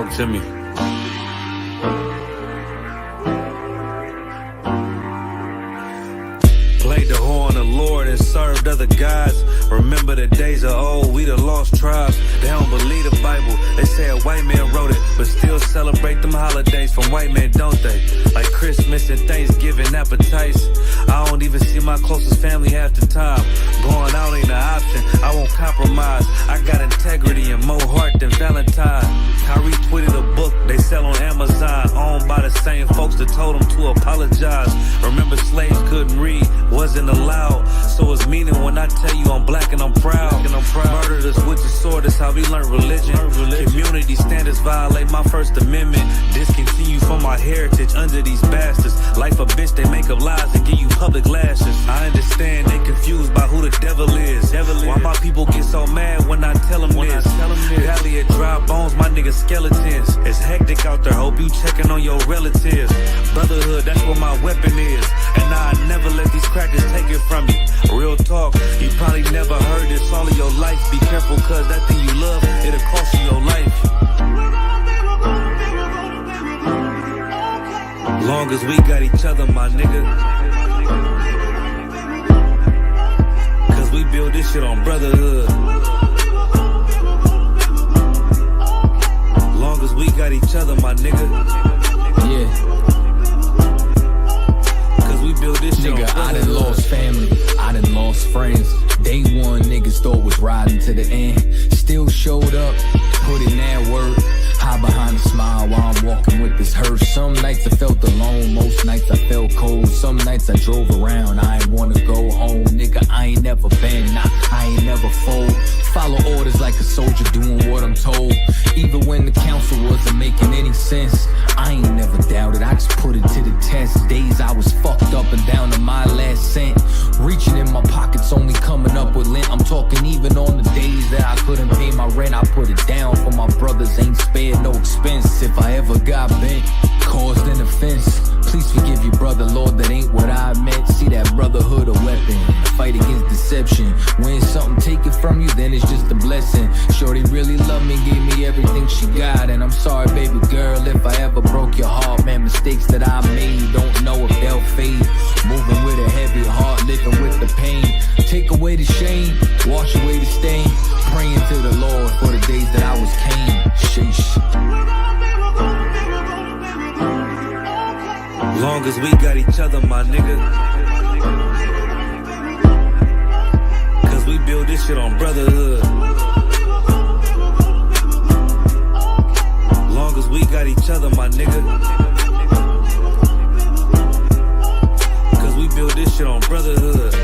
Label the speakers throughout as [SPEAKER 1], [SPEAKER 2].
[SPEAKER 1] Talk to me. Played the whore on the Lord and served other gods. Remember the days of old, we the lost tribes. They don't believe the Bible, they say a white man wrote it, but still celebrate them holidays from white men, don't they? Like Christmas and Thanksgiving appetites. I don't even see my closest family half the time. Going out ain't an option, I won't compromise. I got integrity and more heart than Valentine. Kyrie tweeted a book they sell on Amazon, owned by the same folks that told them to apologize. Remember slaves couldn't read, wasn't allowed, so it's meaning when I tell you I'm black and I'm proud. Murdered us with the sword, that's how we learned religion. Community standards violate my First Amendment. Discontinue from my heritage under these bastards. Life a bitch, they make up lies and give you public lashes. I understand they confused by who the devil is. Why my people get so mad when I tell them this? Valley of dry bones, my niggas skeletons. It's hectic out there, hope you checking on your relatives. Brotherhood, that's where my weapon is, and I never let these crackers take it from you. Real talk, you probably never heard this all of your life. Be careful, cause that thing you love, it'll cost you your life. Long as we got each other, my nigga. Cause we build this shit on brotherhood. Long as we got each other, my nigga.
[SPEAKER 2] Yeah.
[SPEAKER 1] We build this shit
[SPEAKER 2] nigga, I done lost family, I done lost friends. Day one, niggas thought was riding to the end. Still showed up, put in that work. Hide behind a smile while I'm walking with this hearse. Some nights I felt alone, most nights I felt cold. Some nights I drove around, I ain't wanna go home. Nigga, I ain't never been, I ain't never fold. Follow orders like a soldier doing what I'm told. Even when the council wasn't making any sense, I ain't never doubted, I just put it to the test. Days I was fucked up and down to my last cent. Reaching in my pockets, only coming up with lint. I'm talking even on the days that I couldn't pay my rent. I put it down for my brothers, ain't spared no expense. If I ever got bent, caused an offense, please forgive you, brother, Lord, that ain't what I meant. See that brotherhood a weapon, fight against deception. When something taken from you, then it's just a blessing. Shorty really loved me, gave me everything she got, and I'm sorry, baby girl, if I ever broke your heart. Man, mistakes that I made, don't know if they'll fade. Moving with a heavy heart, living with the pain. Take away the shame, wash away the stain. Praying to the Lord for the days that I was Cain. Sheesh.
[SPEAKER 1] Long as we got each other, my nigga. Cause we build this shit on brotherhood. Long as we got each other, my nigga. Cause we build this shit on brotherhood.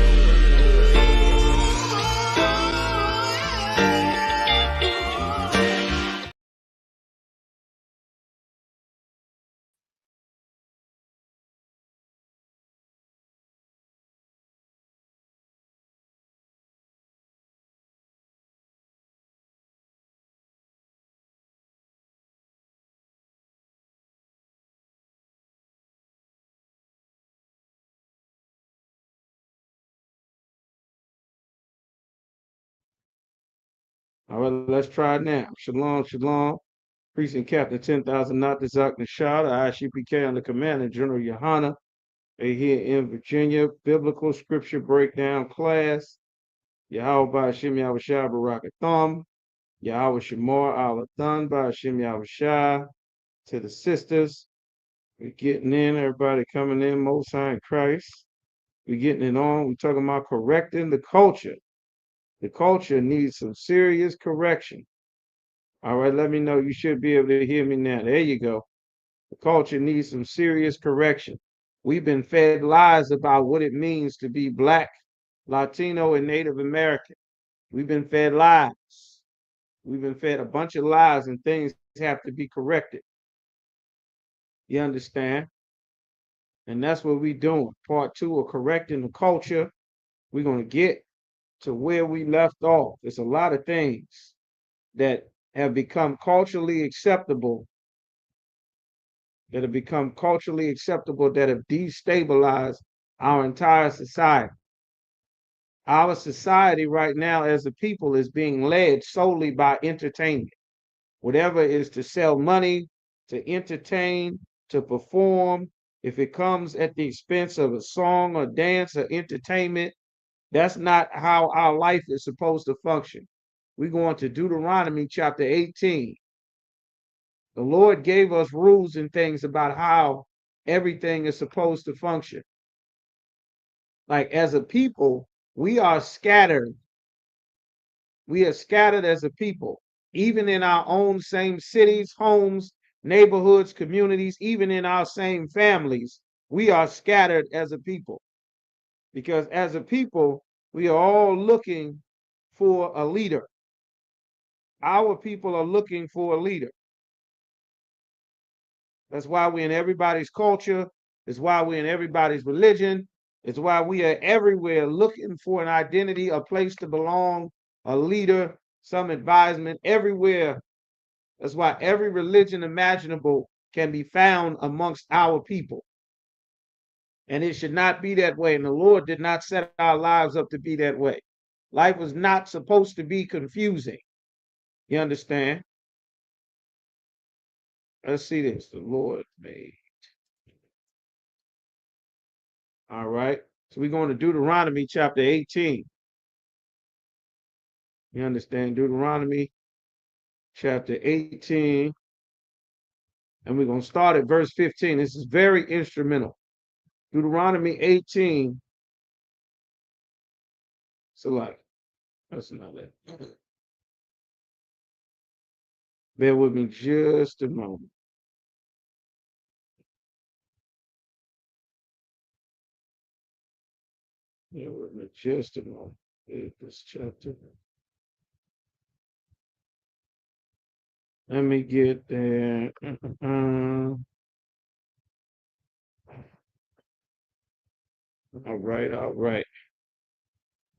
[SPEAKER 3] All right, let's try it now. Shalom, shalom. Precinct Captain 10,000 NATAZACH NASHAH, the ISUPK under command of General Yohana, here in Virginia. Biblical scripture breakdown class. Yahweh Ba'Hashem Yahushua Barakatham. Yahweh Shemar Alathan Ba'Hashem Yahushua. To the sisters, we're getting in. Everybody coming in. Most High in Christ. We're getting it on. We're talking about correcting the culture. The culture needs some serious correction. All right, let me know. You should be able to hear me now. There you go. The culture needs some serious correction. We've been fed lies about what it means to be Black, Latino, and Native American. We've been fed lies. We've been fed a bunch of lies, and things have to be corrected. You understand? And that's what we're doing. Part 2 of correcting the culture. We're going to get to where we left off. There's a lot of things that have become culturally acceptable, that have destabilized our entire society. Our society right now as a people is being led solely by entertainment. whatever is to sell money, to entertain, to perform, if it comes at the expense of a song or dance or entertainment, that's not how our life is supposed to function. We go on to Deuteronomy chapter 18. The Lord gave us rules and things about how everything is supposed to function. Like as a people, we are scattered. We are scattered as a people, even in our own same cities, homes, neighborhoods, communities, even in our same families. We are scattered as a people because as a people, we are all looking for a leader. Our people are looking for a leader. That's why we're in everybody's culture. It's why we're in everybody's religion. It's why we are everywhere looking for an identity, a place to belong, a leader, some advisement, everywhere. That's why every religion imaginable can be found amongst our people. And it should not be that way. And the Lord did not set our lives up to be that way. Life was not supposed to be confusing. You understand? Let's see this. The Lord made. All right. So we're going to Deuteronomy chapter 18. You understand? Deuteronomy chapter 18. And we're going to start at verse 15. This is very instrumental. Deuteronomy 18. So like, that's not it. Bear with me just a moment. Bear with me just a moment. This chapter. Let me get there. All right, all right.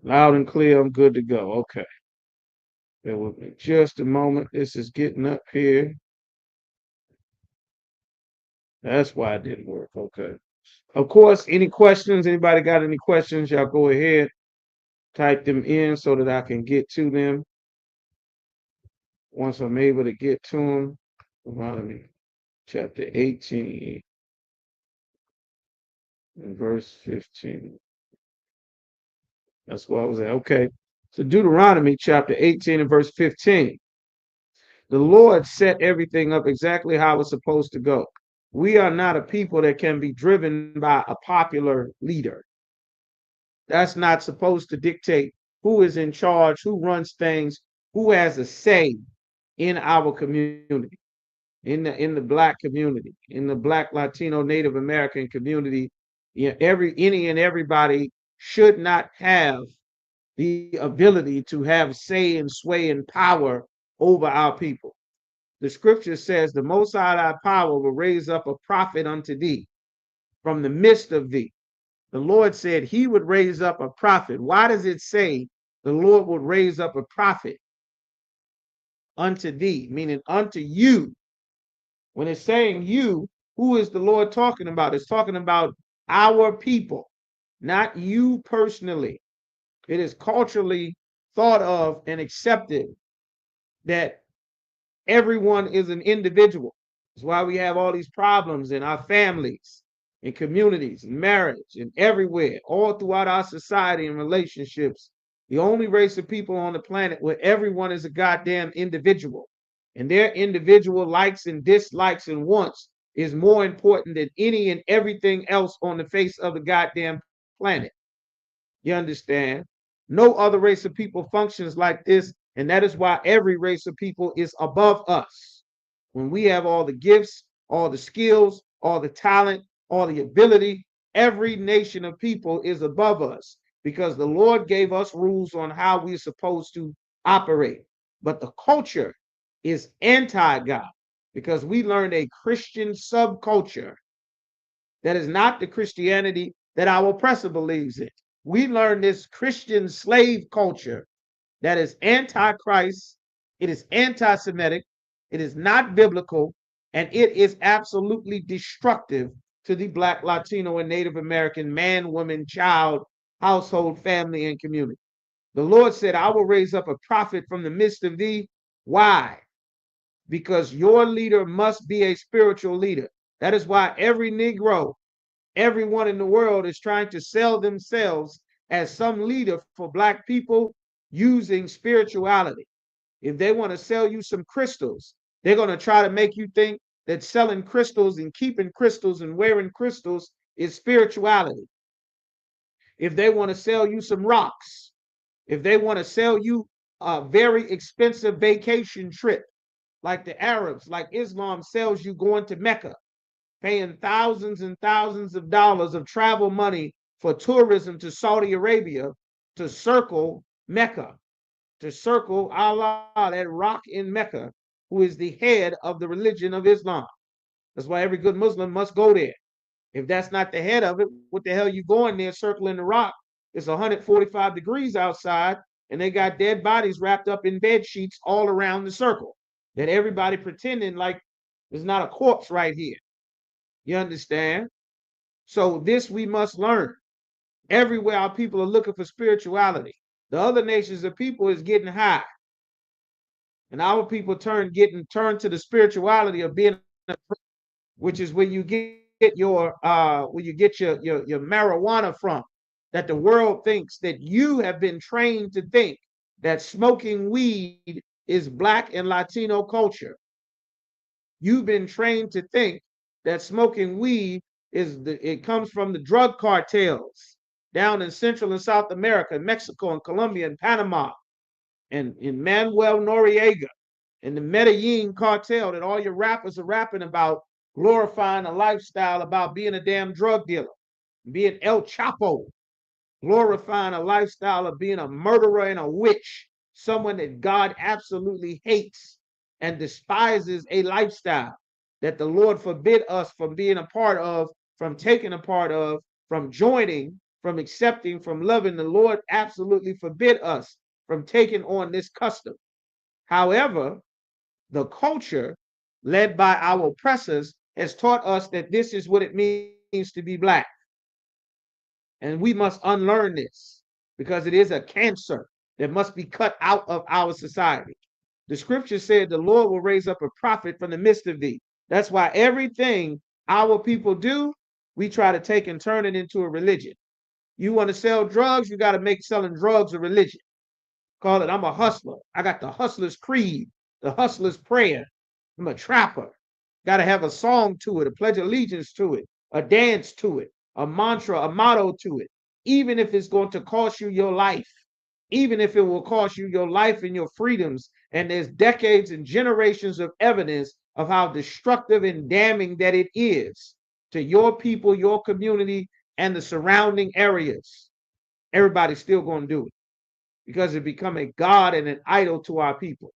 [SPEAKER 3] Loud and clear, I'm good to go. Okay. Bear with me just a moment. This is getting up here. That's why it didn't work. Okay. Of course, any questions? Anybody got any questions? Y'all go ahead, type them in so that I can get to them. Once I'm able to get to them, Deuteronomy chapter 18 and verse 15. That's where I was at. Okay. So Deuteronomy chapter 18 and verse 15. The Lord set everything up exactly how it's supposed to go. We are not a people that can be driven by a popular leader. That's not supposed to dictate who is in charge, who runs things, who has a say in our community, in the black community, in the black, Latino, Native American community. Yeah, any and everybody should not have the ability to have say and sway and power over our people. The scripture says, the Most High thy power will raise up a prophet unto thee from the midst of thee. The Lord said he would raise up a prophet. Why does it say the Lord would raise up a prophet unto thee, meaning unto you? When it's saying you, who is the Lord talking about? It's talking about our people, not you personally. It is culturally thought of and accepted that everyone is an individual. That's why we have all these problems in our families, in communities, in marriage, and everywhere, all throughout our society and relationships. The only race of people on the planet where everyone is a goddamn individual, and their individual likes and dislikes and wants is more important than any and everything else on the face of the goddamn planet. You understand? No other race of people functions like this, and that is why every race of people is above us. When we have all the gifts, all the skills, all the talent, all the ability, every nation of people is above us because the Lord gave us rules on how we're supposed to operate. But the culture is anti-God because we learned a Christian subculture that is not the Christianity that our oppressor believes in. We learned this Christian slave culture that is anti-Christ, it is anti-Semitic, it is not biblical, and it is absolutely destructive to the Black, Latino, and Native American man, woman, child, household, family, and community. The Lord said, I will raise up a prophet from the midst of thee. Why? because your leader must be a spiritual leader. That is why every Negro, everyone in the world is trying to sell themselves as some leader for Black people using spirituality. If they want to sell you some crystals, they're going to try to make you think that selling crystals and keeping crystals and wearing crystals is spirituality. If they want to sell you some rocks, if they want to sell you a very expensive vacation trip, like the Arabs, like Islam sells you going to Mecca, paying thousands and thousands of dollars of travel money for tourism to Saudi Arabia to circle Mecca, to circle Allah, that rock in Mecca, who is the head of the religion of Islam. That's why every good Muslim must go there. If that's not the head of it, what the hell you going there circling the rock? It's 145 degrees outside, and they got dead bodies wrapped up in bed sheets all around the circle. That everybody pretending like there's not a corpse right here. You understand? So this we must learn. Everywhere our people are looking for spirituality. The other nations of people is getting high. And our people turn to the spirituality of being, which is where you get your marijuana from. That the world thinks that you have been trained to think that smoking weed is Black and Latino culture. You've been trained to think that smoking weed it comes from the drug cartels down in Central and South America, Mexico and Colombia and Panama, and in Manuel Noriega and the Medellin cartel, that all your rappers are rapping about glorifying a lifestyle about being a damn drug dealer, being El Chapo, glorifying a lifestyle of being a murderer and a witch, someone that God absolutely hates and despises, a lifestyle that the Lord forbid us from being a part of, from taking a part of, from joining, from accepting, from loving. The Lord absolutely forbid us from taking on this custom. However, the culture led by our oppressors has taught us that this is what it means to be Black. And we must unlearn this because it is a cancer that must be cut out of our society. The scripture said the Lord will raise up a prophet from the midst of thee. That's why everything our people do, we try to take and turn it into a religion. You want to sell drugs, you got to make selling drugs a religion. Call it, I'm a hustler. I got the hustler's creed, the hustler's prayer. I'm a trapper. Got to have a song to it, a pledge of allegiance to it, a dance to it, a mantra, a motto to it, even if it's going to cost you your life, even if it will cost you your life and your freedoms. And there's decades and generations of evidence of how destructive and damning that it is to your people, your community, and the surrounding areas. Everybody's still going to do it because it become a god and an idol to our people.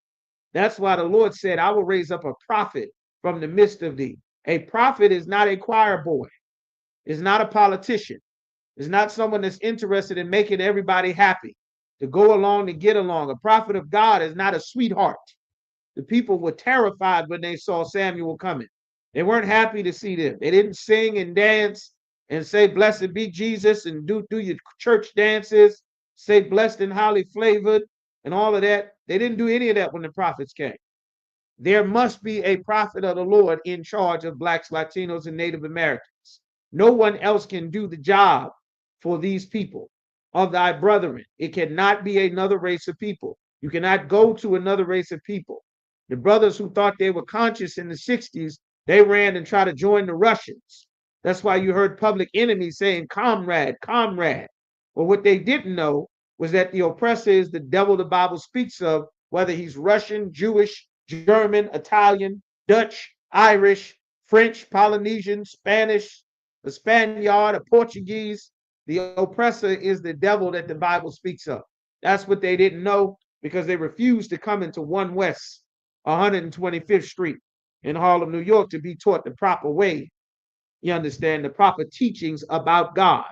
[SPEAKER 3] That's why the Lord said, I will raise up a prophet from the midst of thee. A prophet is not a choir boy, is not a politician, is not someone that's interested in making everybody happy, to go along to get along. A prophet of God is not a sweetheart. The people were terrified when they saw Samuel coming. They weren't happy to see them. They didn't sing and dance and say, blessed be Jesus, and do your church dances, say blessed and highly flavored and all of that. They didn't do any of that when the prophets came. There must be a prophet of the Lord in charge of Blacks, Latinos, and Native Americans. No one else can do the job for these people of thy brethren. It cannot be another race of people. You cannot go to another race of people. The brothers who thought they were conscious in the 60s, they ran and tried to join the Russians. That's why you heard Public Enemy saying, comrade, comrade. Well, what they didn't know was that the oppressor is the devil the Bible speaks of, whether he's Russian, Jewish, German, Italian, Dutch, Irish, French, Polynesian, Spanish, a Spaniard, a Portuguese. The oppressor is the devil that the Bible speaks of. That's what they didn't know because they refused to come into 1 West 125th Street in Harlem, New York to be taught the proper way. You understand, the proper teachings about God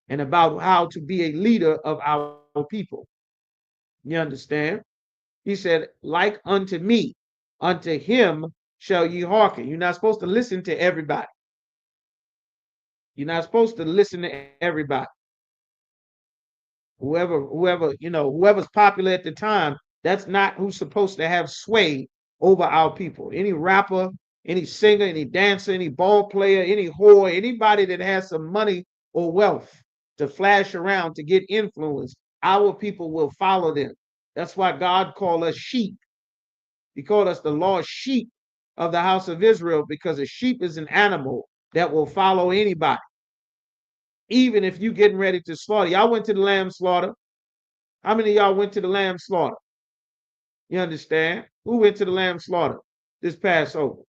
[SPEAKER 3] and about how to be a leader of our people. You understand? He said, like unto me, unto him shall ye hearken. You're not supposed to listen to everybody. You're not supposed to listen to everybody. Whoever's popular at the time, that's not who's supposed to have sway over our people. Any rapper, any singer, any dancer, any ball player, any whore, anybody that has some money or wealth to flash around to get influence, our people will follow them. That's why God called us sheep. He called us the lost sheep of the house of Israel, because a sheep is an animal that will follow anybody. Even if you getting ready to slaughter. Y'all went to the lamb slaughter. How many of y'all went to the lamb slaughter? You understand? Who went to the lamb slaughter this Passover?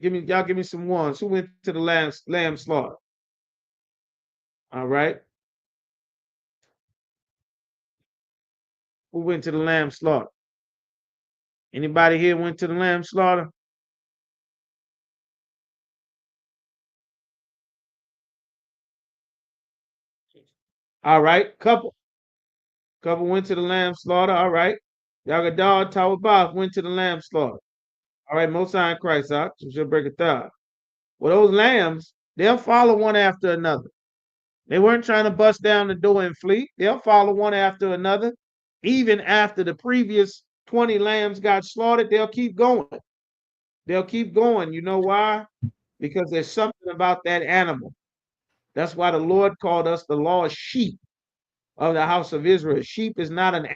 [SPEAKER 3] Give me some ones. Who went to the lamb slaughter? All right. Who went to the lamb slaughter? Anybody here went to the lamb slaughter? All right. Couple went to the lamb slaughter. All right. Yagadar Tawabah went to the lamb slaughter. All right. Most High in Christ, should break it down. Well, those lambs, they'll follow one after another. They weren't trying to bust down the door and flee. They'll follow one after another. Even after the previous 20 lambs got slaughtered, they'll keep going. They'll keep going. You know why? Because there's something about that animal. That's why the Lord called us the lost sheep of the house of Israel. Sheep is not an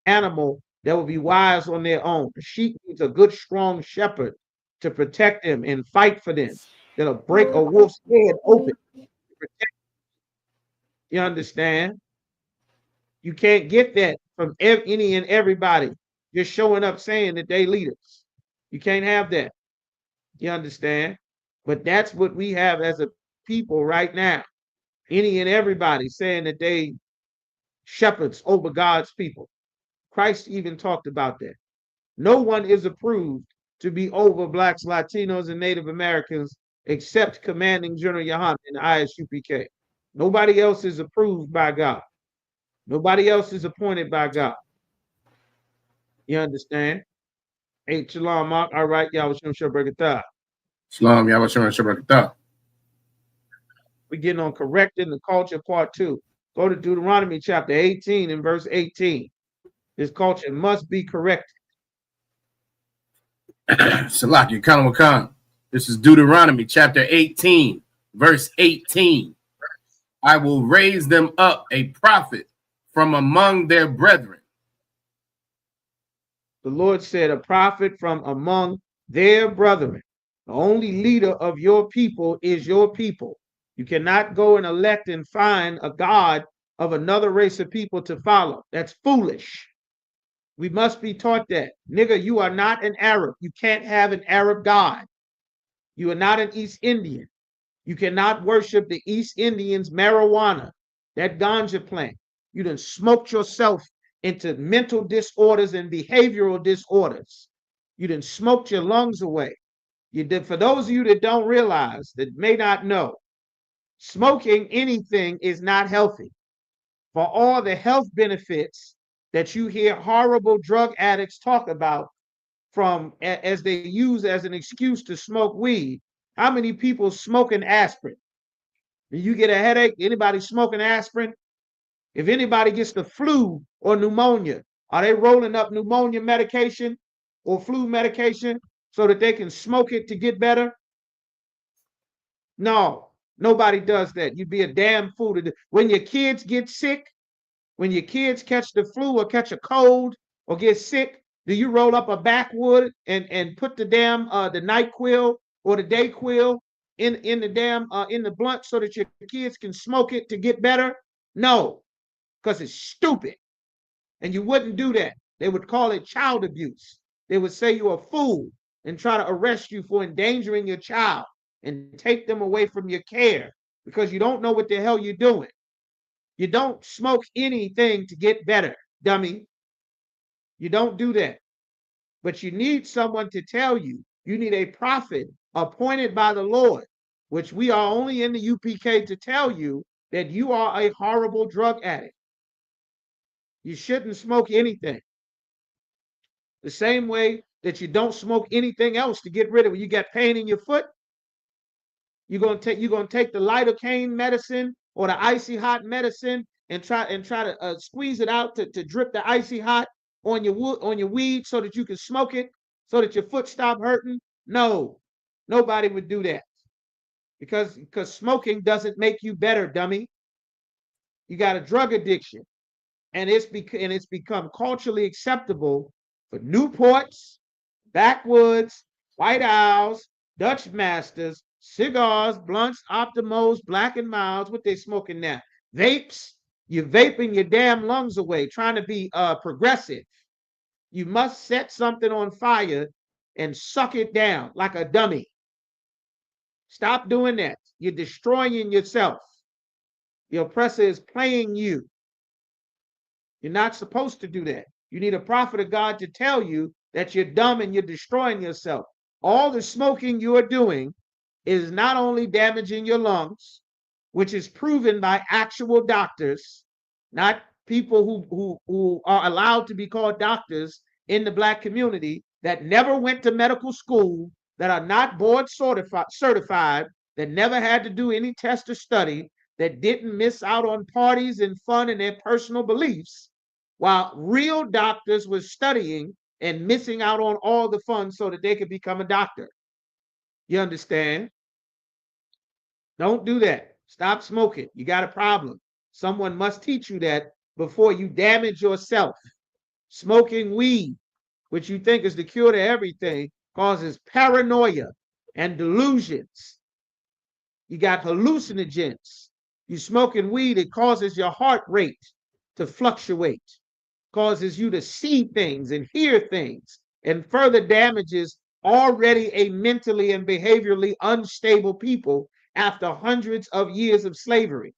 [SPEAKER 3] animal that will be wise on their own. A sheep needs a good, strong shepherd to protect them and fight for them. That'll break a wolf's head open. You understand? You can't get that from any and everybody just showing up saying that they leaders. You can't have that. You understand? But that's what we have as a people right now. Any and everybody saying that they shepherds over God's people. Christ even talked about that. No one is approved to be over blacks, Latinos, and Native Americans except Commanding General Yohanan in the ISUPK. Nobody else is approved by God. Nobody else is appointed by God. You understand? Hey, Shalom, Mark. All right, Yahweh Shem break it down.
[SPEAKER 4] Shalom, Yahweh Shem break it down.
[SPEAKER 3] We're getting on correcting the culture part 2. Go to Deuteronomy chapter 18 and verse 18. This culture must be corrected.
[SPEAKER 4] Salaki, Khan Wakan. This is Deuteronomy chapter 18, verse 18. I will raise them up a prophet from among their brethren.
[SPEAKER 3] The Lord said, a prophet from among their brethren. The only leader of your people is your people. You cannot go and elect and find a God of another race of people to follow. That's foolish. We must be taught that. Nigga, you are not an Arab. You can't have an Arab God. You are not an East Indian. You cannot worship the East Indians' marijuana, that ganja plant. You done smoked yourself into mental disorders and behavioral disorders. You done smoked your lungs away. You did. For those of you that don't realize, that may not know, smoking anything is not healthy. For all the health benefits that you hear horrible drug addicts talk about from as they use as an excuse to smoke weed. How many people smoking aspirin? Do you get a headache? Anybody smoking aspirin? If anybody gets the flu or pneumonia, are they rolling up pneumonia medication or flu medication so that they can smoke it to get better? No, nobody does that. You'd be a damn fool to do. When your kids get sick, when your kids catch the flu or catch a cold or get sick, do you roll up a backwood and put the damn the NyQuil or the Dayquil in the damn in the blunt so that your kids can smoke it to get better? No, because it's stupid. And you wouldn't do that. They would call it child abuse. They would say you're a fool and try to arrest you for endangering your child and take them away from your care because you don't know what the hell you're doing. You don't smoke anything to get better, dummy. You don't do that. But you need someone to tell you. You need a prophet appointed by the Lord, which we are only in the UPK to tell you that you are a horrible drug addict. You shouldn't smoke anything. The same way that you don't smoke anything else to get rid of it. You got pain in your foot, you're gonna take the lidocaine medicine or the icy hot medicine and try to squeeze it out to drip the icy hot on your wood, on your weed, so that you can smoke it, so that your foot stop hurting? No, nobody would do that, because smoking doesn't make you better, dummy. You got a drug addiction, and it's become culturally acceptable for Newports, backwoods, White Owls, Dutch Masters, cigars, blunts, Optimos, Black and Milds. What they smoking now? Vapes. You're vaping your damn lungs away, trying to be progressive. You must set something on fire and suck it down like a dummy. Stop doing that. You're destroying yourself. The oppressor is playing you. You're not supposed to do that. You need a prophet of God to tell you that you're dumb and you're destroying yourself. All the smoking you are doing is not only damaging your lungs, which is proven by actual doctors, not people who are allowed to be called doctors in the Black community, that never went to medical school, that are not board certified, that never had to do any test or study, that didn't miss out on parties and fun and their personal beliefs, while real doctors were studying and missing out on all the fun so that they could become a doctor. You understand? Don't do that. Stop smoking. You got a problem. Someone must teach you that before you damage yourself. Smoking weed, which you think is the cure to everything, causes paranoia and delusions. You got hallucinogens. You smoking weed, it causes your heart rate to fluctuate, causes you to see things and hear things, and further damages already a mentally and behaviorally unstable people after hundreds of years of slavery.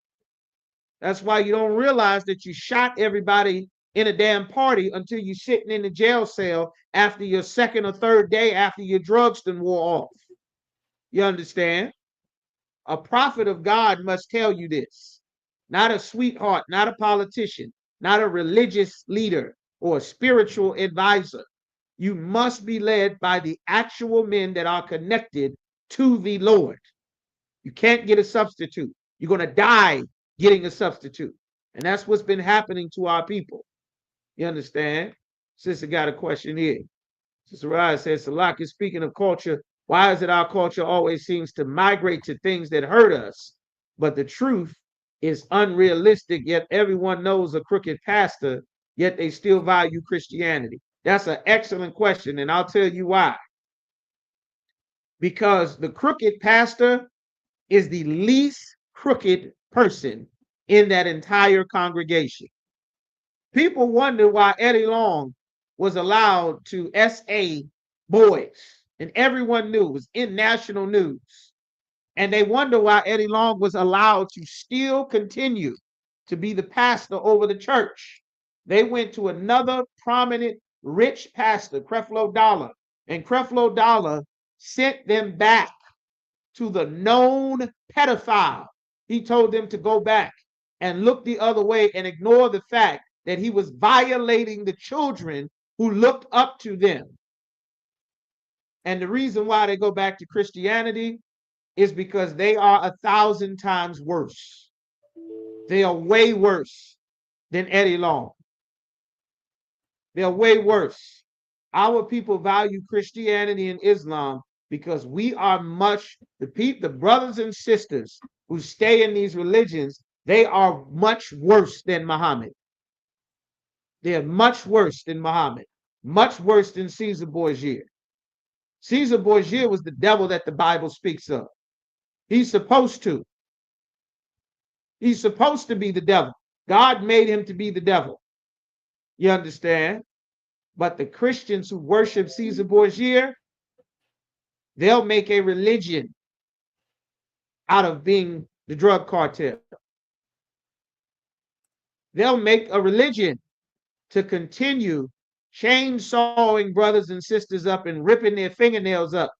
[SPEAKER 3] That's why you don't realize that you shot everybody in a damn party until you're sitting in the jail cell after your second or third day after your drugs done wore off. You understand? A prophet of God must tell you this, not a sweetheart, not a politician, not a religious leader or a spiritual advisor. You must be led by the actual men that are connected to the Lord. You can't get a substitute. You're going to die getting a substitute. And that's what's been happening to our people. You understand? Sister got a question here. Sister Rise says, Salak is speaking of culture. Why is it our culture always seems to migrate to things that hurt us? But the truth is unrealistic, yet everyone knows a crooked pastor, yet they still value Christianity. That's an excellent question, and I'll tell you why. Because the crooked pastor is the least crooked person in that entire congregation. People wonder why Eddie Long was allowed to SA boys, and everyone knew it was in national news. And they wonder why Eddie Long was allowed to still continue to be the pastor over the church. They went to another prominent rich pastor, Creflo Dollar, and Creflo Dollar sent them back to the known pedophile. He told them to go back and look the other way and ignore the fact that he was violating the children who looked up to them. And the reason why they go back to Christianity is because they are 1,000 times worse. They are way worse than Eddie Long. They're way worse. Our people value Christianity and Islam because we are the brothers and sisters who stay in these religions, they are much worse than Muhammad. They're much worse than Muhammad, much worse than Caesar Borgia. Caesar Borgia was the devil that the Bible speaks of. He's supposed to. He's supposed to be the devil. God made him to be the devil. You understand? But the Christians who worship Caesar Borgia, they'll make a religion out of being the drug cartel. They'll make a religion to continue chainsawing brothers and sisters up and ripping their fingernails up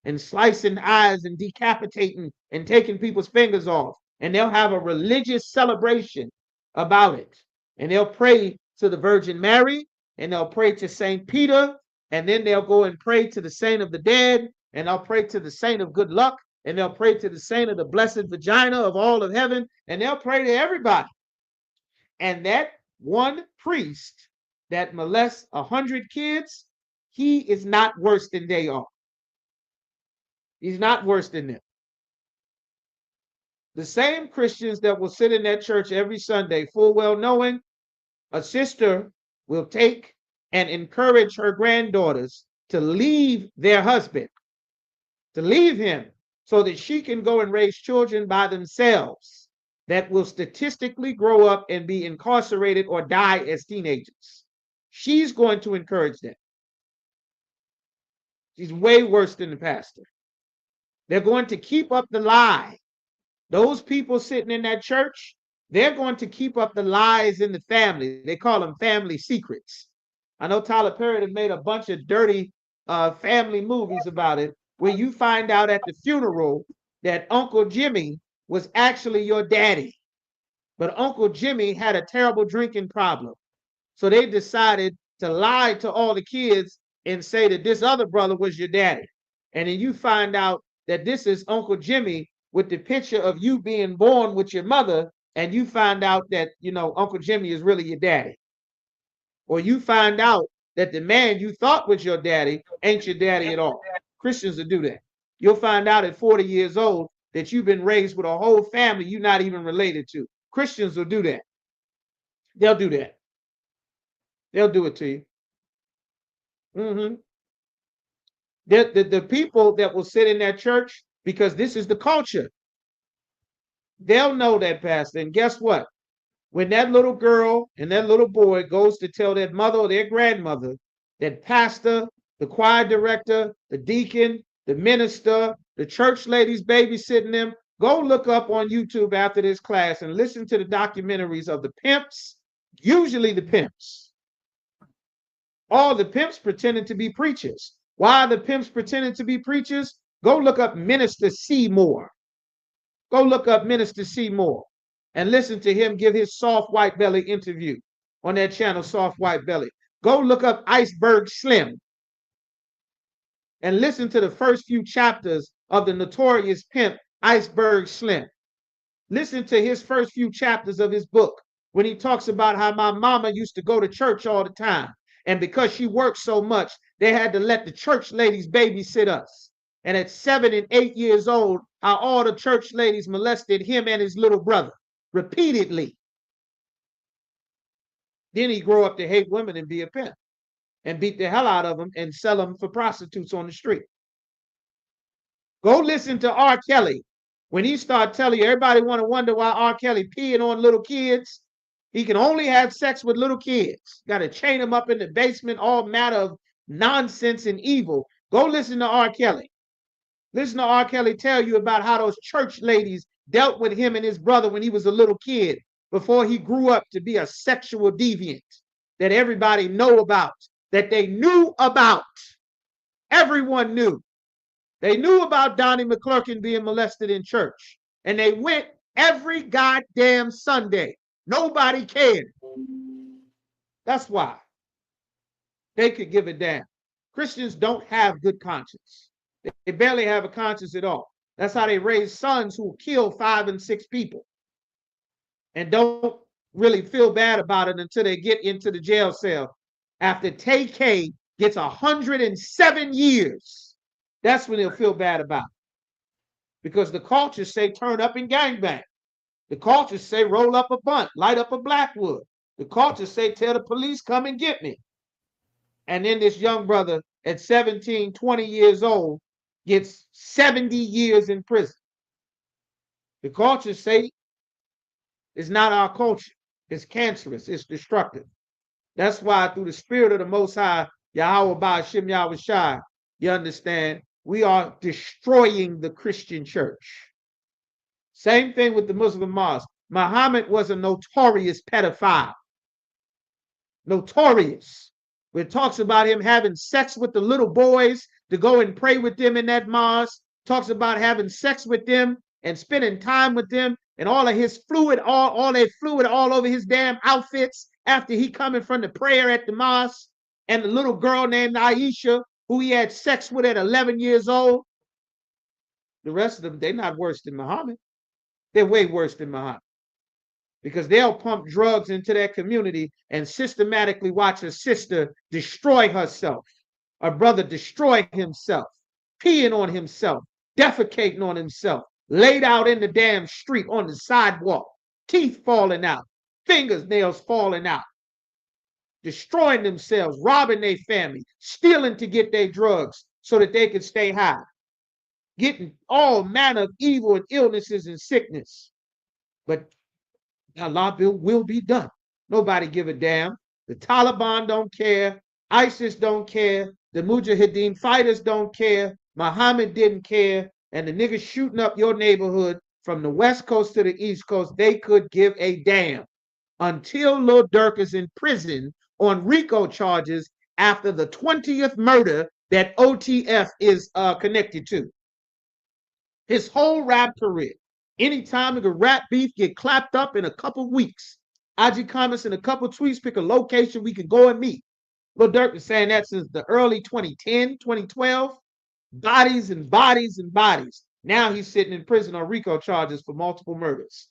[SPEAKER 3] and slicing eyes and decapitating and taking people's fingers off. And they'll have a religious celebration about it. And they'll pray to the Virgin Mary, and they'll pray to St. Peter, and then they'll go and pray to the saint of the dead, and they'll pray to the saint of good luck, and they'll pray to the saint of the blessed vagina of all of heaven, and they'll pray to everybody. And that one priest that molest 100 kids, he is not worse than they are. He's not worse than them. The same Christians that will sit in that church every Sunday, full well knowing a sister will take and encourage her granddaughters to leave their husband, to leave him, so that she can go and raise children by themselves that will statistically grow up and be incarcerated or die as teenagers. She's going to encourage them. She's way worse than the pastor. They're going to keep up the lie. Those people sitting in that church, they're going to keep up the lies in the family. They call them family secrets. I know Tyler Perry has made a bunch of dirty family movies about it, where you find out at the funeral that Uncle Jimmy was actually your daddy. But Uncle Jimmy had a terrible drinking problem. So they decided to lie to all the kids and say that this other brother was your daddy. And then you find out that this is Uncle Jimmy with the picture of you being born with your mother, and you find out that, you know, Uncle Jimmy is really your daddy. Or you find out that the man you thought was your daddy ain't your daddy at all. Christians will do that. You'll find out at 40 years old that you've been raised with a whole family you're not even related to. Christians will do that. They'll do that. They'll do it to you. The people that will sit in that church, because this is the culture, they'll know that, pastor. And guess what? When that little girl and that little boy goes to tell their mother or their grandmother that pastor, the choir director, the deacon, the minister, the church ladies babysitting them, go look up on YouTube after this class and listen to the documentaries of the pimps, usually the pimps. All the pimps pretending to be preachers. Why are the pimps pretending to be preachers? Go look up Minister Seymour. Go look up Minister Seymour and listen to him give his soft white belly interview on that channel, Soft White Belly. Go look up Iceberg Slim and listen to the first few chapters of the notorious pimp, Iceberg Slim. Listen to his first few chapters of his book when he talks about how my mama used to go to church all the time. And because she worked so much, they had to let the church ladies babysit us. And at 7 and 8 years old, how all the church ladies molested him and his little brother repeatedly. Then he grew up to hate women and be a pimp and beat the hell out of them and sell them for prostitutes on the street. Go listen to R. Kelly. When he started telling you, everybody want to wonder why R. Kelly peeing on little kids. He can only have sex with little kids. Got to chain them up in the basement, all matter of nonsense and evil. Go listen to R. Kelly. Listen to R. Kelly tell you about how those church ladies dealt with him and his brother when he was a little kid, before he grew up to be a sexual deviant that everybody know about, that they knew about. Everyone knew. They knew about Donnie McClurkin being molested in church, and they went every goddamn Sunday. Nobody cared. That's why. They could give a damn. Christians don't have good conscience. They barely have a conscience at all. That's how they raise sons who kill 5 and 6 people and don't really feel bad about it until they get into the jail cell. After TK gets 107 years, that's when they'll feel bad about it. Because the cultures say turn up and gangbang. The cultures say roll up a bunt, light up a Blackwood. The cultures say tell the police come and get me. And then this young brother at 17, 20 years old gets 70 years in prison. The cultures say it's not our culture. It's cancerous. It's destructive. That's why through the spirit of the Most High, Yahweh Ba'Shem Yahweh Shai, you understand, we are destroying the Christian church. Same thing with the Muslim mosque. Muhammad was a notorious pedophile. Notorious. Where it talks about him having sex with the little boys to go and pray with them in that mosque. Talks about having sex with them and spending time with them, and all of his fluid, all that fluid all over his damn outfits after he coming from the prayer at the mosque. And the little girl named Aisha, who he had sex with at 11 years old. The rest of them, they're not worse than Muhammad. They're way worse than Muhammad. because they'll pump drugs into their community and systematically watch a sister destroy herself, a brother destroy himself, peeing on himself, defecating on himself, laid out in the damn street on the sidewalk, teeth falling out, fingernails falling out, destroying themselves, robbing their family, stealing to get their drugs so that they can stay high, getting all manner of evil and illnesses and sickness. But Allah will be done. Nobody give a damn. The Taliban don't care. ISIS don't care. The Mujahideen fighters don't care. Muhammad didn't care. And the niggas shooting up your neighborhood from the West Coast to the East Coast, they could give a damn until Lil Durk is in prison on RICO charges after the 20th murder that OTF is connected to. His whole rap career. Anytime a rap beef get clapped up in a couple weeks, IG comments and a couple tweets, pick a location we can go and meet. Lil Durk was saying that since the early 2010, 2012. Bodies and bodies and bodies. Now he's sitting in prison on RICO charges for multiple murders.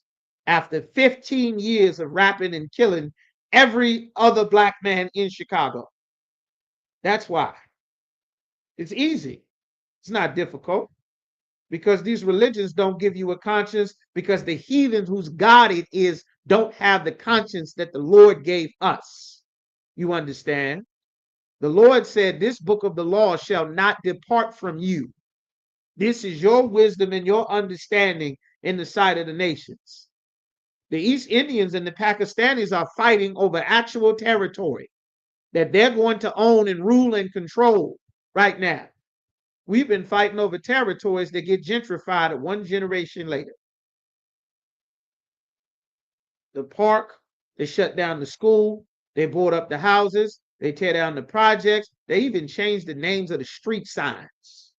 [SPEAKER 3] After 15 years of rapping and killing every other black man in Chicago. That's why. It's easy. It's not difficult. Because these religions don't give you a conscience, because the heathens whose God it is don't have the conscience that the Lord gave us. You understand? The Lord said, this book of the law shall not depart from you. This is your wisdom and your understanding in the sight of the nations. The East Indians and the Pakistanis are fighting over actual territory that they're going to own and rule and control right now. We've been fighting over territories that get gentrified 1 generation later. The park, they shut down the school, they board up the houses, they tear down the projects, they even changed the names of the street signs.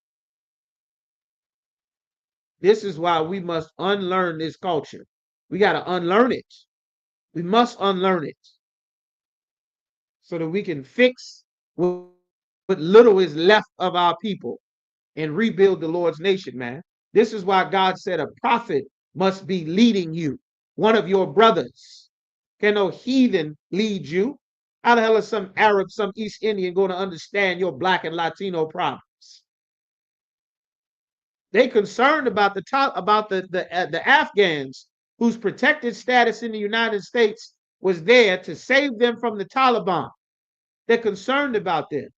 [SPEAKER 3] This is why we must unlearn this culture. We got to unlearn it. We must unlearn it so that we can fix what little is left of our people and rebuild the Lord's nation, man. This is why God said a prophet must be leading you, one of your brothers. Can no heathen lead you? How the hell is some Arab, some East Indian going to understand your black and Latino problems? They concerned about the Afghans whose protected status in the United States was there to save them from the Taliban. They're concerned about them.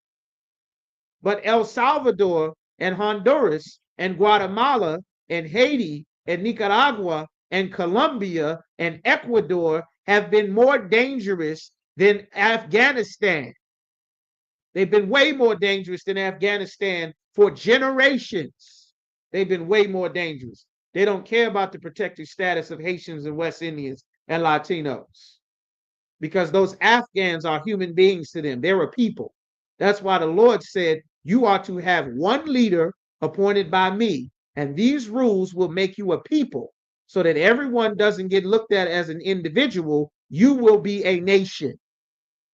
[SPEAKER 3] But El Salvador and Honduras and Guatemala and Haiti and Nicaragua and Colombia and Ecuador have been more dangerous than Afghanistan. They've been way more dangerous than Afghanistan for generations. They've been way more dangerous. They don't care about the protected status of Haitians and West Indians and Latinos, because those Afghans are human beings to them. They're a people. That's why the Lord said, you are to have one leader appointed by me, and these rules will make you a people, so that everyone doesn't get looked at as an individual. You will be a nation.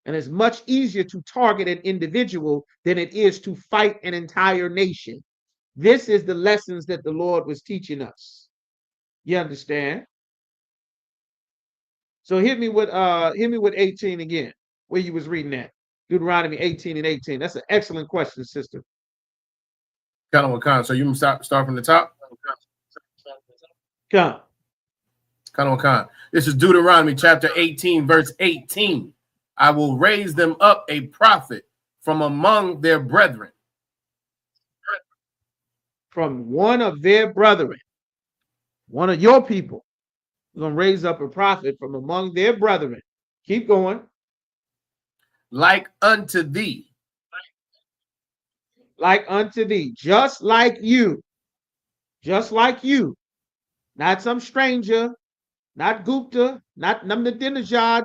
[SPEAKER 3] And it's much easier to target an individual than it is to fight an entire nation. This is the lessons that the Lord was teaching us. You understand? So hit me with 18 again, where you was reading that. Deuteronomy 18 and 18. That's an excellent question, sister.
[SPEAKER 4] Khan. So you start from the top?
[SPEAKER 3] Come.
[SPEAKER 4] Khan. This is Deuteronomy chapter 18, verse 18. I will raise them up a prophet from among their brethren.
[SPEAKER 3] From one of their brethren, one of your people. You're going to raise up a prophet from among their brethren. Keep going.
[SPEAKER 4] Like unto thee.
[SPEAKER 3] Like unto thee. Just like you. Just like you. Not some stranger. Not Gupta. Not Ahmadinejad.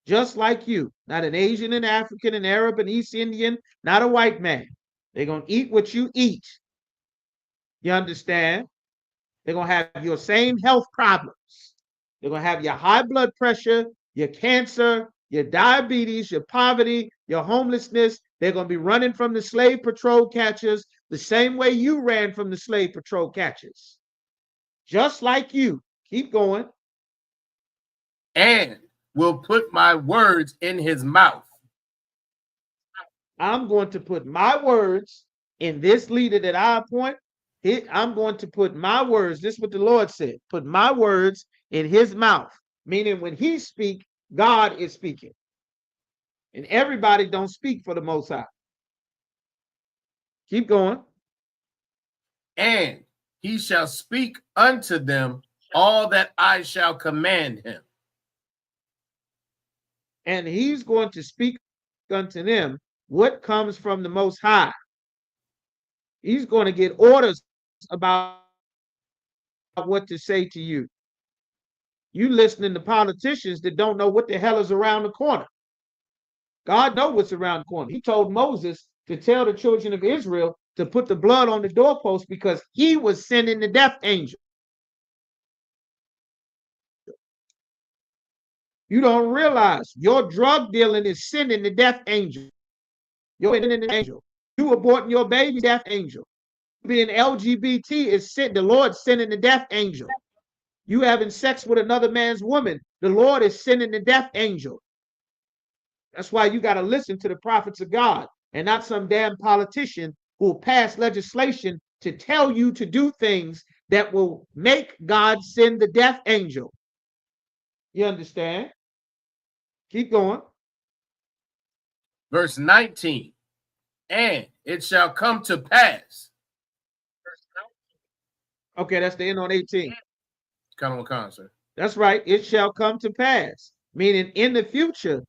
[SPEAKER 3] Just like you. Not an Asian, an African, an Arab, an East Indian. Not a white man. They're going to eat what you eat. You understand? They're going to have your same health problems. They're going to have your high blood pressure, your cancer, your diabetes, your poverty, your homelessness. They're going to be running from the slave patrol catchers the same way you ran from the slave patrol catchers. Just like you. Keep going.
[SPEAKER 4] and will put my words in his mouth.
[SPEAKER 3] I'm going to put my words in this leader that I appoint. I'm going to put my words. This is what the Lord said. Put my words in his mouth. Meaning when he speak, God is speaking. And everybody don't speak for the Most High. Keep going.
[SPEAKER 4] And he shall speak unto them all that I shall command him.
[SPEAKER 3] And he's going to speak unto them what comes from the Most High. He's going to get orders about what to say to you. You listening to politicians that don't know what the hell is around the corner. God knows what's around the corner. He told Moses to tell the children of Israel to put the blood on the doorpost because he was sending the death angel. You don't realize your drug dealing is sending the death angel. You're sending the angel. You aborting your baby, death angel. Being LGBT is sent. The Lord sending the death angel. You having sex with another man's woman, the Lord is sending the death angel. That's why you got to listen to the prophets of God and not some damn politician who will pass legislation to tell you to do things that will make God send the death angel. You understand? Keep going.
[SPEAKER 4] Verse 19. And it shall come to pass.
[SPEAKER 3] Okay, that's the end on 18.
[SPEAKER 4] Sir.
[SPEAKER 3] That's right. It shall come to pass. Meaning in the future,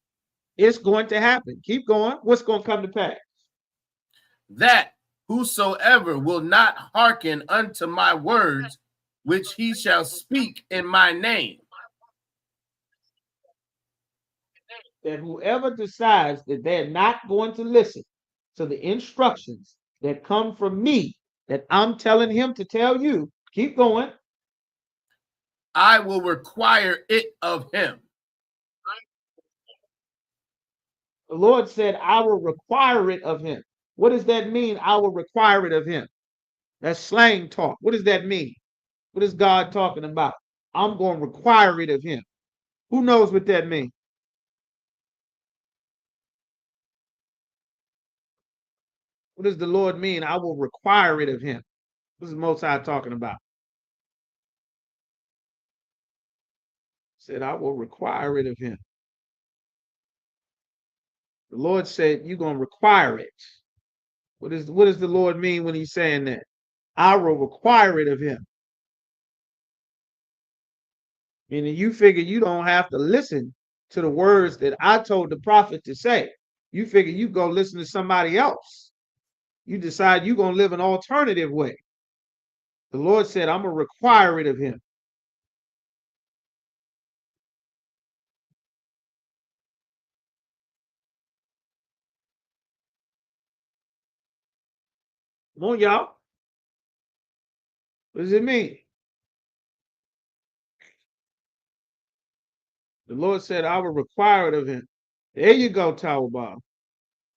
[SPEAKER 3] it's going to happen. Keep going. What's going to come to pass?
[SPEAKER 4] That whosoever will not hearken unto my words, which he shall speak in my name.
[SPEAKER 3] That whoever decides that they're not going to listen to the instructions that come from me, that I'm telling him to tell you, keep going.
[SPEAKER 4] I will require it of him.
[SPEAKER 3] The Lord said, I will require it of him. What does that mean? I will require it of him. That's slang talk. What does that mean? What is God talking about? I'm going to require it of him. Who knows what that means? What does the Lord mean? I will require it of him. What is the Most High talking about? Said, I will require it of him. The Lord said, you're going to require it. What does the Lord mean when he's saying that? I will require it of him. Meaning you figure you don't have to listen to the words that I told the prophet to say. You figure you go listen to somebody else. You decide you're going to live an alternative way. The Lord said, I'm going to require it of him. Come on, y'all. What does it mean? The Lord said, I will require it of him. There you go, Tower Bob.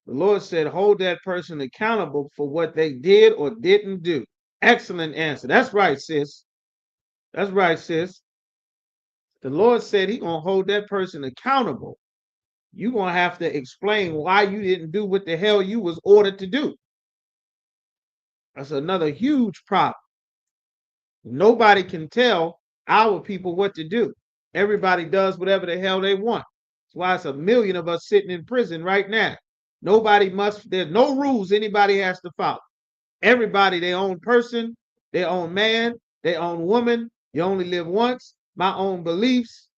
[SPEAKER 3] The Lord said, hold that person accountable for what they did or didn't do. Excellent answer. That's right, sis. That's right, sis. The Lord said he's going to hold that person accountable. You're going to have to explain why you didn't do what the hell you was ordered to do. That's another huge problem. Nobody can tell our people what to do. Everybody does whatever the hell they want. That's why it's 1 million of us sitting in prison right now. There's no rules anybody has to follow. Everybody their own person, their own man, their own woman. You only live once. My own beliefs.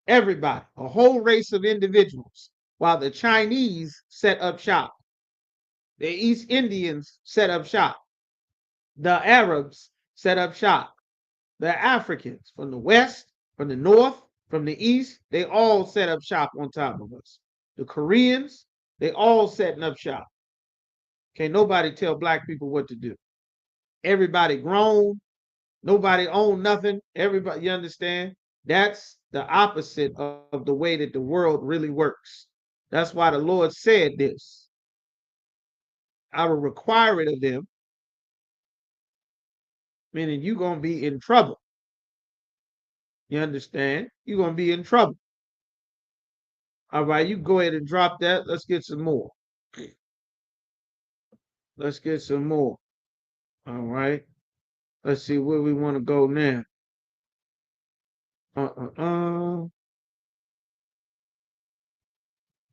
[SPEAKER 3] Everybody, a whole race of individuals. While the Chinese set up shop. The East Indians set up shop. The Arabs set up shop. The Africans from the West, from the North, from the East, they all set up shop on top of us. The Koreans, they all setting up shop. Can't nobody tell black people what to do. Everybody grown. Nobody own nothing. Everybody, you understand? That's the opposite of the way that the world really works. That's why the Lord said this. I will require it of them, meaning you're going to be in trouble. You understand? You're going to be in trouble. All right, you go ahead and drop that. Let's get some more. Let's get some more. All right. Let's see where we want to go now.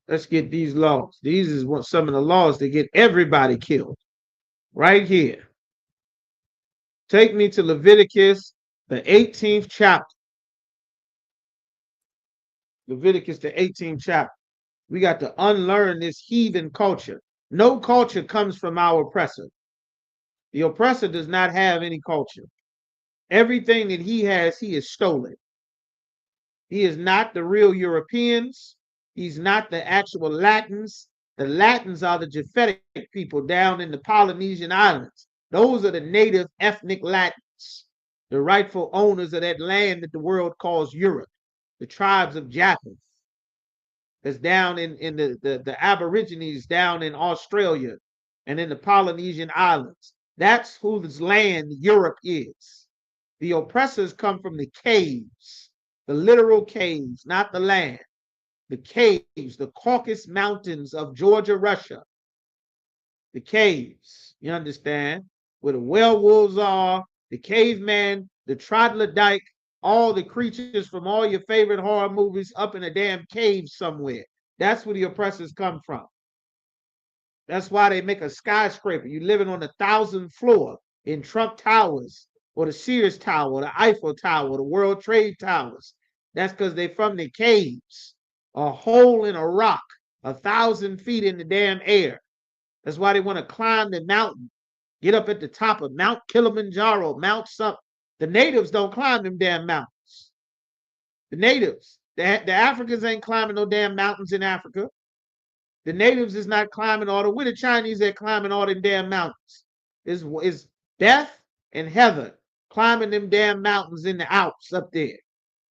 [SPEAKER 3] Let's get these laws. These is what some of the laws that get everybody killed. Right here. Take me to Leviticus, the 18th chapter. Leviticus, the 18th chapter. We got to unlearn this heathen culture. No culture comes from our oppressor. The oppressor does not have any culture. Everything that he has stolen. He is not the real Europeans. He's not the actual Latins. The Latins are the Japhetic people down in the Polynesian islands. Those are the native ethnic Latins, the rightful owners of that land that the world calls Europe, the tribes of Japheth. That's down in the Aborigines down in Australia and in the Polynesian islands. That's whose land Europe is. The oppressors come from the caves, the literal caves, not the land. The caves, the Caucasus Mountains of Georgia, Russia. The caves, you understand, where the werewolves are, the caveman, the troglodyte, all the creatures from all your favorite horror movies up in a damn cave somewhere. That's where the oppressors come from. That's why they make a skyscraper. You're living on the 1,000th floor in Trump Towers or the Sears Tower, the Eiffel Tower, the World Trade Towers. That's because they're from the caves, a hole in a rock, 1,000 feet in the damn air. That's why they want to climb the mountain, get up at the top of Mount Kilimanjaro, Mount something. The natives don't climb them damn mountains. The natives, the Africans ain't climbing no damn mountains in Africa. The natives is not climbing all the, where the Chinese are climbing all them damn mountains. Is Beth and Heather climbing them damn mountains in the Alps up there.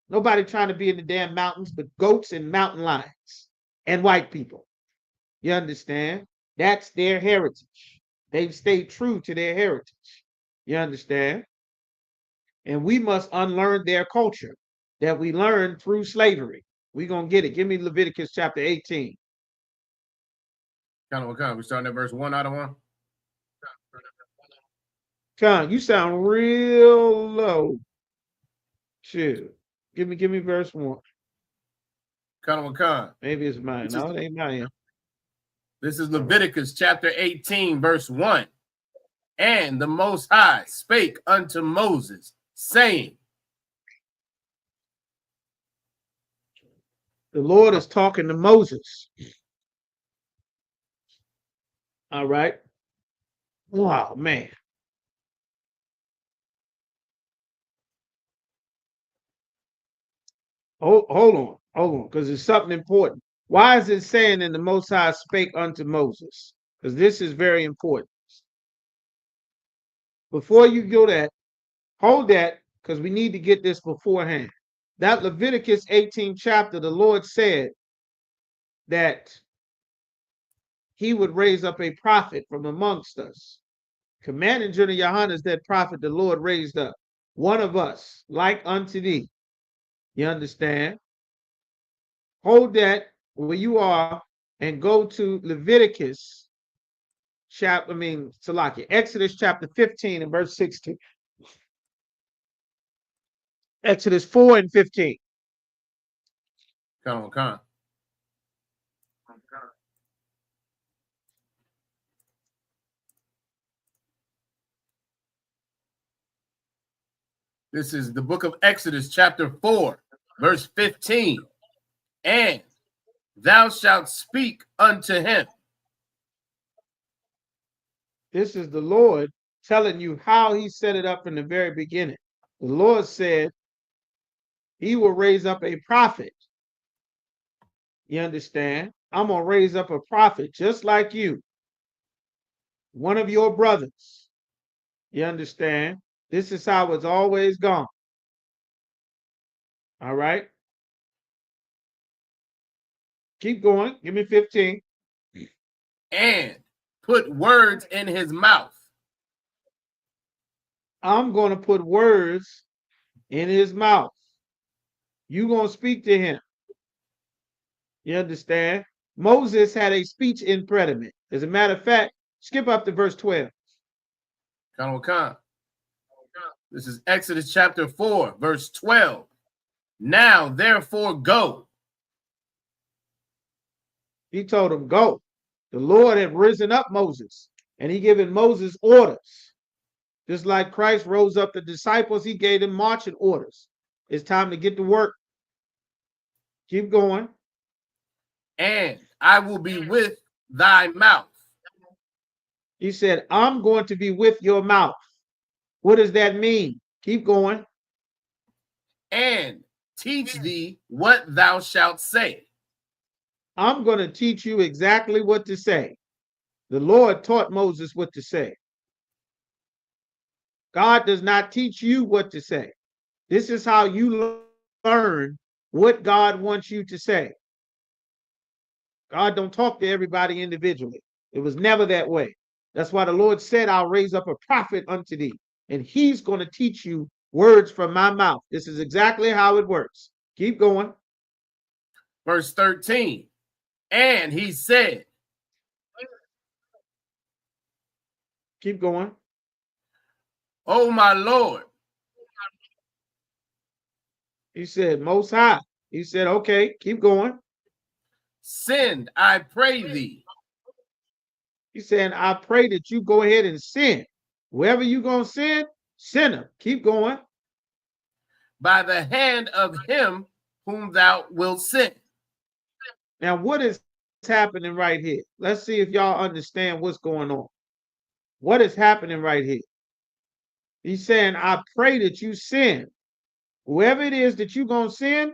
[SPEAKER 3] Nobody trying to be in the damn mountains but goats and mountain lions and white people. You understand? That's their heritage. They've stayed true to their heritage. You understand? And we must unlearn their culture that we learned through slavery. We're going to get it. Give me Leviticus chapter 18.
[SPEAKER 4] We starting at verse 1 out of 1.
[SPEAKER 3] Con, you sound real low. Chill. Give me verse 1. Maybe it's mine. No, it ain't mine.
[SPEAKER 4] This is Leviticus chapter 18, verse 1. And the Most High spake unto Moses, saying,
[SPEAKER 3] the Lord is talking to Moses. All right. Wow, man. Hold on, because it's something important. Why is it saying, and the Most High spake unto Moses? Because this is very important. Before you go that, hold that, because we need to get this beforehand. That Leviticus 18 chapter, the Lord said that he would raise up a prophet from amongst us. Commanding General Yohanan is that prophet the Lord raised up. One of us, like unto thee. You understand? Hold that where you are and go to Leviticus Exodus chapter 15 and verse 16. Exodus 4 and 15.
[SPEAKER 4] This is the book of Exodus chapter 4, verse 15. And thou shalt speak unto him.
[SPEAKER 3] This is the Lord telling you how he set it up in the very beginning. The Lord said he will raise up a prophet. You understand? I'm going to raise up a prophet just like you. One of your brothers. You understand? This is how it's always gone. All right? Keep going. Give me 15.
[SPEAKER 4] And put words in his mouth.
[SPEAKER 3] I'm going to put words in his mouth. You're going to speak to him. You understand? Moses had a speech impediment. As a matter of fact, skip up to verse 12.
[SPEAKER 4] This is Exodus chapter 4, verse 12. Now, therefore, go.
[SPEAKER 3] He told him, go. The Lord had risen up Moses, and he given Moses orders. Just like Christ rose up the disciples, he gave them marching orders. It's time to get to work. Keep going.
[SPEAKER 4] And I will be with thy mouth.
[SPEAKER 3] He said, I'm going to be with your mouth. What does that mean? Keep going.
[SPEAKER 4] And teach thee what thou shalt say.
[SPEAKER 3] I'm going to teach you exactly what to say. The Lord taught Moses what to say. God does not teach you what to say. This is how you learn what God wants you to say. God don't talk to everybody individually. It was never that way. That's why the Lord said, I'll raise up a prophet unto thee, and he's going to teach you words from my mouth. This is exactly how it works. Keep going.
[SPEAKER 4] Verse 13. And he said,
[SPEAKER 3] keep going.
[SPEAKER 4] Oh, my Lord.
[SPEAKER 3] He said, Most High. He said, okay, keep going.
[SPEAKER 4] Send, I pray thee.
[SPEAKER 3] He's saying, I pray that you go ahead and send. Whoever you're going to send them. Keep going.
[SPEAKER 4] By the hand of him whom thou wilt send.
[SPEAKER 3] Now, what is happening right here? Let's see if y'all understand what's going on. What is happening right here? He's saying, I pray that you send. Whoever it is that you're going to send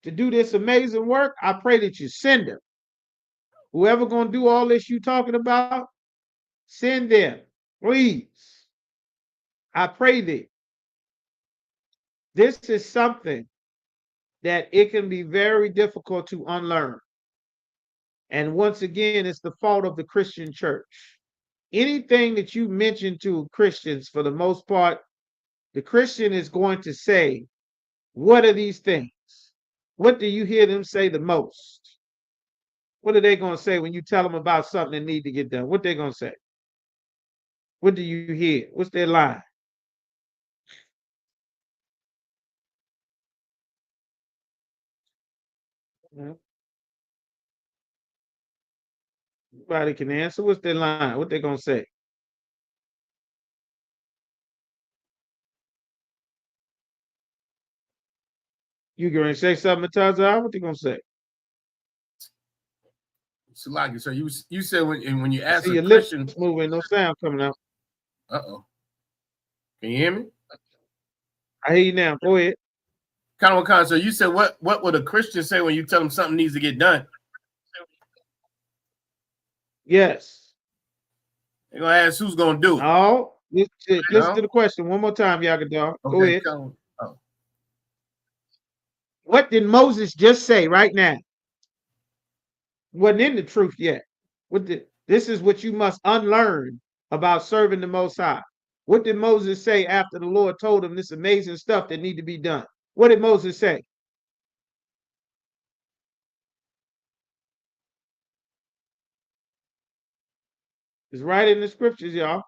[SPEAKER 3] to do this amazing work, I pray that you send them. Whoever going to do all this you talking about, send them, please. I pray thee. This is something that it can be very difficult to unlearn. And once again, it's the fault of the Christian church. Anything that you mention to Christians, for the most part, the Christian is going to say, what are these things? What do you hear them say the most? What are they going to say when you tell them about something that need to get done? What they going to say? What do you hear? What's their line? Nobody can answer. What's their line? What they going to say? You going to say something, NATAZACH? What they going to say?
[SPEAKER 4] Salaki, so you said when you ask
[SPEAKER 3] See
[SPEAKER 4] a
[SPEAKER 3] your
[SPEAKER 4] Christian,
[SPEAKER 3] lips moving, no sound coming out.
[SPEAKER 4] Can you hear me?
[SPEAKER 3] I hear you now. Go ahead.
[SPEAKER 4] Khan, so you said what would a Christian say when you tell them something needs to get done?
[SPEAKER 3] Yes.
[SPEAKER 4] They're gonna ask who's gonna do it.
[SPEAKER 3] No. Listen to the question one more time, Yagadar. Go ahead. What did Moses just say right now? Wasn't in the truth yet. This is what you must unlearn about serving the Most High. What did Moses say after the Lord told him this amazing stuff that need to be done? What did Moses say? It's right in the scriptures, y'all.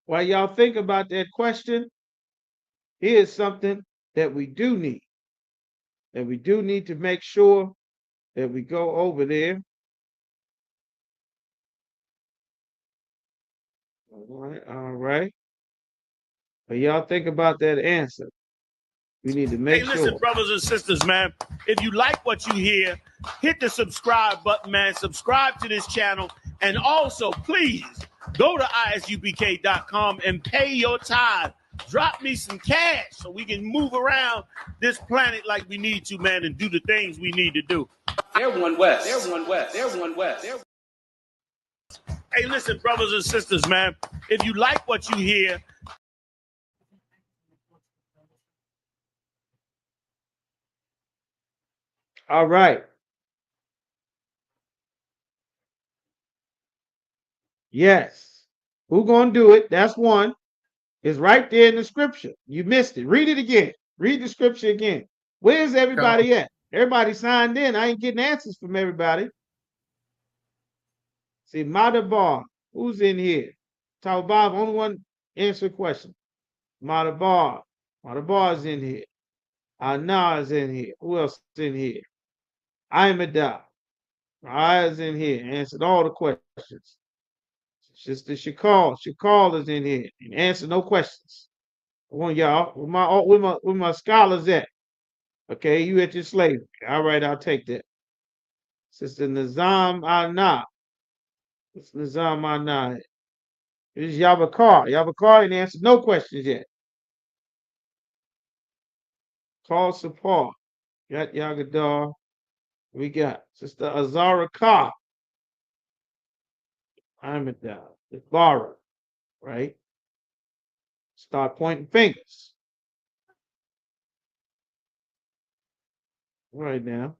[SPEAKER 3] While y'all think about that question, here's something that we do need. That we do need to make sure that we go over there. All right. But y'all think about that answer. We need to make sure.
[SPEAKER 5] Hey, listen, brothers and sisters, man. If you like what you hear, hit the subscribe button, man. Subscribe to this channel. And also, please, go to ISUPK.com and pay your tithe. Drop me some cash so we can move around this planet like we need to, man, and do the things we need to do.
[SPEAKER 6] They're one west. They're one west. They're one west.
[SPEAKER 5] Hey, listen, brothers and sisters, man. If you like what you hear,
[SPEAKER 3] all right. Yes. Who gonna do it? That's one. It's right there in the scripture. You missed it. Read it again. Read the scripture again. Where's everybody at? Everybody signed in. I ain't getting answers from everybody. See, Madabar, who's in here? Bob, only one answer question. Madabar. Madabar's in here. Anah's in here. Who else is in here? Imadar. Aya's in here. Answered all the questions. Sister Shakal is in here and answer no questions. Come on, y'all. Where my scholars at? Okay, you at your slavery. All right, I'll take that. Sister Nizam Anah. It's Nizam Anah. It's Yabakar. Yabakar ain't answered no questions yet. Call support. Got Yagadar. We got Sister Azara Kar. I'm at the Bara, right? Start pointing fingers. Right now.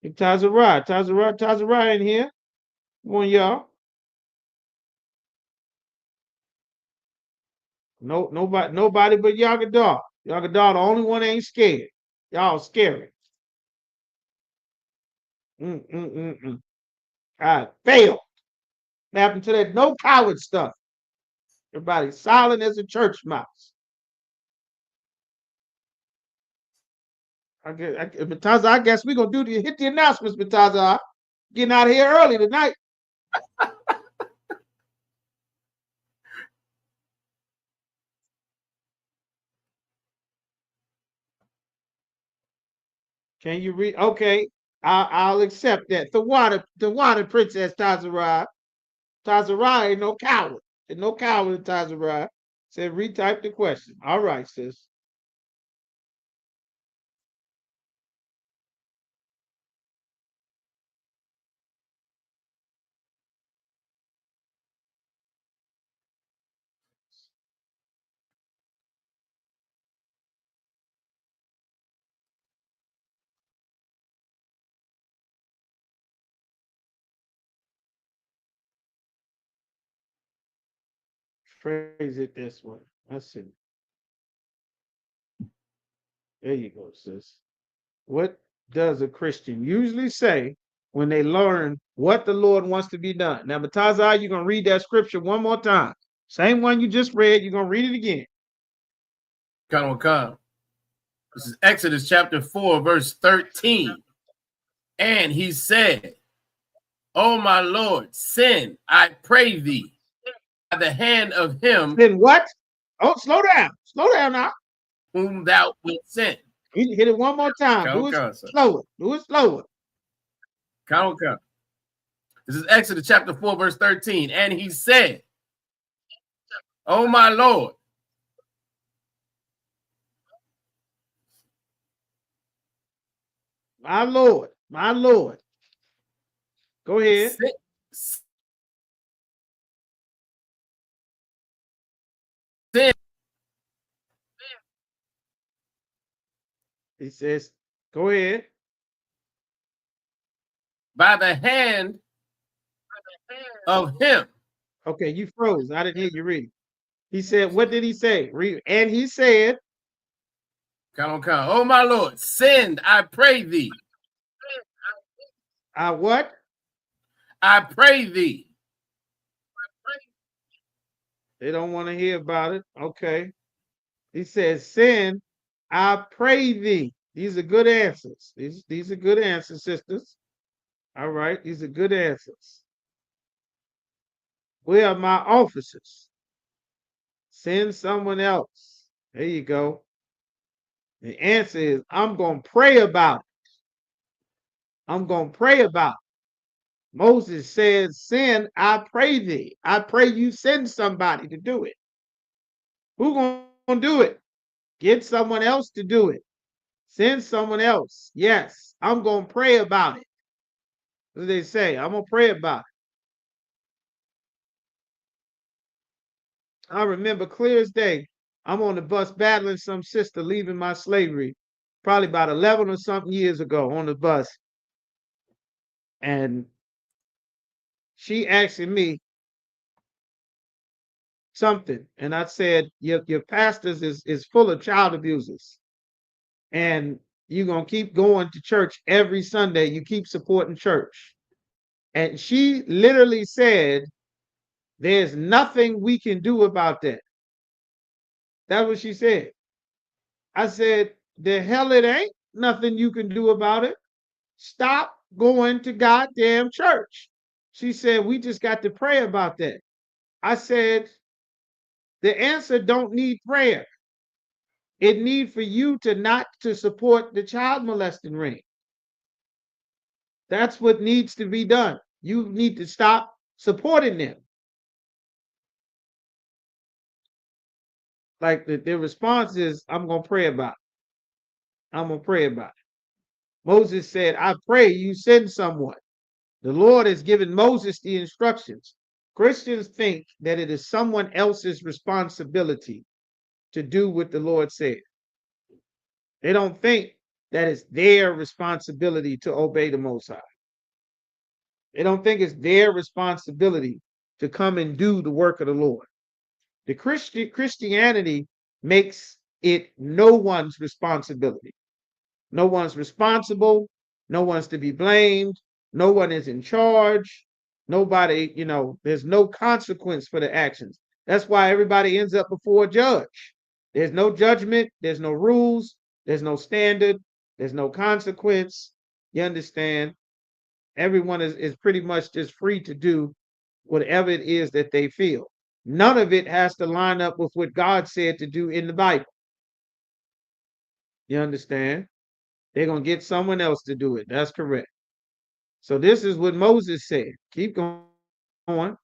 [SPEAKER 3] Tazarah in here. Come on, y'all. No, nobody but Yagadar. Yagadar, the only one ain't scared. Y'all scary. I failed. What happened to that no coward stuff? Everybody silent as a church mouse. I guess we're gonna hit the announcements, Mataza. Getting out of here early tonight. Can you read? Okay, I'll accept that. The water princess Tazarah. Tazarah ain't no coward. There's no coward in Tazarah. Said retype the question. All right, sis. Phrase it this way. That's it. There you go, sis. What does a Christian usually say when they learn what the Lord wants to be done? Now, Matazai, you're going to read that scripture one more time. Same one you just read. You're going to read it again.
[SPEAKER 4] Come. This is Exodus chapter 4, verse 13. And he said, "Oh, my Lord, send, I pray thee, by the hand of him."
[SPEAKER 3] Then what? Oh, slow down. Slow down now.
[SPEAKER 4] "Whom thou wilt send."
[SPEAKER 3] You hit it one more time. Do it slower. Do it slower.
[SPEAKER 4] Come. This is Exodus chapter 4, verse 13. And he said, "Oh, my Lord."
[SPEAKER 3] My Lord. My Lord. Go ahead.
[SPEAKER 4] Send.
[SPEAKER 3] He says, go ahead.
[SPEAKER 4] By the hand of him.
[SPEAKER 3] Okay, you froze. I didn't hear you read. He said, what did he say? Read. And he said,
[SPEAKER 4] Come. "Oh, my Lord, send, I pray thee."
[SPEAKER 3] I what?
[SPEAKER 4] "I pray thee."
[SPEAKER 3] They don't want to hear about it. Okay. He says, send, I pray thee. These are good answers. These are good answers, sisters. All right. These are good answers. Where are my officers? Send someone else. There you go. The answer is, I'm going to pray about it. I'm going to pray about it. Moses says, send, I pray thee. I pray you send somebody to do it. Who's going to do it? Get someone else to do it. Send someone else. Yes, I'm going to pray about it. What do they say? I'm going to pray about it. I remember clear as day, I'm on the bus battling some sister leaving my slavery, probably about 11 or something years ago on the bus. And she asking me something, and I said, your pastors is full of child abusers, and you're gonna keep going to church every Sunday. You keep supporting church. And she literally said, there's nothing we can do about that. That's what she said. I said, the hell it ain't nothing you can do about it. Stop going to goddamn church. She said, we just got to pray about that. I said, the answer don't need prayer. It need for you to not to support the child molesting ring. That's what needs to be done. You need to stop supporting them. Like the response is, I'm gonna pray about it. I'm gonna pray about it. Moses said, I pray you send someone. The Lord has given Moses the instructions. Christians think that it is someone else's responsibility to do what the Lord said. They don't think that it's their responsibility to obey the Most High. They don't think it's their responsibility to come and do the work of the Lord. The Christianity makes it no one's responsibility. No one's responsible. No one's to be blamed. No one is in charge. Nobody, there's no consequence for the actions. That's why everybody ends up before a judge. There's no judgment. There's no rules. There's no standard. There's no consequence. You understand? Everyone is pretty much just free to do whatever it is that they feel. None of it has to line up with what God said to do in the Bible. You understand? They're going to get someone else to do it. That's correct. So this is what Moses said. Keep going.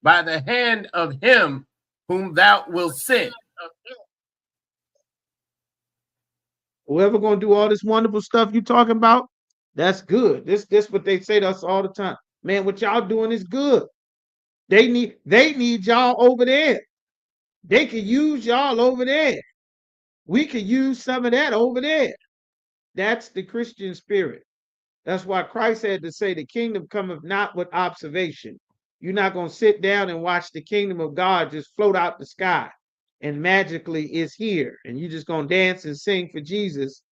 [SPEAKER 4] By the hand of him whom thou wilt send.
[SPEAKER 3] Whoever going to do all this wonderful stuff you talking about, that's good. This what they say to us all the time. Man, what y'all doing is good. They need y'all over there. They could use y'all over there. We could use some of that over there. That's the Christian spirit. That's why Christ had to say the kingdom cometh not with observation. You're not going to sit down and watch the kingdom of God just float out the sky and magically it's here. And you're just going to dance and sing for Jesus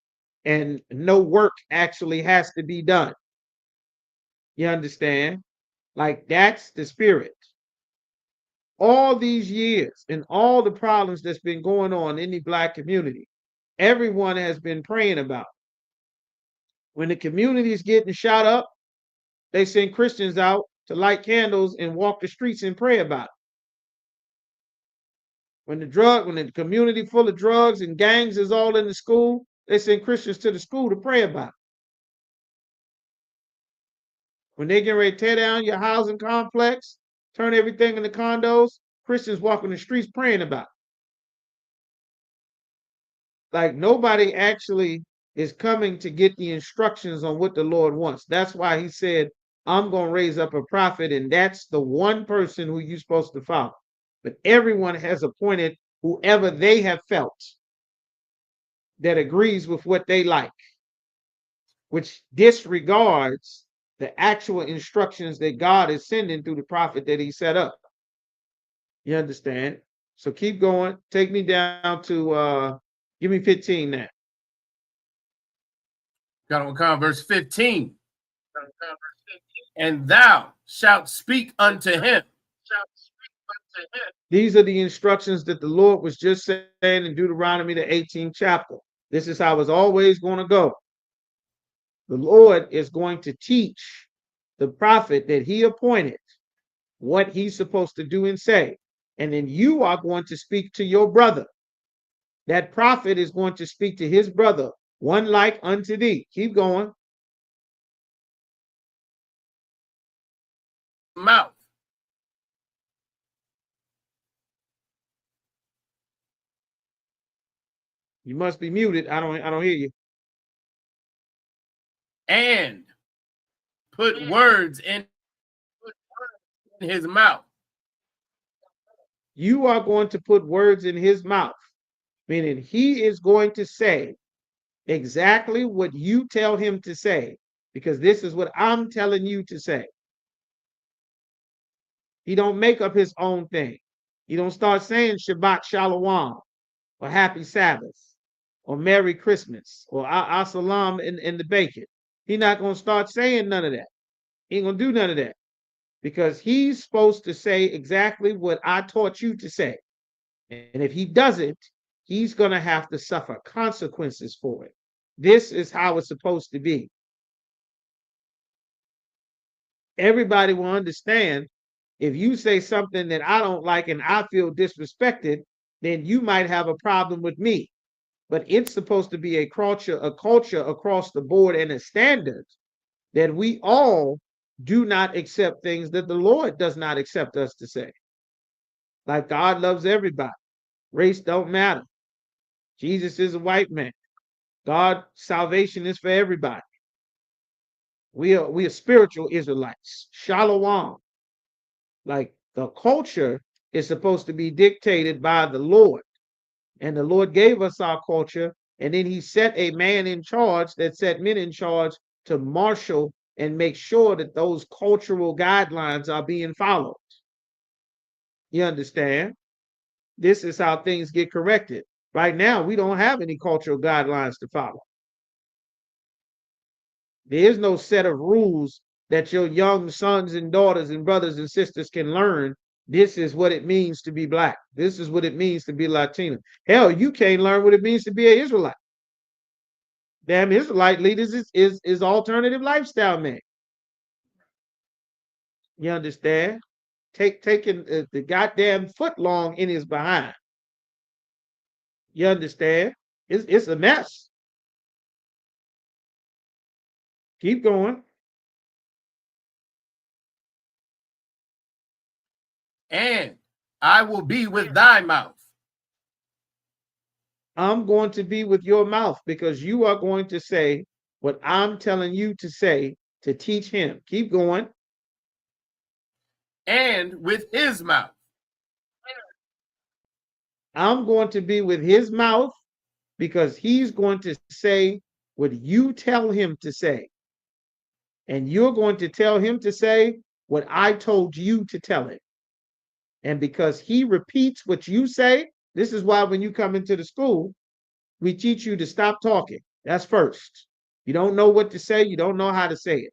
[SPEAKER 3] and no work actually has to be done. You understand? Like that's the spirit. All these years and all the problems that's been going on in the Black community, everyone has been praying about. When the community is getting shot up, they send Christians out to light candles and walk the streets and pray about it. When the community full of drugs and gangs is all in the school, they send Christians to the school to pray about it. When they get ready to tear down your housing complex, turn everything into condos, Christians walking the streets praying about it. Like nobody actually is coming to get the instructions on what the Lord wants. That's why he said, I'm going to raise up a prophet, and that's the one person who you're supposed to follow. But everyone has appointed whoever they have felt that agrees with what they like, which disregards the actual instructions that God is sending through the prophet that he set up. You understand? So keep going. Take me down to, give me 15 now.
[SPEAKER 4] Got on count verse 15. And thou shalt speak unto him.
[SPEAKER 3] These are the instructions that the Lord was just saying in Deuteronomy, the 18th chapter. This is how it's always going to go. The Lord is going to teach the prophet that he appointed what he's supposed to do and say. And then you are going to speak to your brother. That prophet is going to speak to his brother, one like unto thee. Keep going.
[SPEAKER 4] Mouth.
[SPEAKER 3] You must be muted. I don't hear you.
[SPEAKER 4] And put words in his mouth.
[SPEAKER 3] You are going to put words in his mouth, meaning he is going to say exactly what you tell him to say, because this is what I'm telling you to say. He don't make up his own thing. He don't start saying Shabbat Shalom or Happy Sabbath or Merry Christmas or Salam in the bacon. He's not going to start saying none of that. He ain't going to do none of that because he's supposed to say exactly what I taught you to say. And if he doesn't, he's going to have to suffer consequences for it. This is how it's supposed to be. Everybody will understand if you say something that I don't like and I feel disrespected, then you might have a problem with me. But it's supposed to be a culture across the board and a standard that we all do not accept things that the Lord does not accept us to say. Like God loves everybody. Race don't matter. Jesus is a white man. God, salvation is for everybody. We are spiritual Israelites. Shalom. Like the culture is supposed to be dictated by the Lord. And the Lord gave us our culture, and then he set a man in charge that set men in charge to marshal and make sure that those cultural guidelines are being followed. You understand? This is how things get corrected. Right now, we don't have any cultural guidelines to follow. There is no set of rules that your young sons and daughters and brothers and sisters can learn. This is what it means to be black. This is what it means to be Latino. Hell, you can't learn what it means to be an Israelite. Damn Israelite leaders is alternative lifestyle man. You understand? Taking the goddamn foot long in his behind. You understand? It's a mess. Keep going.
[SPEAKER 4] And I will be with thy mouth.
[SPEAKER 3] I'm going to be with your mouth because you are going to say what I'm telling you to say to teach him. Keep going.
[SPEAKER 4] And with his mouth.
[SPEAKER 3] I'm going to be with his mouth because he's going to say what you tell him to say. And you're going to tell him to say what I told you to tell him. And because he repeats what you say, this is why when you come into the school, we teach you to stop talking. That's first. You don't know what to say. You don't know how to say it.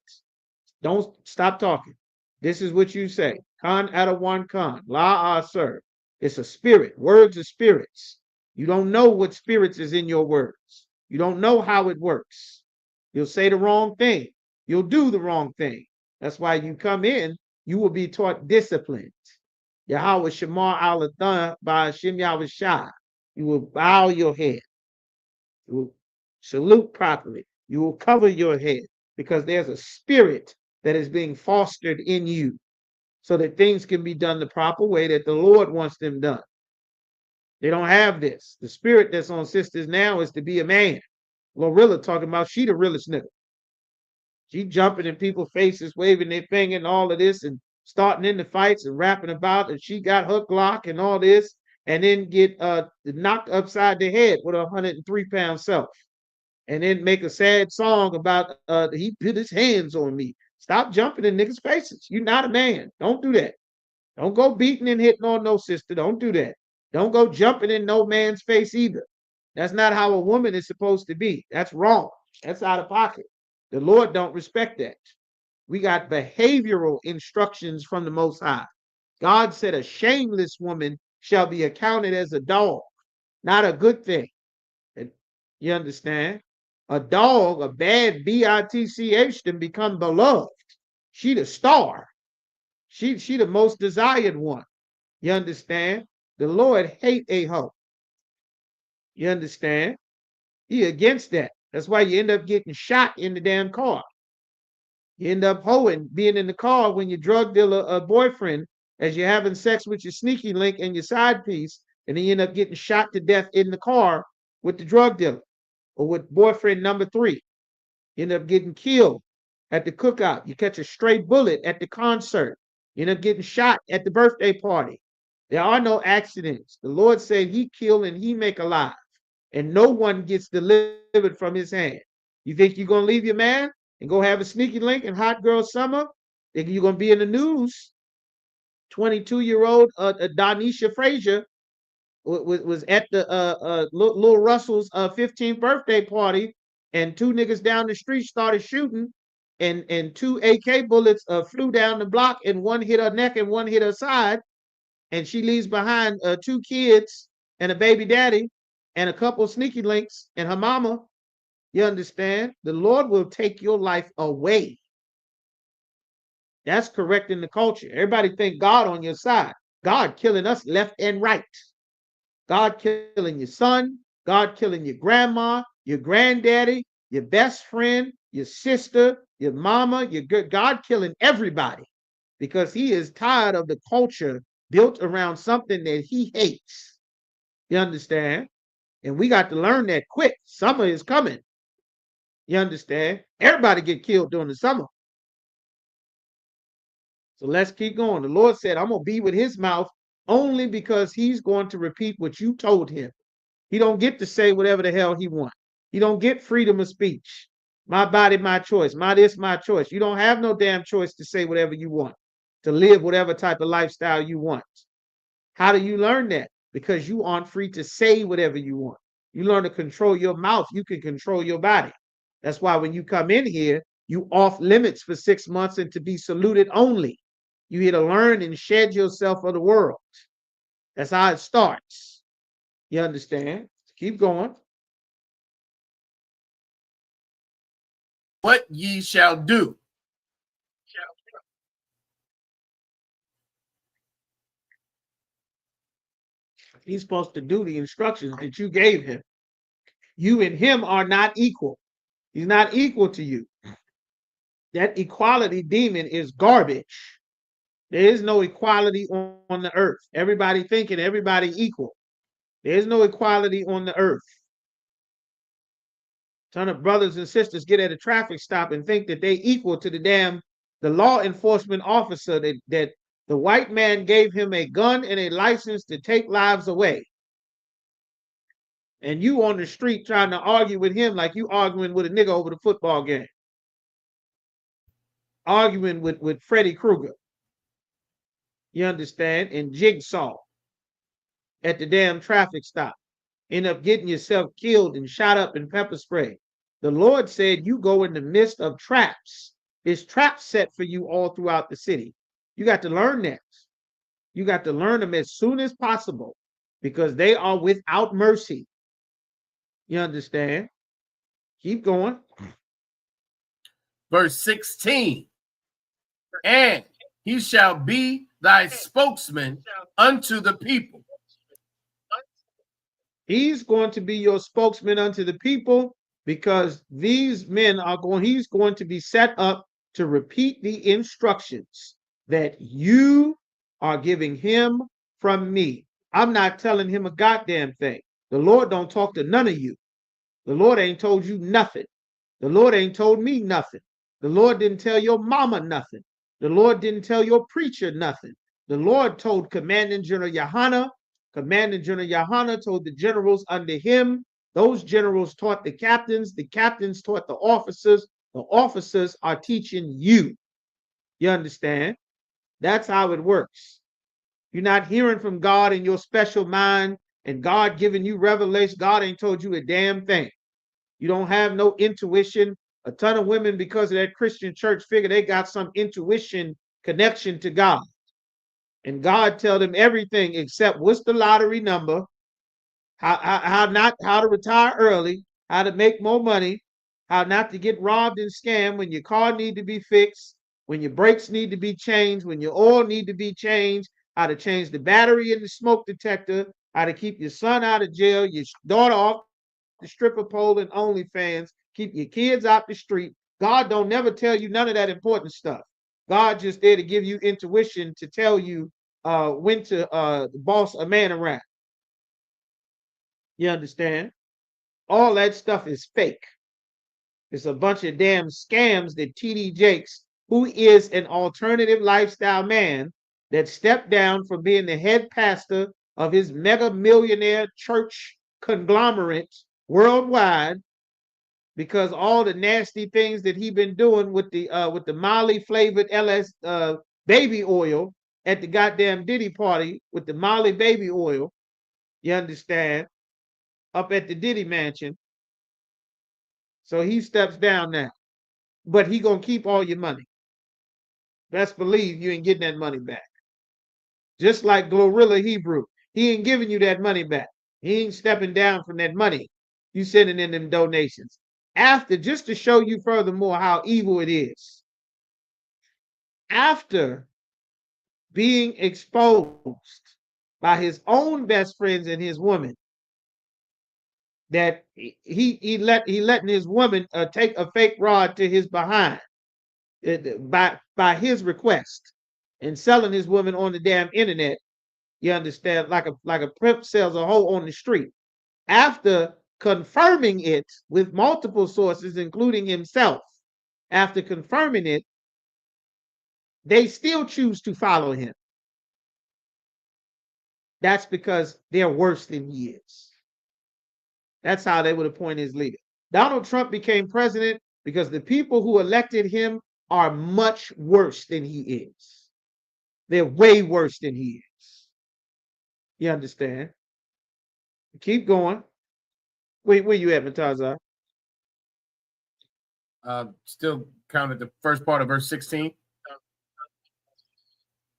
[SPEAKER 3] Don't stop talking. This is what you say. Khan Adawan Khan. La sir. It's a spirit. Words are spirits. You don't know what spirits is in your words. You don't know how it works. You'll say the wrong thing. You'll do the wrong thing. That's why you come in, you will be taught discipline. Yahweh Shemar Alathan by Hashem Yahweh Shah. You will bow your head. You will salute properly. You will cover your head because there's a spirit that is being fostered in you so that things can be done the proper way that the Lord wants them done. They don't have this. The spirit that's on sisters now is to be a man. Glorilla talking about she the realest nigga. She jumping in people's faces, waving their finger and all of this and starting into fights and rapping about that she got her Glock and all this, and then get knocked upside the head with a 103-pound self. And then make a sad song about he put his hands on me. Stop jumping in niggas' faces. You're not a man. Don't do that. Don't go beating and hitting on no sister. Don't do that. Don't go jumping in no man's face either. That's not how a woman is supposed to be. That's wrong. That's out of pocket. The Lord don't respect that. We got behavioral instructions from the Most High. God said a shameless woman shall be accounted as a dog, not a good thing. You understand? A dog, a bad bitch, then become beloved. She the star. She the most desired one. You understand? The Lord hate a hoe. You understand? He against that. That's why you end up getting shot in the damn car. You end up hoeing, being in the car when you drug dealer a boyfriend as you're having sex with your sneaky link and your side piece, and then you end up getting shot to death in the car with the drug dealer or with boyfriend number 3. You end up getting killed at the cookout. You catch a stray bullet at the concert. You end up getting shot at the birthday party. There are no accidents. The Lord said he kill and he make alive, and no one gets delivered from his hand. You think you're going to leave your man? and go have a sneaky link in Hot Girl Summer, then you're going to be in the news. 22-year-old Donisha Frazier was at the Lil Russell's 15th birthday party, and two niggas down the street started shooting, and two AK bullets flew down the block, and one hit her neck and one hit her side, and she leaves behind two kids and a baby daddy and a couple sneaky links and her mama. You understand? The Lord will take your life away. That's correcting the culture. Everybody think God on your side. God killing us left and right. God killing your son, God killing your grandma, your granddaddy, your best friend, your sister, your mama, your God killing everybody, because he is tired of the culture built around something that he hates. You understand? And we got to learn that quick. Summer is coming. You understand? Everybody get killed during the summer. So let's keep going. The Lord said, I'm going to be with his mouth only because he's going to repeat what you told him. He don't get to say whatever the hell he wants. He don't get freedom of speech. My body, my choice. My this, my choice. You don't have no damn choice to say whatever you want, to live whatever type of lifestyle you want. How do you learn that? Because you aren't free to say whatever you want. You learn to control your mouth. You can control your body. That's why when you come in here, you off limits for 6 months and to be saluted only. You here to learn and shed yourself of the world. That's how it starts. You understand? Keep going.
[SPEAKER 4] What ye shall do.
[SPEAKER 3] He's supposed to do the instructions that you gave him. You and him are not equal. He's not equal to you. That equality demon is garbage. There is no equality on the earth. Everybody thinking everybody equal. There is no equality on the earth. Ton of brothers and sisters get at a traffic stop and think that they equal to the law enforcement officer that the white man gave him a gun and a license to take lives away. And you on the street trying to argue with him like you arguing with a nigga over the football game. Arguing with Freddy Krueger. You understand? And Jigsaw at the damn traffic stop. End up getting yourself killed and shot up in pepper spray. The Lord said you go in the midst of traps. There's traps set for you all throughout the city. You got to learn that. You got to learn them as soon as possible because they are without mercy. You understand? Keep going.
[SPEAKER 4] Verse 16. And he shall be thy spokesman unto the people.
[SPEAKER 3] He's going to be your spokesman unto the people because these men he's going to be set up to repeat the instructions that you are giving him from me. I'm not telling him a goddamn thing. The Lord don't talk to none of you. The Lord ain't told you nothing. The Lord ain't told me nothing. The Lord didn't tell your mama nothing. The Lord didn't tell your preacher nothing. The Lord told Commanding General Yohana. Commanding General Yohana told the generals under him. Those generals taught the captains taught the officers are teaching you. You understand? That's how it works. You're not hearing from God in your special mind and God giving you revelation. God ain't told you a damn thing. You don't have no intuition. A ton of women, because of that Christian church, figure they got some intuition connection to God. And God tell them everything except what's the lottery number, how to retire early, how to make more money, how not to get robbed and scammed when your car need to be fixed, when your brakes need to be changed, when your oil need to be changed, how to change the battery in the smoke detector, how to keep your son out of jail, your daughter off the stripper pole and OnlyFans, keep your kids out the street. God don't never tell you none of that important stuff. God just there to give you intuition to tell you when to boss a man around. You understand? All that stuff is fake. It's a bunch of damn scams that TD Jakes, who is an alternative lifestyle man that stepped down from being the head pastor of his mega millionaire church conglomerate worldwide, because all the nasty things that he been doing with the Molly flavored baby oil at the goddamn Diddy party with the Molly baby oil, you understand, up at the Diddy mansion. So he steps down now, but he gonna keep all your money. Best believe you ain't getting that money back. Just like Glorilla Hebrew, he ain't giving you that money back. He ain't stepping down from that money you sending in them donations. After, just to show you furthermore how evil it is, after being exposed by his own best friends and his woman, that he letting his woman take a fake rod to his behind by his request, and selling his woman on the damn internet. You understand, like a pimp sells a hoe on the street. After confirming it with multiple sources, including himself, after confirming it, they still choose to follow him. That's because they're worse than he is. That's how they would appoint his leader. Donald Trump became president because the people who elected him are much worse than he is. They're way worse than he is. You understand? Keep going. Where you at, NATAZACH?
[SPEAKER 4] Still counted the first part of verse 16.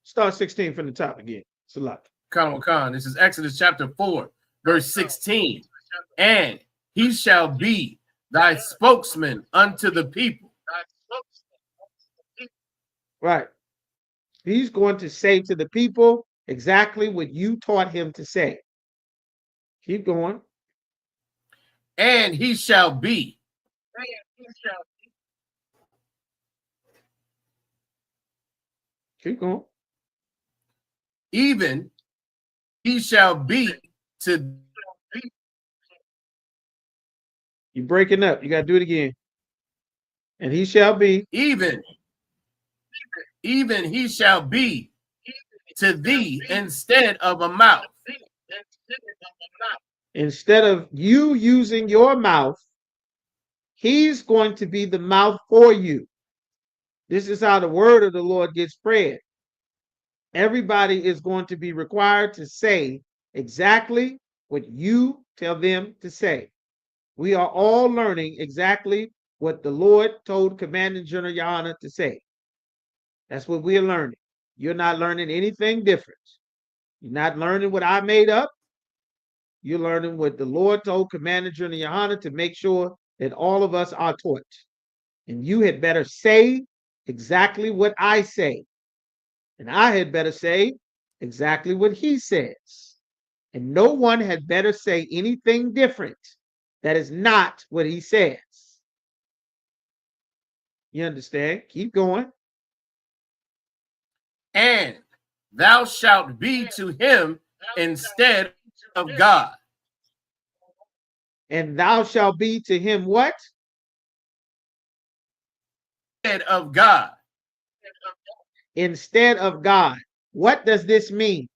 [SPEAKER 3] Start 16 from the top again. Salat.
[SPEAKER 4] Khan. This is Exodus chapter 4, verse 16. And he shall be thy spokesman unto the people.
[SPEAKER 3] Right. He's going to say to the people exactly what you taught him to say. Keep going.
[SPEAKER 4] And he shall be.
[SPEAKER 3] Keep going.
[SPEAKER 4] Even he shall be to.
[SPEAKER 3] You're breaking up. You got to do it again. And he shall be.
[SPEAKER 4] Even he shall be to thee instead of a mouth.
[SPEAKER 3] Instead of you using your mouth, he's going to be the mouth for you. This is how the word of the Lord gets spread. Everybody is going to be required to say exactly what you tell them to say. We are all learning exactly what the Lord told Commanding General Yana to say. That's what we're learning. You're not learning anything different. You're not learning what I made up. You're learning what the Lord told Commander General Yohana to make sure that all of us are taught. And you had better say exactly what I say. And I had better say exactly what he says. And no one had better say anything different that is not what he says. You understand? Keep going.
[SPEAKER 4] And thou shalt be to him instead of God.
[SPEAKER 3] And thou shalt be to him what?
[SPEAKER 4] Instead of God.
[SPEAKER 3] Instead of God. What does this mean?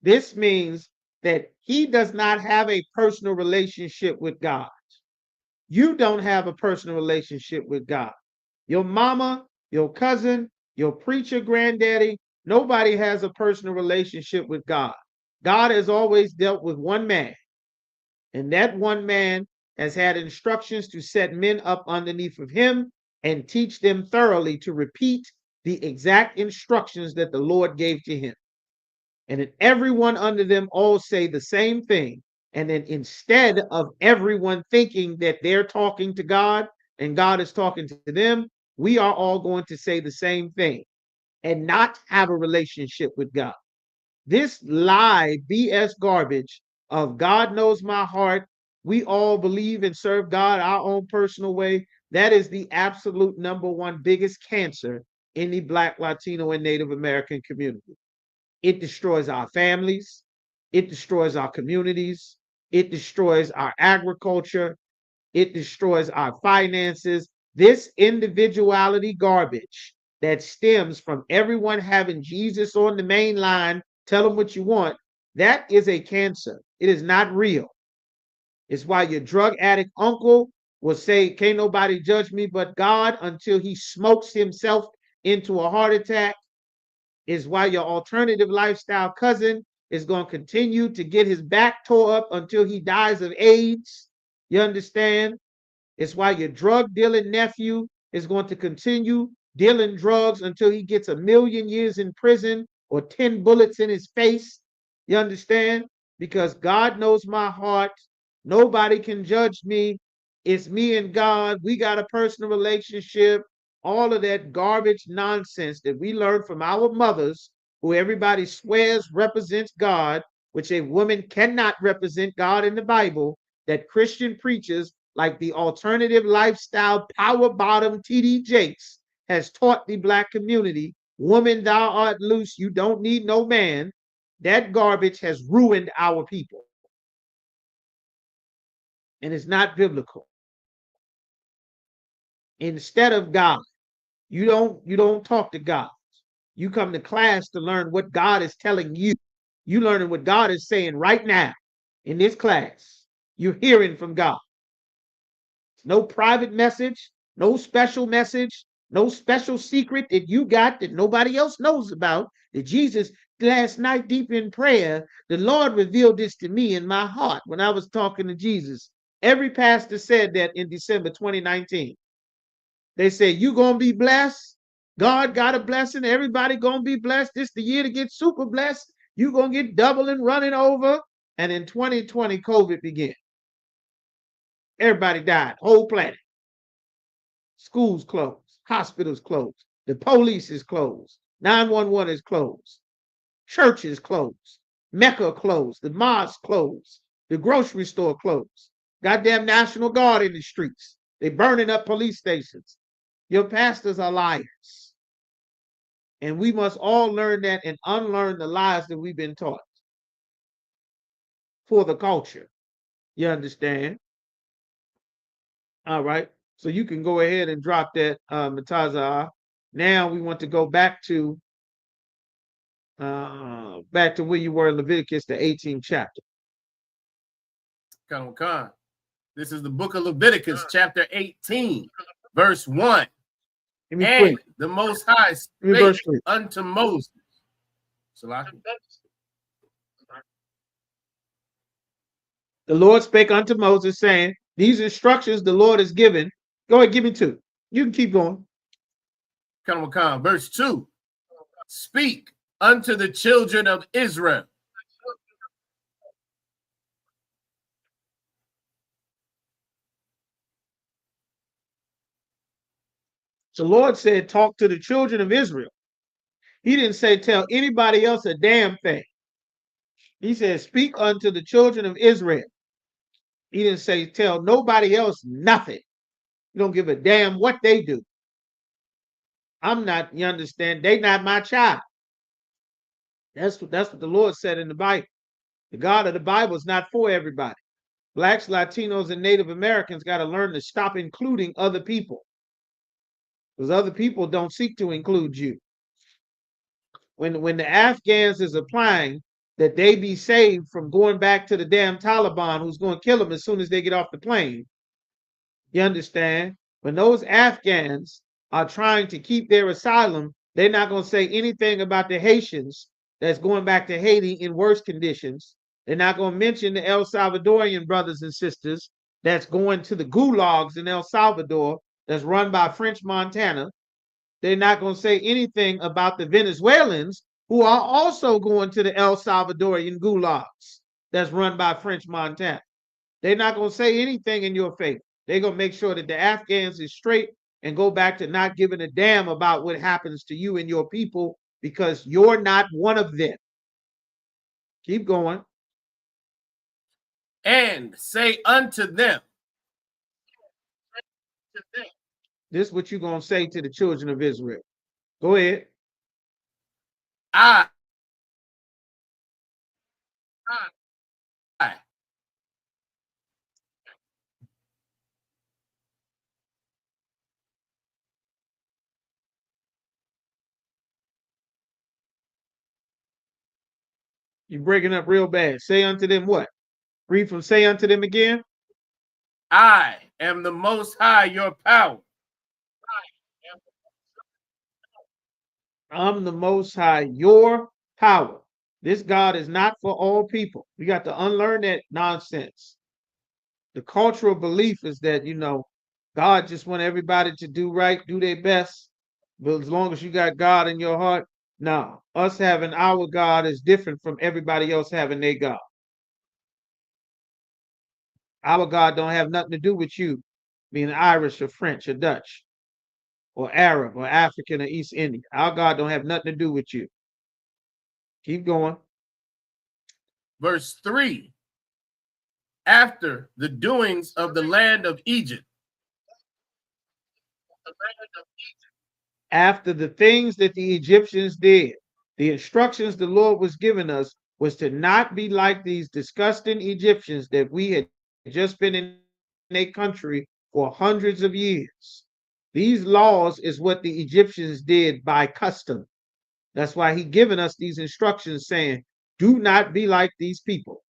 [SPEAKER 3] This means that he does not have a personal relationship with God. You don't have a personal relationship with God. Your mama, your cousin, your preacher granddaddy, nobody has a personal relationship with God. God has always dealt with one man. And that one man has had instructions to set men up underneath of him and teach them thoroughly to repeat the exact instructions that the Lord gave to him. And then everyone under them all say the same thing. And then instead of everyone thinking that they're talking to God and God is talking to them, we are all going to say the same thing and not have a relationship with God. This lie, BS garbage of God knows my heart, we all believe and serve God our own personal way, that is the absolute number one biggest cancer in the Black, Latino, and Native American community. It destroys our families. It destroys our communities. It destroys our agriculture. It destroys our finances. This individuality garbage that stems from everyone having Jesus on the main line, tell them what you want, that is a cancer. It is not real. It's why your drug addict uncle will say, can't nobody judge me but God until he smokes himself into a heart attack, is why your alternative lifestyle cousin is going to continue to get his back tore up until he dies of AIDS. You understand? It's why your drug dealing nephew is going to continue dealing drugs until he gets 1,000,000 years in prison or 10 bullets in his face. You understand? Because God knows my heart. Nobody can judge me. It's me and God. We got a personal relationship. All of that garbage nonsense that we learned from our mothers, who everybody swears represents God, which a woman cannot represent God in the Bible, that Christian preachers like the alternative lifestyle power bottom TD Jakes has taught the black community, woman, thou art loose, you don't need no man. That garbage has ruined our people. And it's not biblical. Instead of God, you don't talk to God. You come to class to learn what God is telling you. You learning what God is saying right now in this class. You're hearing from God. No private message, no special message, no special secret that you got that nobody else knows about. That Jesus, last night deep in prayer, the Lord revealed this to me in my heart when I was talking to Jesus. Every pastor said that in December 2019. They said, you going to be blessed. God got a blessing. Everybody going to be blessed. This the year to get super blessed. You going to get double and running over. And in 2020, COVID began. Everybody died, whole planet. Schools closed, hospitals closed, the police is closed, 911 is closed, churches closed, Mecca closed, the mosque closed, the grocery store closed, goddamn National Guard in the streets. They burning up police stations. Your pastors are liars. And we must all learn that and unlearn the lies that we've been taught for the culture. You understand? All right. So you can go ahead and drop that NATAZACH. Now we want to go back to where you were in Leviticus, the 18th chapter.
[SPEAKER 4] Come. This is the book of Leviticus, chapter 18, verse 1. And the Most High spake unto Moses.
[SPEAKER 3] The Lord spake unto Moses, saying, these instructions the Lord has given. Go ahead, give me 2. You can keep going.
[SPEAKER 4] Come. Verse 2. Speak unto the children of Israel.
[SPEAKER 3] The Lord said, talk to the children of Israel. He didn't say tell anybody else a damn thing. He said, speak unto the children of Israel. He didn't say tell nobody else nothing. You don't give a damn what they do. I'm not, you understand, they not my child. That's what the Lord said in the Bible. The God of the Bible is not for everybody. Blacks, Latinos, and Native Americans got to learn to stop including other people. Because other people don't seek to include you. When the Afghans is applying that they be saved from going back to the damn Taliban who's going to kill them as soon as they get off the plane. You understand? When those Afghans are trying to keep their asylum, they're not going to say anything about the Haitians that's going back to Haiti in worse conditions. They're not going to mention the El Salvadorian brothers and sisters that's going to the gulags in El Salvador that's run by French Montana. They're not going to say anything about the Venezuelans who are also going to the El Salvadorian gulags that's run by French Montana. They're not going to say anything in your favor. They're going to make sure that the Afghans is straight and go back to not giving a damn about what happens to you and your people because you're not one of them. Keep going.
[SPEAKER 4] And say unto them.
[SPEAKER 3] This is what you're going to say to the children of Israel. Go ahead.
[SPEAKER 4] I.
[SPEAKER 3] You're breaking up real bad. Say unto them what? Read from say unto them again.
[SPEAKER 4] I am the Most High, your power.
[SPEAKER 3] I'm the Most High, your power. This God is not for all people. We got to unlearn that nonsense. The cultural belief is that, God just want everybody to do right, do their best. But as long as you got God in your heart, no, us having our God is different from everybody else having their God. Our God don't have nothing to do with you being Irish or French or Dutch or Arab or African or East Indian. Our God don't have nothing to do with you. Keep going.
[SPEAKER 4] Verse 3. After the doings of the land of Egypt.
[SPEAKER 3] After the things that the Egyptians did, the instructions the Lord was giving us was to not be like these disgusting Egyptians that we had just been in a country for hundreds of years. These laws is what the Egyptians did by custom. That's why he given us these instructions saying, do not be like these people.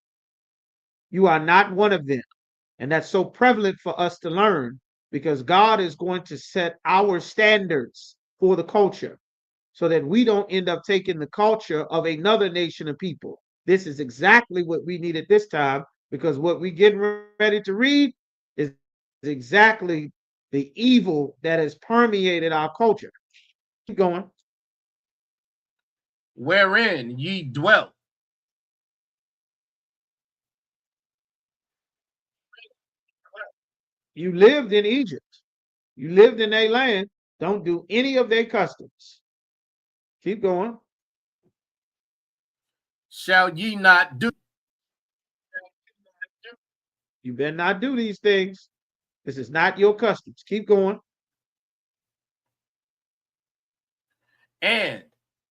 [SPEAKER 3] You are not one of them. And that's so prevalent for us to learn because God is going to set our standards for the culture so that we don't end up taking the culture of another nation of people. This is exactly what we need at this time because what we getting ready to read is exactly the evil that has permeated our culture. Keep going.
[SPEAKER 4] Wherein ye dwelt.
[SPEAKER 3] You lived in Egypt. You lived in their land. Don't do any of their customs. Keep going.
[SPEAKER 4] Shall ye not do?
[SPEAKER 3] You better not do these things. This is not your customs. Keep going.
[SPEAKER 4] And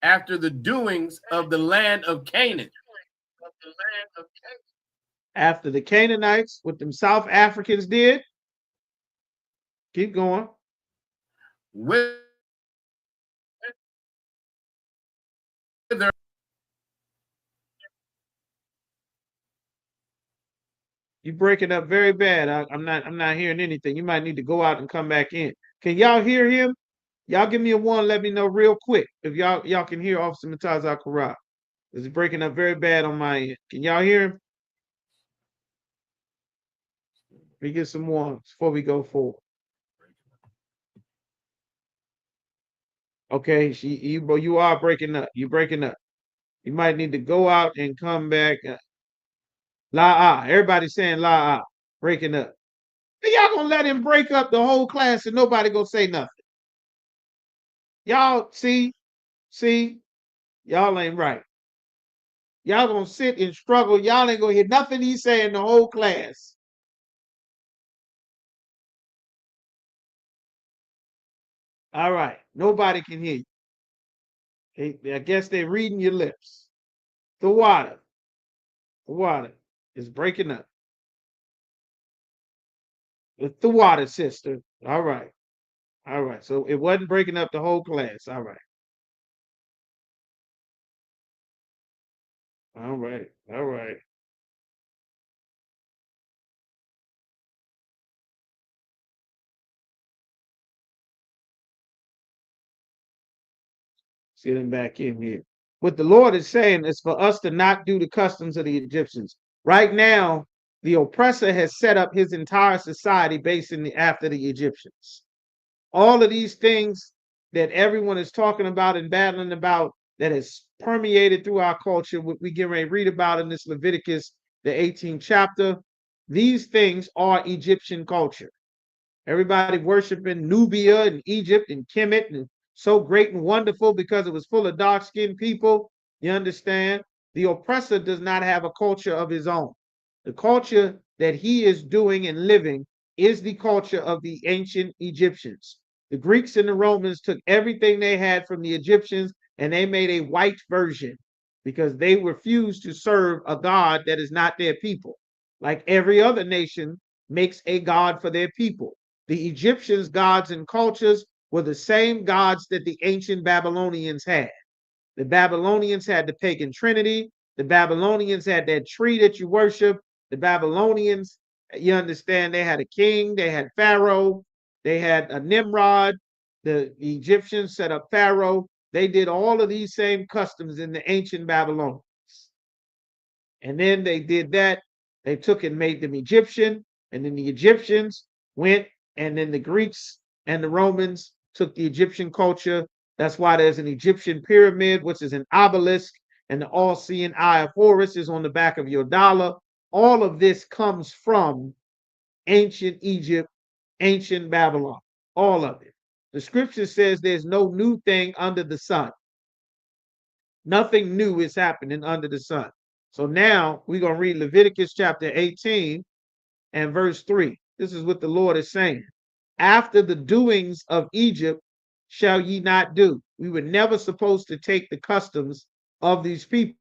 [SPEAKER 4] after the doings of the land of Canaan.
[SPEAKER 3] After the Canaanites, what them South Africans did. Keep going.
[SPEAKER 4] Whither
[SPEAKER 3] You breaking up very bad. I'm not hearing anything. You might need to go out and come back in. Can y'all hear him? Y'all give me a one. Let me know real quick if y'all can hear Officer NATAZACH Karab. It's breaking up very bad on my end. Can y'all hear him? We get some ones before we go forward. Okay, you are breaking up. You breaking up. You might need to go out and come back. La ah. Everybody saying la ah. Breaking up. Y'all gonna let him break up the whole class and nobody gonna say nothing. Y'all see, y'all ain't right. Y'all gonna sit and struggle. Y'all ain't gonna hear nothing he's saying the whole class. All right, nobody can hear you. I guess they're reading your lips. The water is breaking up. It's the water, sister. All right. So it wasn't breaking up the whole class. All right. All right. Getting back in here. What the Lord is saying is for us to not do the customs of the Egyptians. Right now, the oppressor has set up his entire society based after the Egyptians. All of these things that everyone is talking about and battling about that has permeated through our culture, what we get ready to read about in this Leviticus, the 18th chapter, these things are Egyptian culture. Everybody worshiping Nubia and Egypt and Kemet and so great and wonderful because it was full of dark-skinned people. You understand? The oppressor does not have a culture of his own. The culture that he is doing and living is the culture of the ancient Egyptians. The Greeks and the Romans took everything they had from the Egyptians and they made a white version because they refused to serve a God that is not their people. Like every other nation makes a God for their people. The Egyptians' gods and cultures were the same gods that the ancient Babylonians had. The Babylonians had the pagan trinity. The Babylonians had that tree that you worship. The Babylonians You understand? They had a king, they had Pharaoh, they had a Nimrod. The Egyptians set up Pharaoh. They did all of these same customs in the ancient Babylonians. And then they did that. They took and made them Egyptian. And then the Egyptians went, and then the Greeks and the Romans took the Egyptian culture. That's why there's an Egyptian pyramid, which is an obelisk, and the all-seeing eye of Horus is on the back of your dollar. All of this comes from ancient Egypt, ancient Babylon, all of it. The scripture says there's no new thing under the sun. Nothing new is happening under the sun. So now we're going to read Leviticus chapter 18 and verse 3. This is what the Lord is saying. After the doings of Egypt shall ye not do. We were never supposed to take the customs of these people.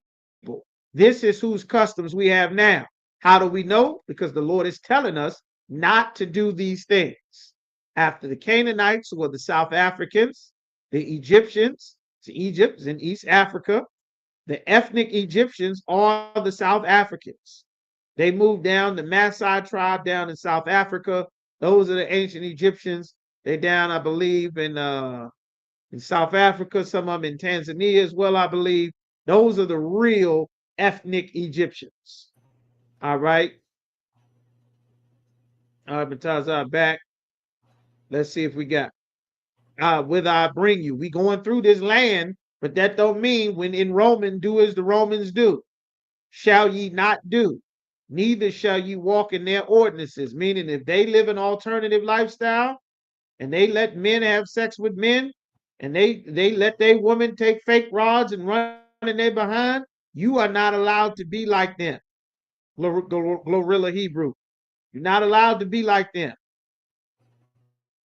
[SPEAKER 3] This is whose customs we have now. How do we know? Because the Lord is telling us not to do these things. After the Canaanites, who are the South Africans, the Egyptians, Egypt is in East Africa. The ethnic Egyptians are the South Africans. They moved down, the Maasai tribe down in South Africa. Those are the ancient Egyptians. They're down, I believe, in South Africa, some of them in Tanzania as well, I believe. Those are the real ethnic Egyptians. All right. All right, NATAZACH back. Let's see if we got whither I bring you. We going through this land, but that don't mean when in Roman, do as the Romans do. Shall ye not do, neither shall ye walk in their ordinances. Meaning if they live an alternative lifestyle and they let men have sex with men and they let their women take fake rods and run in their behind, you are not allowed to be like them. Glorilla Hebrew. You're not allowed to be like them.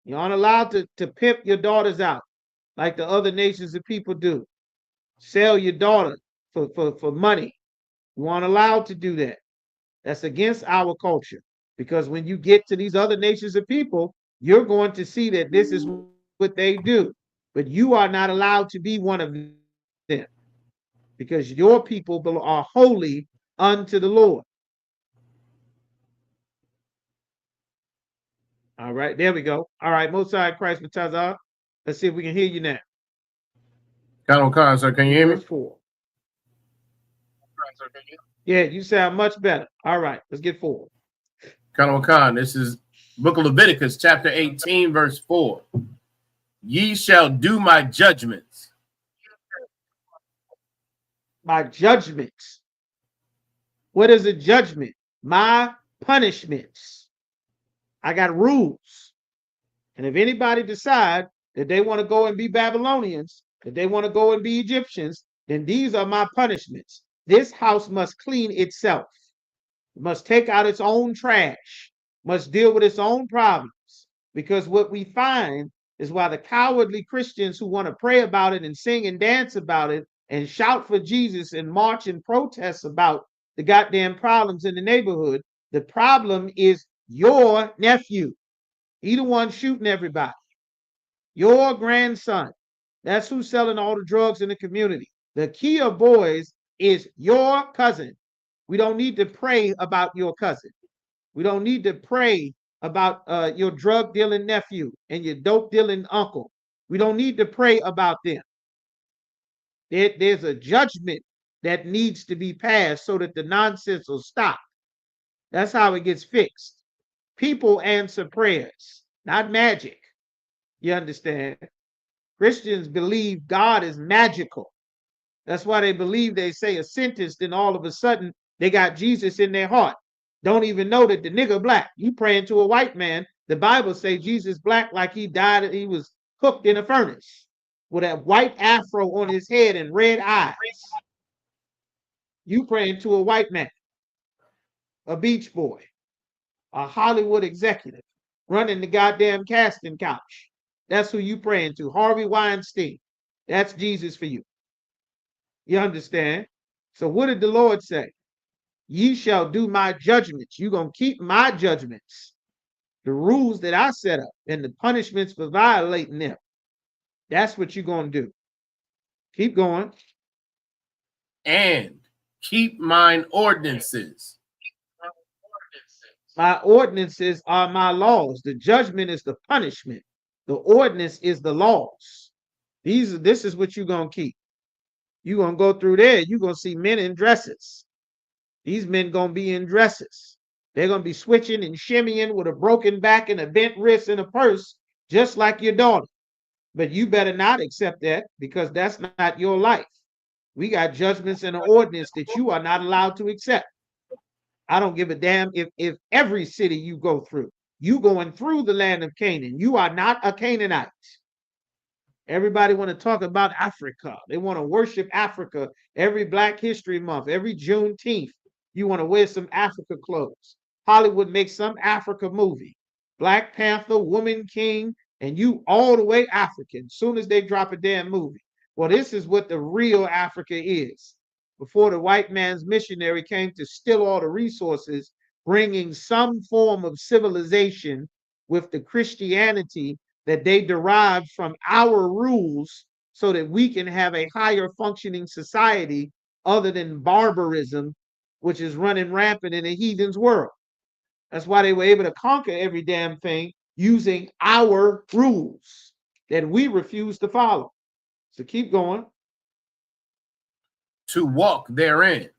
[SPEAKER 3] You aren't allowed to pimp your daughters out like the other nations of people do. Sell your daughter for money. You aren't allowed to do that. That's against our culture. Because when you get to these other nations of people, you're going to see that this is what they do. But you are not allowed to be one of them. Because your people are holy unto the Lord. All right, there we go. All right, Most High Christ NATAZACH. Let's see if we can hear you now.
[SPEAKER 4] Khan, sir, can you hear me?
[SPEAKER 3] Verse 4. Yeah, you sound much better. All right, let's get forward.
[SPEAKER 4] Khan, this is Book of Leviticus, chapter 18, verse 4. Ye shall do my judgments.
[SPEAKER 3] My judgments. What is a judgment? My punishments. I got rules. And if anybody decide that they want to go and be Babylonians, that they want to go and be Egyptians, then these are my punishments. This house must clean itself, must take out its own trash, must deal with its own problems. Because what we find is why the cowardly Christians who want to pray about it and sing and dance about it and shout for Jesus and march and protest about the goddamn problems in the neighborhood, the problem is your nephew. He the one shooting everybody. Your grandson. That's who's selling all the drugs in the community. The key of boys is your cousin. We don't need to pray about your cousin. We don't need to pray about your drug dealing nephew and your dope dealing uncle. We don't need to pray about them. There's a judgment that needs to be passed so that the nonsense will stop. That's how it gets fixed. People answer prayers, not magic. You understand? Christians believe God is magical. That's why they believe they say a sentence, then all of a sudden they got Jesus in their heart. Don't even know that the nigga black. You praying to a white man. The Bible says Jesus black like he died, he was cooked in a furnace with a white afro on his head and red eyes. You praying to a white man, a beach boy, a Hollywood executive running the goddamn casting couch. That's who you praying to. Harvey Weinstein. That's Jesus for you. You understand? So what did the Lord say? Ye shall do my judgments. You're going to keep my judgments, the rules that I set up, and the punishments for violating them. That's what you're going to do. Keep going.
[SPEAKER 4] And keep mine ordinances.
[SPEAKER 3] My ordinances are my laws. The judgment is the punishment. The ordinance is the laws. This is what you're going to keep. You're going to go through there. You're going to see men in dresses. These men going to be in dresses. They're going to be switching and shimmying with a broken back and a bent wrist and a purse, just like your daughter. But you better not accept that, because that's not your life. We got judgments and an ordinance that you are not allowed to accept. I don't give a damn if every city you go through, you going through the land of Canaan, you are not a Canaanite. Everybody want to talk about Africa. They want to worship Africa every Black History Month, every Juneteenth. You want to wear some Africa clothes. Hollywood makes some Africa movie. Black Panther, Woman King, and you all the way African. Soon as they drop a damn movie. Well, this is what the real Africa is. Before the white man's missionary came to steal all the resources, bringing some form of civilization with the Christianity that they derived from our rules, so that we can have a higher functioning society other than barbarism, which is running rampant in a heathen's world. That's why they were able to conquer every damn thing using our rules that we refuse to follow. So keep going.
[SPEAKER 4] To walk therein.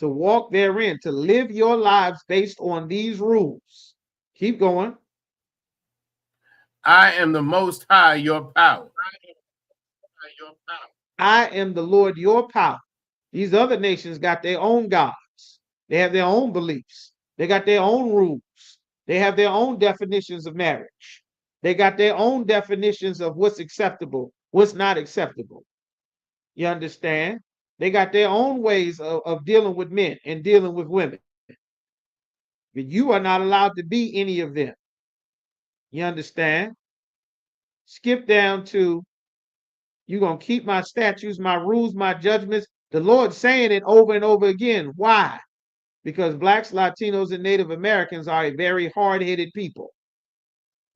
[SPEAKER 3] To walk therein, to live your lives based on these rules. Keep going.
[SPEAKER 4] I am the Most High, your power.
[SPEAKER 3] I am the Lord, your power. These other nations got their own gods. They have their own beliefs. They got their own rules. They have their own definitions of marriage. They got their own definitions of what's acceptable, what's not acceptable. You understand? They got their own ways of dealing with men and dealing with women. But you are not allowed to be any of them. You understand? Skip down to, you're going to keep my statutes, my rules, my judgments. The Lord's saying it over and over again. Why? Because Blacks, Latinos, and Native Americans are a very hard-headed people.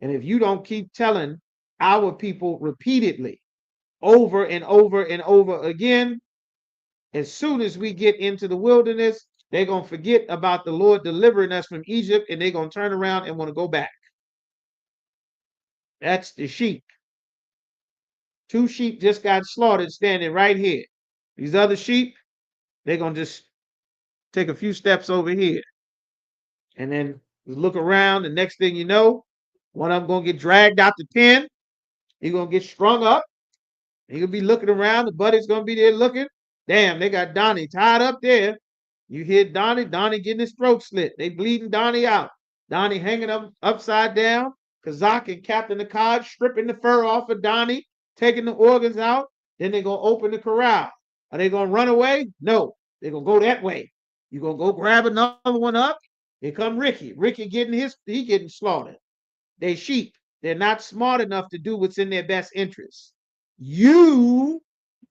[SPEAKER 3] And if you don't keep telling our people repeatedly, over and over and over again, as soon as we get into the wilderness, they're going to forget about the Lord delivering us from Egypt, and they're going to turn around and want to go back. That's the sheep. 2 sheep just got slaughtered standing right here. These other sheep, they're going to just take a few steps over here. And then look around. The next thing you know, one of them going to get dragged out the pen. He's going to get strung up. He's going to be looking around. The buddy's going to be there looking. Damn, they got Donnie tied up there. You hear Donnie getting his throat slit. They bleeding Donnie out. Donnie hanging up upside down. Kazak and Captain Akkad stripping the fur off of Donnie, taking the organs out. Then they're going to open the corral. Are they going to run away? No. They're going to go that way. You're going to go grab another one up. Here come Ricky. Ricky getting slaughtered. They sheep. They're not smart enough to do what's in their best interest. You,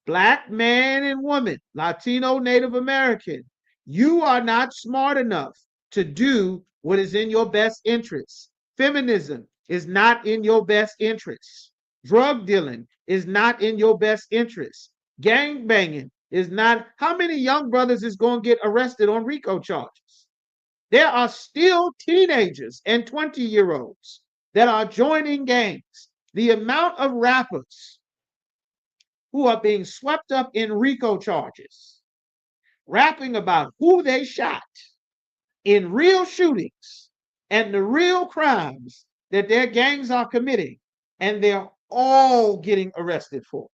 [SPEAKER 3] Black man and woman, Latino, Native American, you are not smart enough to do what is in your best interest. Feminism is not in your best interest. Drug dealing is not in your best interest. Gang banging is not. How many young brothers is going to get arrested on RICO charges? There are still teenagers and 20-year-olds that are joining gangs. The amount of rappers who are being swept up in RICO charges, rapping about who they shot in real shootings and the real crimes that their gangs are committing, and they're all getting arrested for.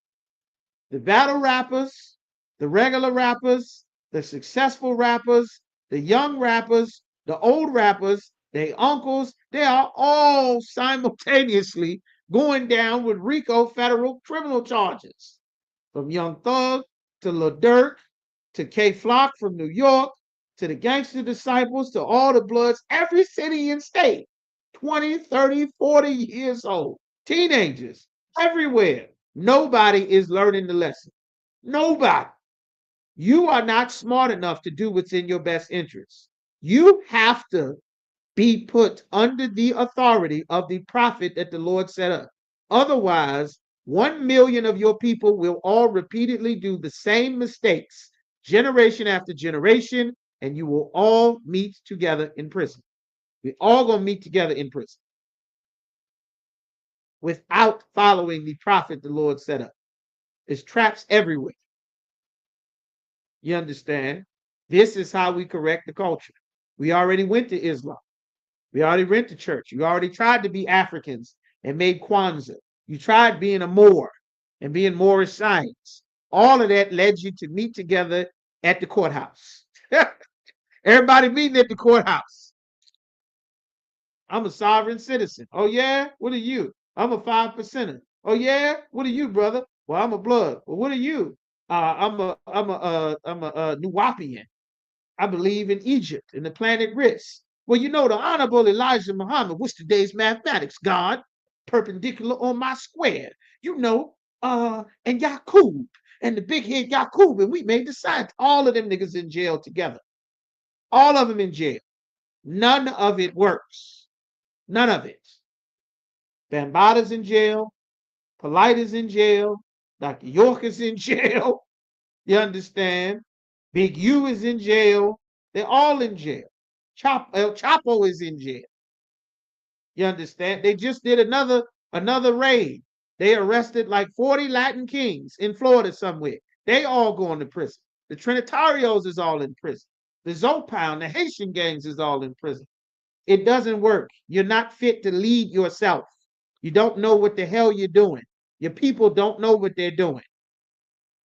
[SPEAKER 3] The battle rappers, the regular rappers, the successful rappers, the young rappers, the old rappers, their uncles, they are all simultaneously going down with RICO federal criminal charges. From Young Thug to Lil Durk to K Flock from New York to the Gangster Disciples to all the Bloods, every city and state, 20, 30, 40 years old, teenagers, everywhere. Nobody is learning the lesson. Nobody. You are not smart enough to do what's in your best interest. You have to be put under the authority of the prophet that the Lord set up. Otherwise, 1 million of your people will all repeatedly do the same mistakes, generation after generation, and you will all meet together in prison. We all gonna meet together in prison without following the prophet the Lord set up. There's traps everywhere. You understand? This is how we correct the culture. We already went to Islam. We already went to church. You already tried to be Africans and made Kwanzaa. You tried being a Moor and being Moorish science. All of that led you to meet together at the courthouse. Everybody meeting at the courthouse. I'm a sovereign citizen. Oh yeah? What are you? I'm a 5%er. Oh yeah? What are you, brother? Well, I'm a blood. Well, what are you? I'm a Nuwapian. I believe in Egypt and the planet Risk. Well, you know, the Honorable Elijah Muhammad, what's today's mathematics? God, perpendicular on my square. You know, and Yaqub and the big head Yaqub, and we made the science. All of them niggas in jail together. All of them in jail. None of it works. None of it. Bambata's in jail. Polite is in jail. Dr. York is in jail. You understand? Big U is in jail. They're all in jail. El Chapo is in jail. You understand? They just did another raid. They arrested like 40 Latin kings in Florida somewhere. They all going to prison. The Trinitarios is all in prison. The Zopound, the Haitian gangs is all in prison. It doesn't work. You're not fit to lead yourself. You don't know what the hell you're doing. Your people don't know what they're doing.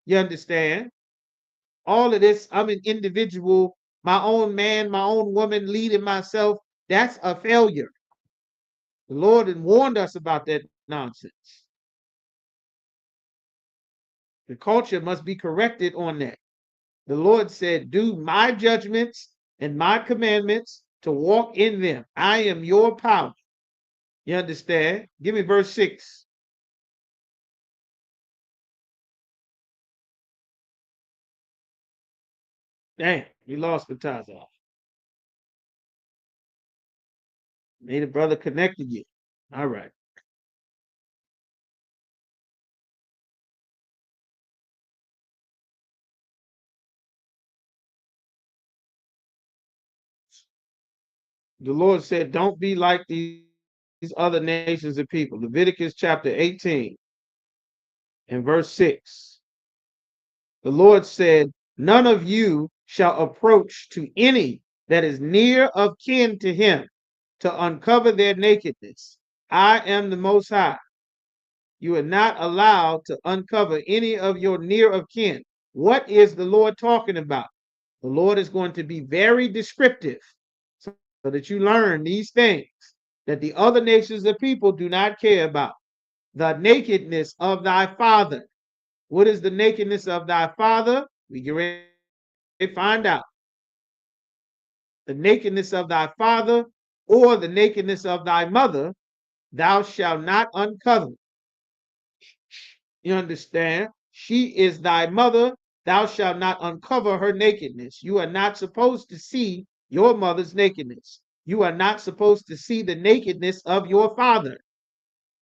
[SPEAKER 3] You understand? All of this, I'm an individual, my own man, my own woman, leading myself. That's a failure. The Lord had warned us about that nonsense. The culture must be corrected on that. The Lord said, do my judgments and my commandments to walk in them. I am your power. You understand? Give me verse 6. Damn, we lost the NATAZACH. Made a brother connect again. All right. The Lord said, don't be like these other nations of people. Leviticus chapter 18 and verse 6. The Lord said, none of you shall approach to any that is near of kin to him to uncover their nakedness. I am the Most High. You are not allowed to uncover any of your near of kin. What is the Lord talking about? The Lord is going to be very descriptive so that you learn these things that the other nations of people do not care about. The nakedness of thy father. What is the nakedness of thy father? We get ready to find out. The nakedness of thy father or the nakedness of thy mother, thou shalt not uncover. You understand? She is thy mother. Thou shalt not uncover her nakedness. You are not supposed to see your mother's nakedness. You are not supposed to see the nakedness of your father.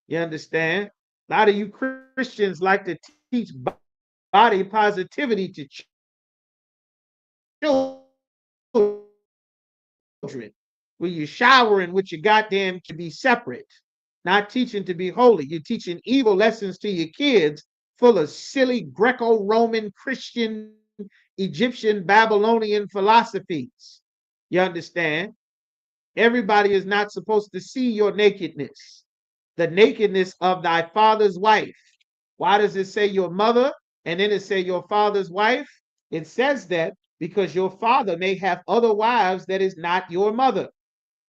[SPEAKER 3] You understand? A lot of you Christians like to teach body positivity to children. When you're showering with your goddamn to be separate, not teaching to be holy. You're teaching evil lessons to your kids full of silly Greco-Roman, Christian, Egyptian, Babylonian philosophies. You understand? Everybody is not supposed to see your nakedness, the nakedness of thy father's wife. Why does it say your mother and then it say your father's wife? It says that because your father may have other wives that is not your mother.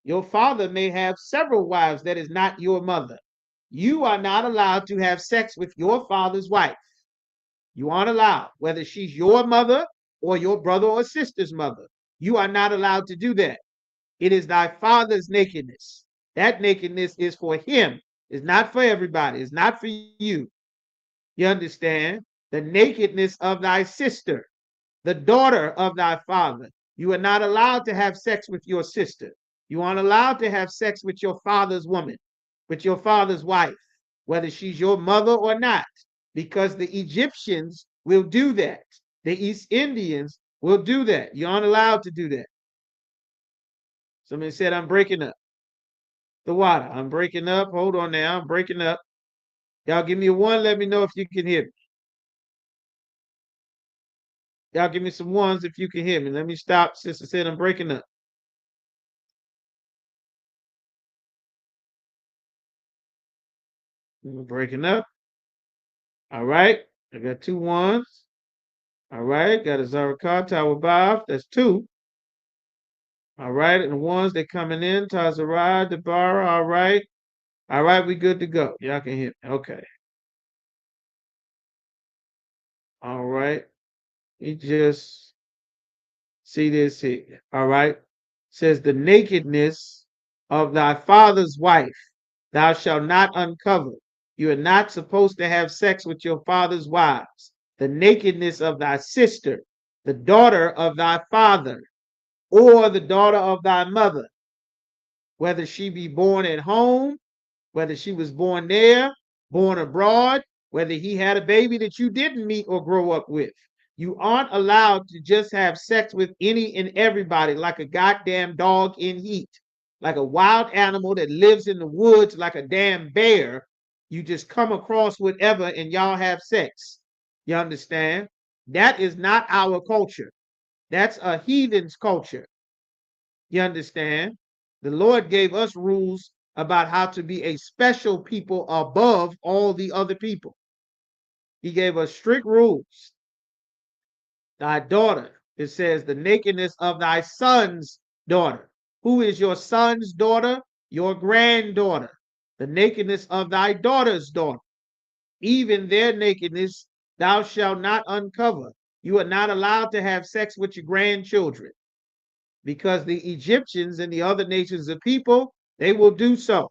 [SPEAKER 3] Your father may have several wives that is not your mother. You are not allowed to have sex with your father's wife. You aren't allowed, whether she's your mother or your brother or sister's mother. You are not allowed to do that. It is thy father's nakedness. That nakedness is for him. It's not for everybody. It's not for you. You understand? The nakedness of thy sister, the daughter of thy father. You are not allowed to have sex with your sister. You aren't allowed to have sex with your father's woman, with your father's wife, whether she's your mother or not, because the Egyptians will do that. The East Indians will do that. You aren't allowed to do that. Somebody said, I'm breaking up. The water. I'm breaking up. Hold on now. I'm breaking up. Y'all give me a one. Let me know if you can hear me. Y'all give me some ones if you can hear me. Let me stop. Sister said I'm breaking up. I'm breaking up. All right. I got two ones. All right. Got a Zarakar, Tower Bob. That's two. All right. And the ones that coming in, Tazarai, Debara. All right. All right. We good to go. Y'all can hear me. Okay. All right. You just see this here. All right. Says the nakedness of thy father's wife thou shalt not uncover. You are not supposed to have sex with your father's wives. The nakedness of thy sister, the daughter of thy father, or the daughter of thy mother, whether she be born at home, whether she was born there, born abroad, whether he had a baby that you didn't meet or grow up with. You aren't allowed to just have sex with any and everybody like a goddamn dog in heat, like a wild animal that lives in the woods like a damn bear. You just come across whatever and y'all have sex. You understand? That is not our culture. That's a heathen's culture. You understand? The Lord gave us rules about how to be a special people above all the other people. He gave us strict rules. Thy daughter, it says, the nakedness of thy son's daughter. Who is your son's daughter? Your granddaughter. The nakedness of thy daughter's daughter. Even their nakedness thou shalt not uncover. You are not allowed to have sex with your grandchildren, because the Egyptians and the other nations of people, they will do so.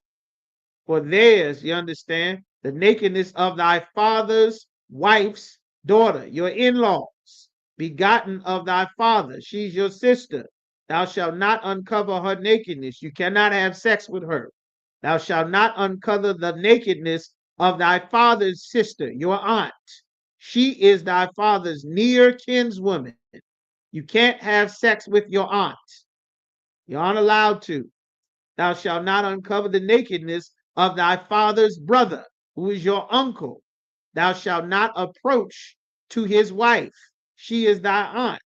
[SPEAKER 3] For theirs, you understand, the nakedness of thy father's wife's daughter, your in-laws, begotten of thy father, she's your sister. Thou shalt not uncover her nakedness. You cannot have sex with her. Thou shalt not uncover the nakedness of thy father's sister, your aunt. She is thy father's near kinswoman. You can't have sex with your aunt. You aren't allowed to. Thou shalt not uncover the nakedness of thy father's brother, who is your uncle. Thou shalt not approach to his wife. She is thy aunt.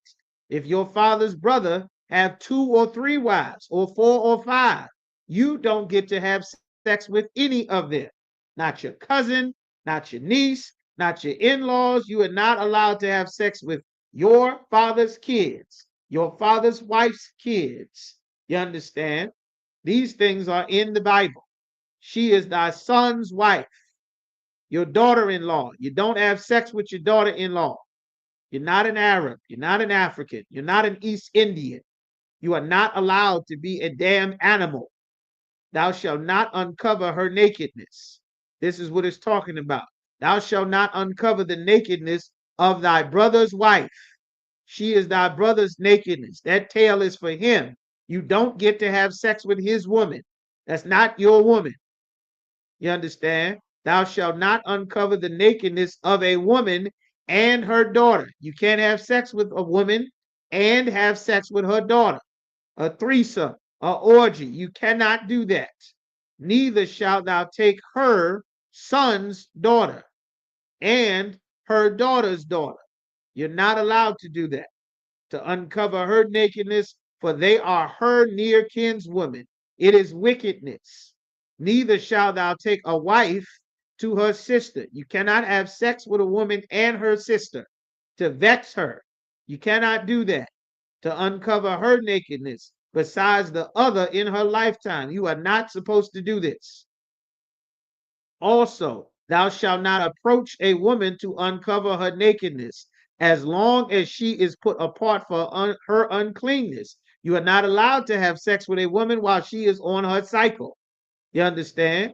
[SPEAKER 3] If your father's brother have 2 or 3 wives, or 4 or 5, you don't get to have sex with any of them. Not your cousin, not your niece, not your in-laws. You are not allowed to have sex with your father's kids, your father's wife's kids. You understand? These things are in the Bible. She is thy son's wife, your daughter-in-law. You don't have sex with your daughter-in-law. You're not an Arab. You're not an African. You're not an East Indian. You are not allowed to be a damn animal. Thou shalt not uncover her nakedness. This is what it's talking about. Thou shalt not uncover the nakedness of thy brother's wife. She is thy brother's nakedness. That tail is for him. You don't get to have sex with his woman. That's not your woman. You understand? Thou shalt not uncover the nakedness of a woman and her daughter. You can't have sex with a woman and have sex with her daughter. A threesome, a orgy. You cannot do that. Neither shalt thou take her son's daughter and her daughter's daughter. You're not allowed to do that, to uncover her nakedness, for they are her near kinswoman. It is wickedness. Neither shalt thou take a wife to her sister. You cannot have sex with a woman and her sister to vex her. You cannot do that, to uncover her nakedness besides the other in her lifetime. You are not supposed to do this. Also, thou shalt not approach a woman to uncover her nakedness, as long as she is put apart for her uncleanness. You are not allowed to have sex with a woman while she is on her cycle. You understand?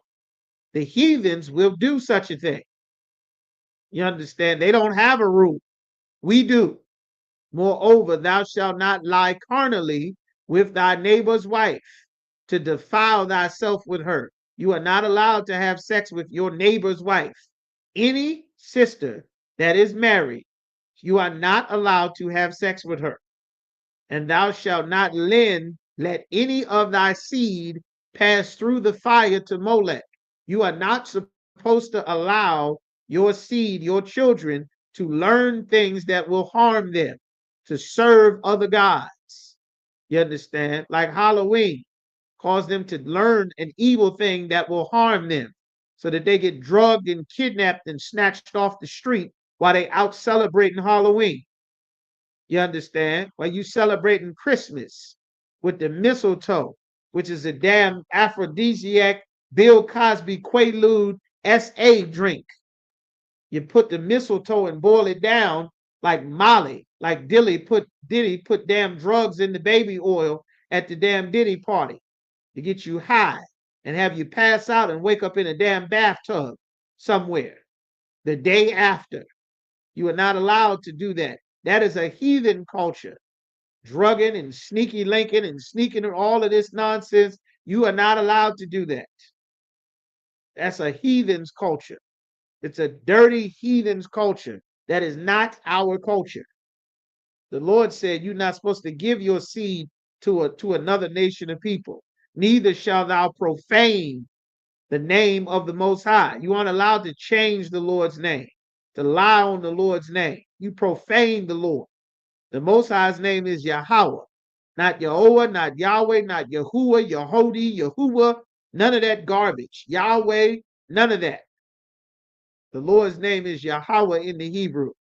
[SPEAKER 3] The heathens will do such a thing. You understand? They don't have a rule. We do. Moreover, thou shalt not lie carnally with thy neighbor's wife, to defile thyself with her. You are not allowed to have sex with your neighbor's wife. Any sister that is married, You are not allowed to have sex with her. And thou shalt not let any of thy seed pass through the fire to Molech. You are not supposed to allow your seed, your children, to learn things that will harm them, to serve other gods. You understand? Like Halloween, cause them to learn an evil thing that will harm them so that they get drugged and kidnapped and snatched off the street while they out celebrating Halloween. You understand? While you celebrating Christmas with the mistletoe, which is a damn aphrodisiac Bill Cosby Quaalude SA drink. You put the mistletoe and boil it down like Molly, like Diddy put damn drugs in the baby oil at the damn Diddy party to get you high and have you pass out and wake up in a damn bathtub somewhere the day after. You are not allowed to do that. That is a heathen culture. Drugging and sneaky linking and sneaking and all of this nonsense. You are not allowed to do that. That's a heathen's culture. It's a dirty heathen's culture. That is not our culture. The Lord said you're not supposed to give your seed to another nation of people. Neither shall thou profane the name of the Most High. You aren't allowed to change the Lord's name, to lie on the Lord's name. You profane the Lord. The Most High's name is Yahweh, not Yehovah, not Yahweh, not Yahuwah, Yehudi, Yahuwah, none of that garbage. Yahweh, none of that. The Lord's name is Yahweh in the Hebrew.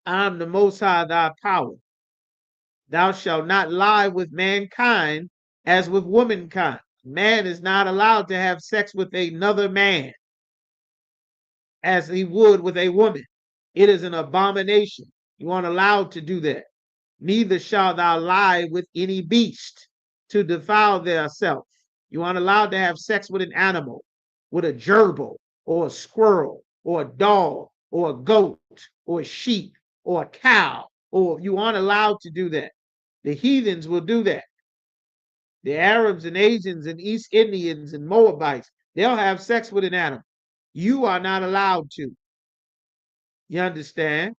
[SPEAKER 3] I'm the Most High, thy power. Thou shalt not lie with mankind as with womankind. Man is not allowed to have sex with another man as he would with a woman. It is an abomination. You aren't allowed to do that. Neither shalt thou lie with any beast to defile theirself. You aren't allowed to have sex with an animal, with a gerbil or a squirrel or a dog or a goat or a sheep or a cow, or you aren't allowed to do that. The heathens will do that. The Arabs and Asians and East Indians and Moabites, they'll have sex with an animal. You are not allowed to. You understand?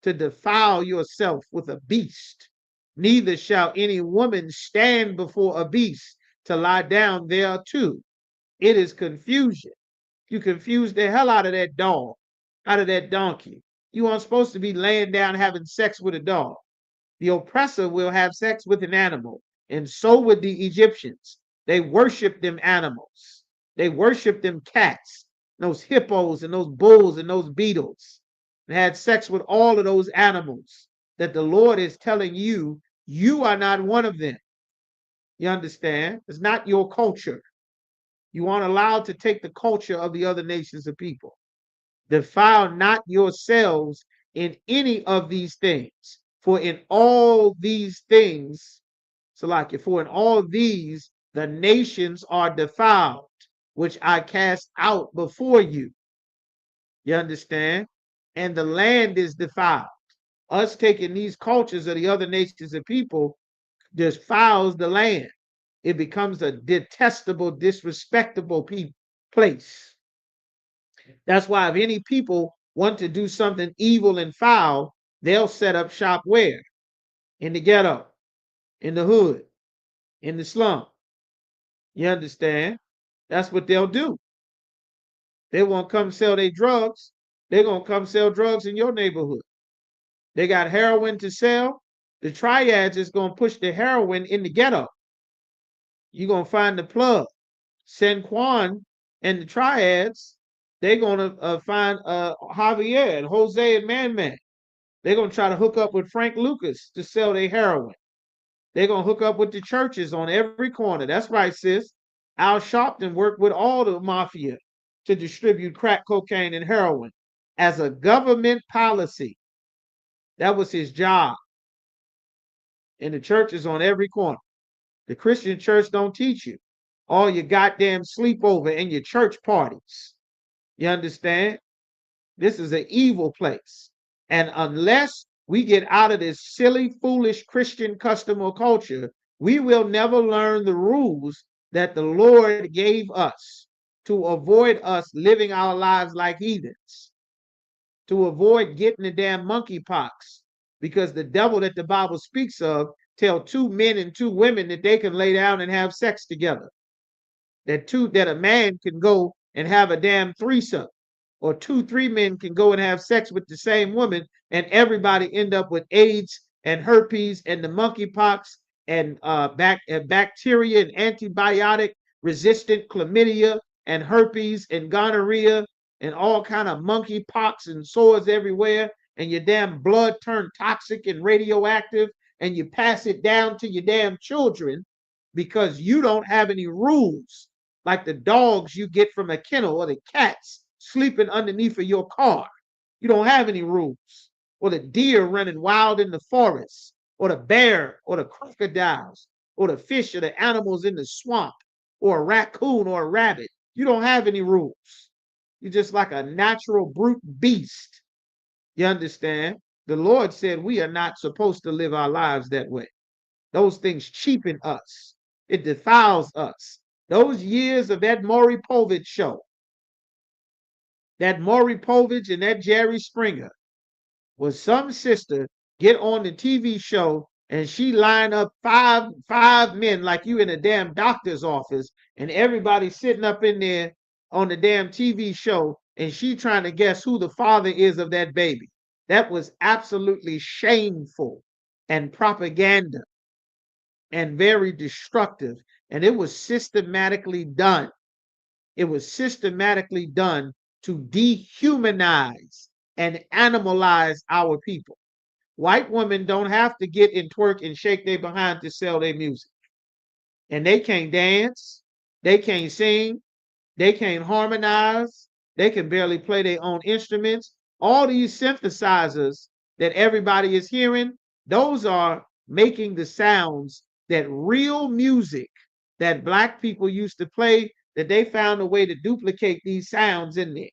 [SPEAKER 3] To defile yourself with a beast. Neither shall any woman stand before a beast to lie down there too. It is confusion. You confuse the hell out of that dog, out of that donkey. You aren't supposed to be laying down having sex with a dog. The oppressor will have sex with an animal, and so would the Egyptians. They worship them animals. They worship them cats, those hippos and those bulls and those beetles. They had sex with all of those animals that the Lord is telling you, you are not one of them. You understand? It's not your culture. You aren't allowed to take the culture of the other nations of people. Defile not yourselves in any of these things. For in all these things, Salakia, for in all these, the nations are defiled, which I cast out before you. You understand? And the land is defiled. Us taking these cultures of the other nations of people defiles the land. It becomes a detestable, disrespectable place. That's why if any people want to do something evil and foul, they'll set up shop where? In the ghetto, in the hood, in the slum. You understand? That's what they'll do. They won't come sell their drugs. They're going to come sell drugs in your neighborhood. They got heroin to sell. The triads is going to push the heroin in the ghetto. You're going to find the plug. San Juan and the triads, they're going to find Javier and Jose and Man. They're going to try to hook up with Frank Lucas to sell their heroin. They're going to hook up with the churches on every corner. That's right, sis. Al Sharpton worked with all the mafia to distribute crack cocaine and heroin as a government policy. That was his job. And the churches on every corner. The Christian church don't teach you. All your goddamn sleepover and your church parties. You understand? This is an evil place. And unless we get out of this silly, foolish Christian custom or culture, we will never learn the rules that the Lord gave us to avoid us living our lives like heathens. to avoid getting the damn monkeypox, because the devil that the Bible speaks of tell 2 men and 2 women that they can lay down and have sex together. That a man can go and have a damn threesome, or 2, 3 men can go and have sex with the same woman, and everybody end up with AIDS and herpes and the monkeypox and bacteria and antibiotic resistant chlamydia and herpes and gonorrhea and all kind of monkeypox and sores everywhere, and your damn blood turned toxic and radioactive, and you pass it down to your damn children because you don't have any rules, like the dogs you get from a kennel or the cats sleeping underneath of your car. You don't have any rules. Or the deer running wild in the forest, or the bear, or the crocodiles, or the fish, or the animals in the swamp, or a raccoon or a rabbit. You don't have any rules. You're just like a natural brute beast. You understand? The Lord said we are not supposed to live our lives that way. Those things cheapen us. It defiles us. Those years of that Maury Povich show, that Maury Povich and that Jerry Springer, was some sister get on the TV show and she line up five men like you in a damn doctor's office, and everybody sitting up in there on the damn TV show, and she trying to guess who the father is of that baby. That was absolutely shameful and propaganda and very destructive. And it was systematically done. It was systematically done to dehumanize and animalize our people. White women don't have to get and twerk and shake their behind to sell their music. And they can't dance, they can't sing, they can't harmonize, they can barely play their own instruments. All these synthesizers that everybody is hearing, those are making the sounds that real music that Black people used to play, that they found a way to duplicate these sounds in there.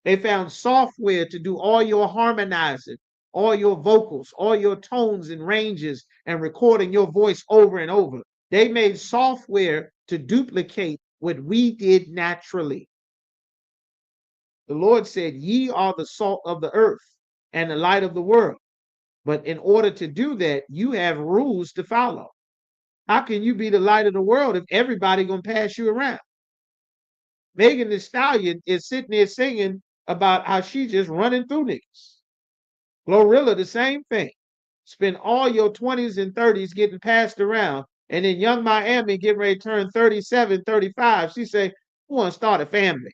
[SPEAKER 3] They found software to do all your harmonizing, all your vocals, all your tones and ranges, and recording your voice over and over. They made software to duplicate what we did naturally. The Lord said, ye are the salt of the earth and the light of the world. But in order to do that, you have rules to follow. How can you be the light of the world if everybody gonna pass you around? Megan Thee Stallion is sitting there singing about how she just running through niggas. Glorilla, the same thing. Spend all your 20s and 30s getting passed around, and then Young Miami getting ready to turn 37, 35. She say, "I want to start a family."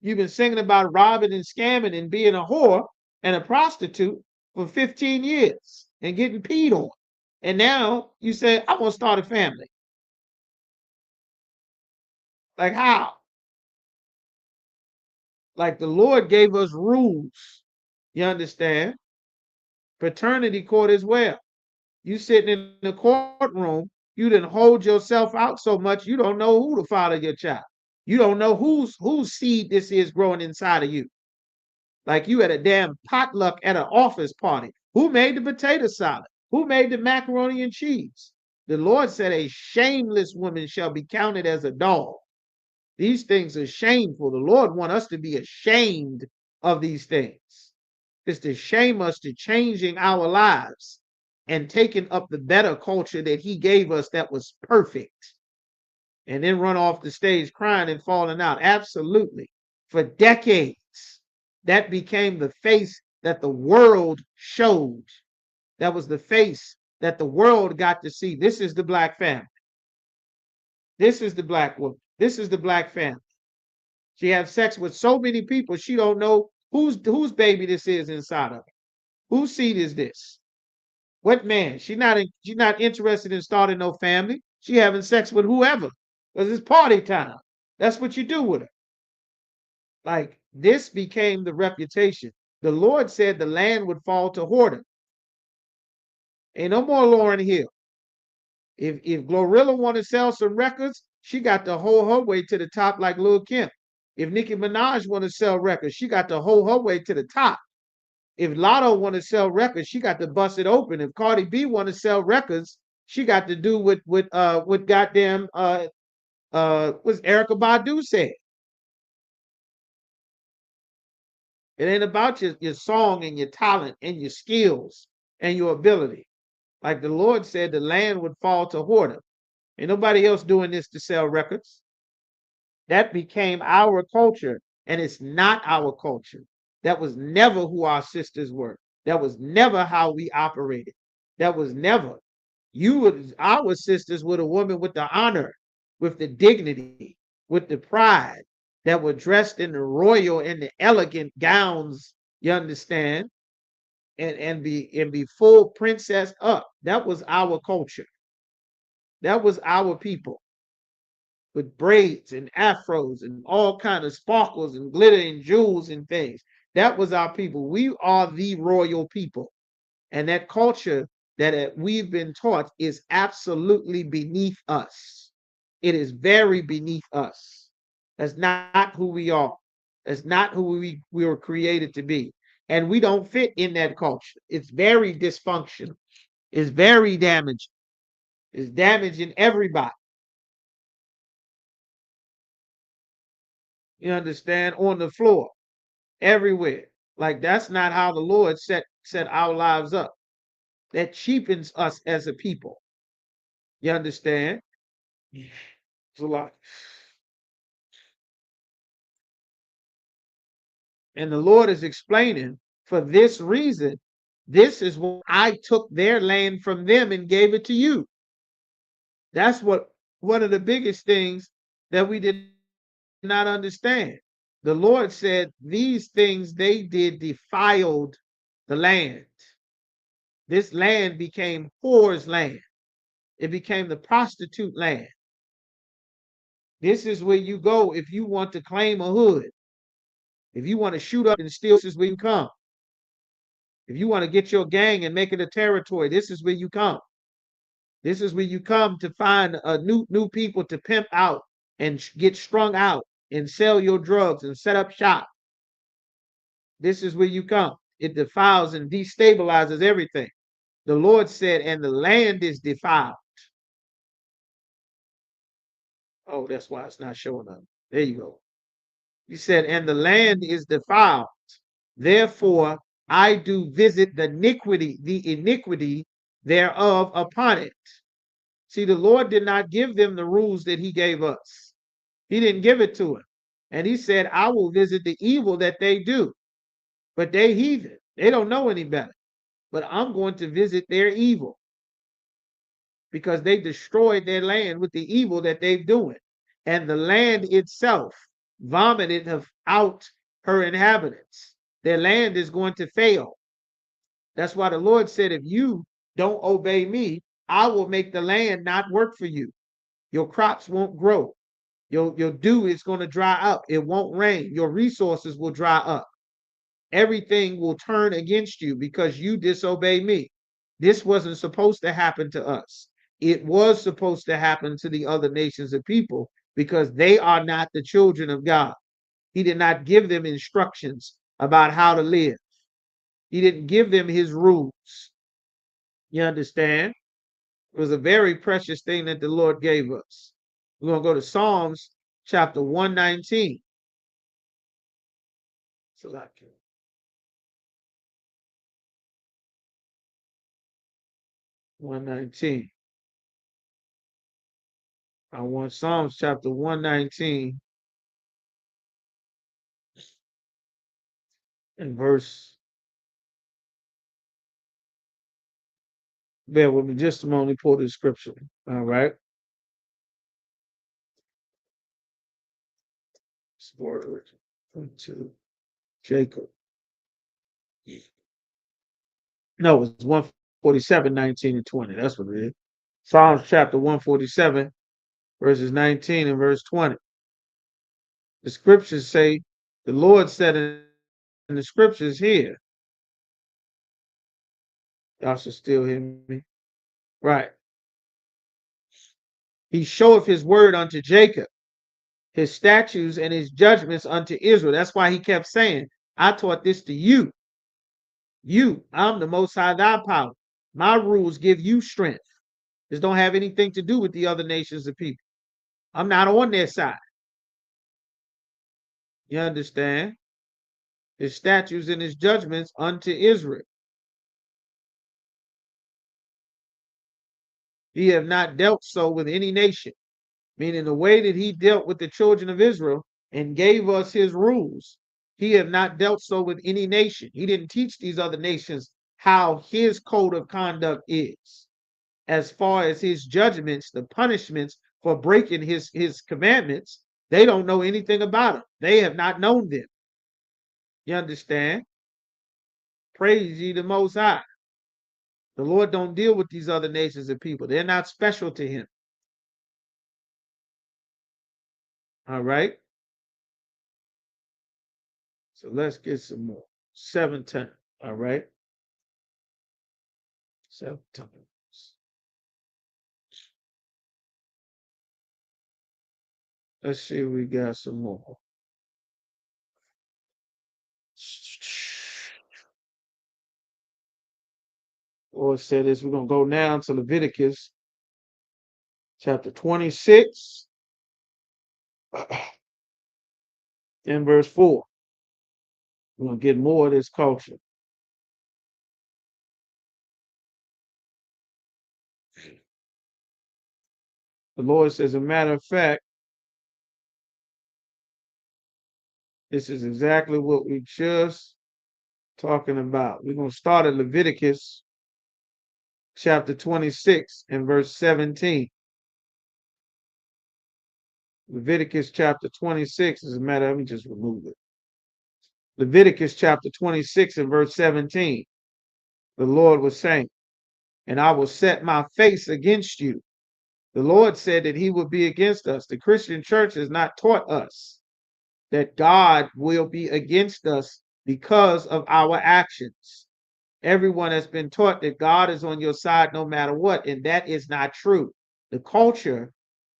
[SPEAKER 3] You've been singing about robbing and scamming and being a whore and a prostitute for 15 years and getting peed on. And now you say, "I want to start a family." Like how? Like the Lord gave us rules. You understand? Paternity court as well. You sitting in the courtroom, you didn't hold yourself out so much, you don't know who the father of your child. You don't know whose seed this is growing inside of you. Like you at a damn potluck at an office party. Who made the potato salad? Who made the macaroni and cheese? The Lord said, a shameless woman shall be counted as a dog. These things are shameful. The Lord wants us to be ashamed of these things. It's to shame us to changing our lives and taking up the better culture that he gave us that was perfect, and then run off the stage crying and falling out. Absolutely. For decades, that became the face that the world showed. That was the face that the world got to see. This is the Black family. This is the Black woman. This is the Black family. She has sex with so many people, she don't know whose baby this is inside of her. Whose seed is this? What man? She's not interested in starting no family. She having sex with whoever, because it's party time. That's what you do with her. Like, this became the reputation. The Lord said the land would fall to Horton. Ain't no more Lauryn Hill. If Glorilla want to sell some records, she got to hold her way to the top like Lil Kim. If Nicki Minaj want to sell records, she got to hold her way to the top. If Lotto want to sell records, she got to bust it open. If Cardi B want to sell records, she got to do what goddamn was Erykah Badu said. It ain't about your song and your talent and your skills and your ability. Like the Lord said, the land would fall to hoarder. Ain't nobody else doing this to sell records. That became our culture, and it's not our culture. That was never who our sisters were. That was never how we operated. That was never. Our sisters were the woman with the honor, with the dignity, with the pride, that were dressed in the royal and the elegant gowns, you understand, and be full princess up. That was our culture. That was our people, with braids and afros and all kind of sparkles and glitter and jewels and things. That was our people. We are the royal people. And that culture that we've been taught is absolutely beneath us. It is very beneath us. That's not who we are. That's not who we were created to be. And we don't fit in that culture. It's very dysfunctional. It's very damaging. It's damaging everybody. You understand? On the floor, everywhere. Like that's not how the Lord set our lives up. That cheapens us as a people. You understand? It's a lot. And the Lord is explaining, for this reason, this is why I took their land from them and gave it to you. That's what one of the biggest things that we did not understand. The Lord said these things they did defiled the land. This land became whore's land. It became the prostitute land. This is where you go if you want to claim a hood. If you want to shoot up and steal, this is where you come. If you want to get your gang and make it a territory, this is where you come. This is where you come to find new people to pimp out and get strung out and sell your drugs and set up shop. This is where you come. It defiles and destabilizes everything. The Lord said, and the land is defiled. Oh, that's why it's not showing up. There you go. He said, and the land is defiled. Therefore, I do visit the iniquity thereof upon it. See, the Lord did not give them the rules that he gave us. He didn't give it to them. And he said, I will visit the evil that they do. But they heathen. They don't know any better. But I'm going to visit their evil because they destroyed their land with the evil that they're doing. And the land itself vomited out her inhabitants. Their land is going to fail. That's why the Lord said, if you don't obey me, I will make the land not work for you. Your crops won't grow. Your dew is going to dry up. It won't rain. Your resources will dry up. Everything will turn against you because you disobey me. This wasn't supposed to happen to us. It was supposed to happen to the other nations of people because they are not the children of God. He did not give them instructions about how to live. He didn't give them his rules. You understand? It was a very precious thing that the Lord gave us. We're going to go to Psalms chapter 119. Select it. 119. I want Psalms chapter 119 and verse. Bear with me just a moment. Pull the scripture. All right. Word to Jacob. No, it's 147, 19 and 20. That's what it is. Psalms chapter 147, verses 19 and verse 20. The scriptures say, the Lord said in the scriptures here, y'all should still hear me. Right. He showeth his word unto Jacob, his statutes and his judgments unto Israel. That's why he kept saying, I taught this to you. I'm the most high thy power. My rules give you strength. This don't have anything to do with the other nations of people. I'm not on their side. You understand? his statutes and his judgments unto Israel. He have not dealt so with any nation, meaning the way that he dealt with the children of Israel and gave us his rules, he have not dealt so with any nation. He didn't teach these other nations how his code of conduct is. As far as his judgments, the punishments for breaking his commandments, they don't know anything about them. They have not known them. You understand? Praise ye the Most High. The Lord don't deal with these other nations and people. They're not special to him. All right. So let's get some more. 7:10. All right. 7:10. Let's see if we got some more. Lord said this. We're going to go now to Leviticus chapter 26 and verse 4. We're going to get more of this culture. The Lord says, as a matter of fact, this is exactly what we just talking about. We're going to start at Leviticus chapter 26 and verse 17. Leviticus chapter 26, as a matter, let me just remove it. Leviticus chapter 26 and verse 17. The Lord was saying, and I will set my face against you. The Lord said that he would be against us. The Christian church has not taught us that God will be against us because of our actions. Everyone has been taught that God is on your side no matter what, and that is not true. The culture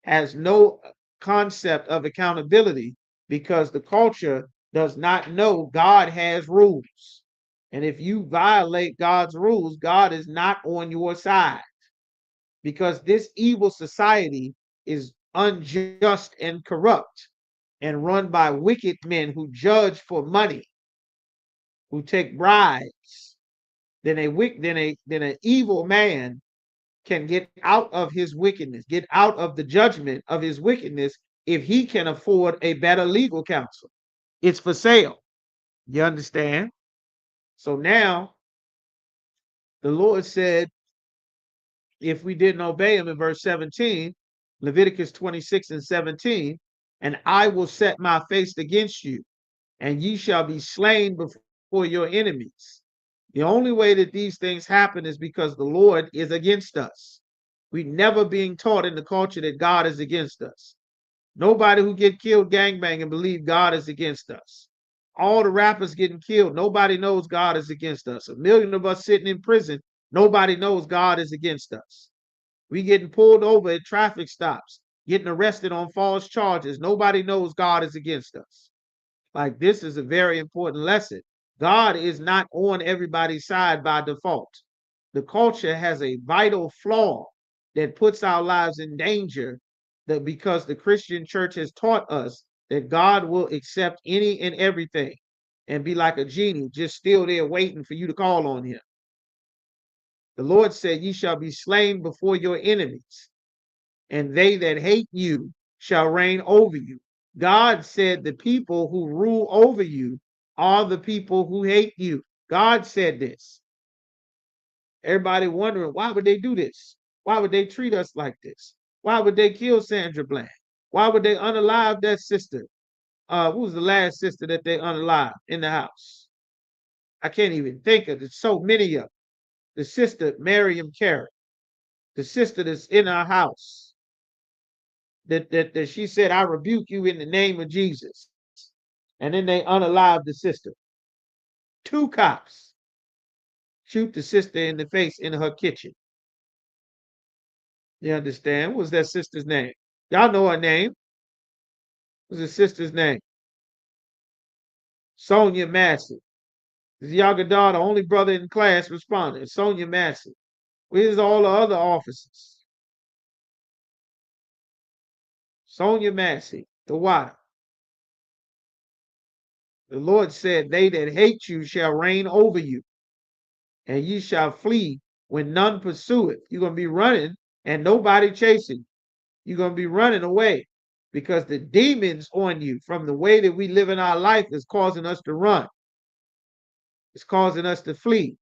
[SPEAKER 3] has no concept of accountability because the culture does not know God has rules. And if you violate God's rules, God is not on your side, because this evil society is unjust and corrupt and run by wicked men who judge for money, who take bribes. Then an evil man can get out of his wickedness, get out of the judgment of his wickedness if he can afford a better legal counsel. It's for sale. You understand? So now the Lord said, if we didn't obey him in verse 17, Leviticus 26 and 17, and I will set my face against you, and ye shall be slain before your enemies. The only way that these things happen is because the Lord is against us. We never being taught in the culture that God is against us. Nobody who get killed gangbanging believe God is against us. All the rappers getting killed, nobody knows God is against us. 1 million of us sitting in prison, nobody knows God is against us. We getting pulled over at traffic stops, getting arrested on false charges. Nobody knows God is against us. Like, this is a very important lesson. God is not on everybody's side by default. The culture has a vital flaw that puts our lives in danger, that because the Christian church has taught us that God will accept any and everything and be like a genie, just still there waiting for you to call on him. The Lord said, ye shall be slain before your enemies, and they that hate you shall reign over you. God said the people who rule over you are the people who hate you. God said this. Everybody wondering, why would they do this? Why would they treat us like this? Why would they kill Sandra Bland? Why would they unalive that sister? Who was the last sister that they unalived in the house? I can't even think of it. So many of them. The sister, Miriam Carey, the sister that's in our house, that she said, I rebuke you in the name of Jesus. And then they unalived the sister. 2 cops shoot the sister in the face in her kitchen. You understand? What was that sister's name? Y'all know her name. What was the sister's name? Sonia Massey. This younger daughter, only brother in class responded. Sonia Massey. Where's all the other officers? Sonia Massey, the wife. The Lord said, they that hate you shall reign over you, and ye shall flee when none pursueth. You're going to be running and nobody chasing you. You're going to be running away because the demons on you from the way that we live in our life is causing us to run. It's causing us to flee.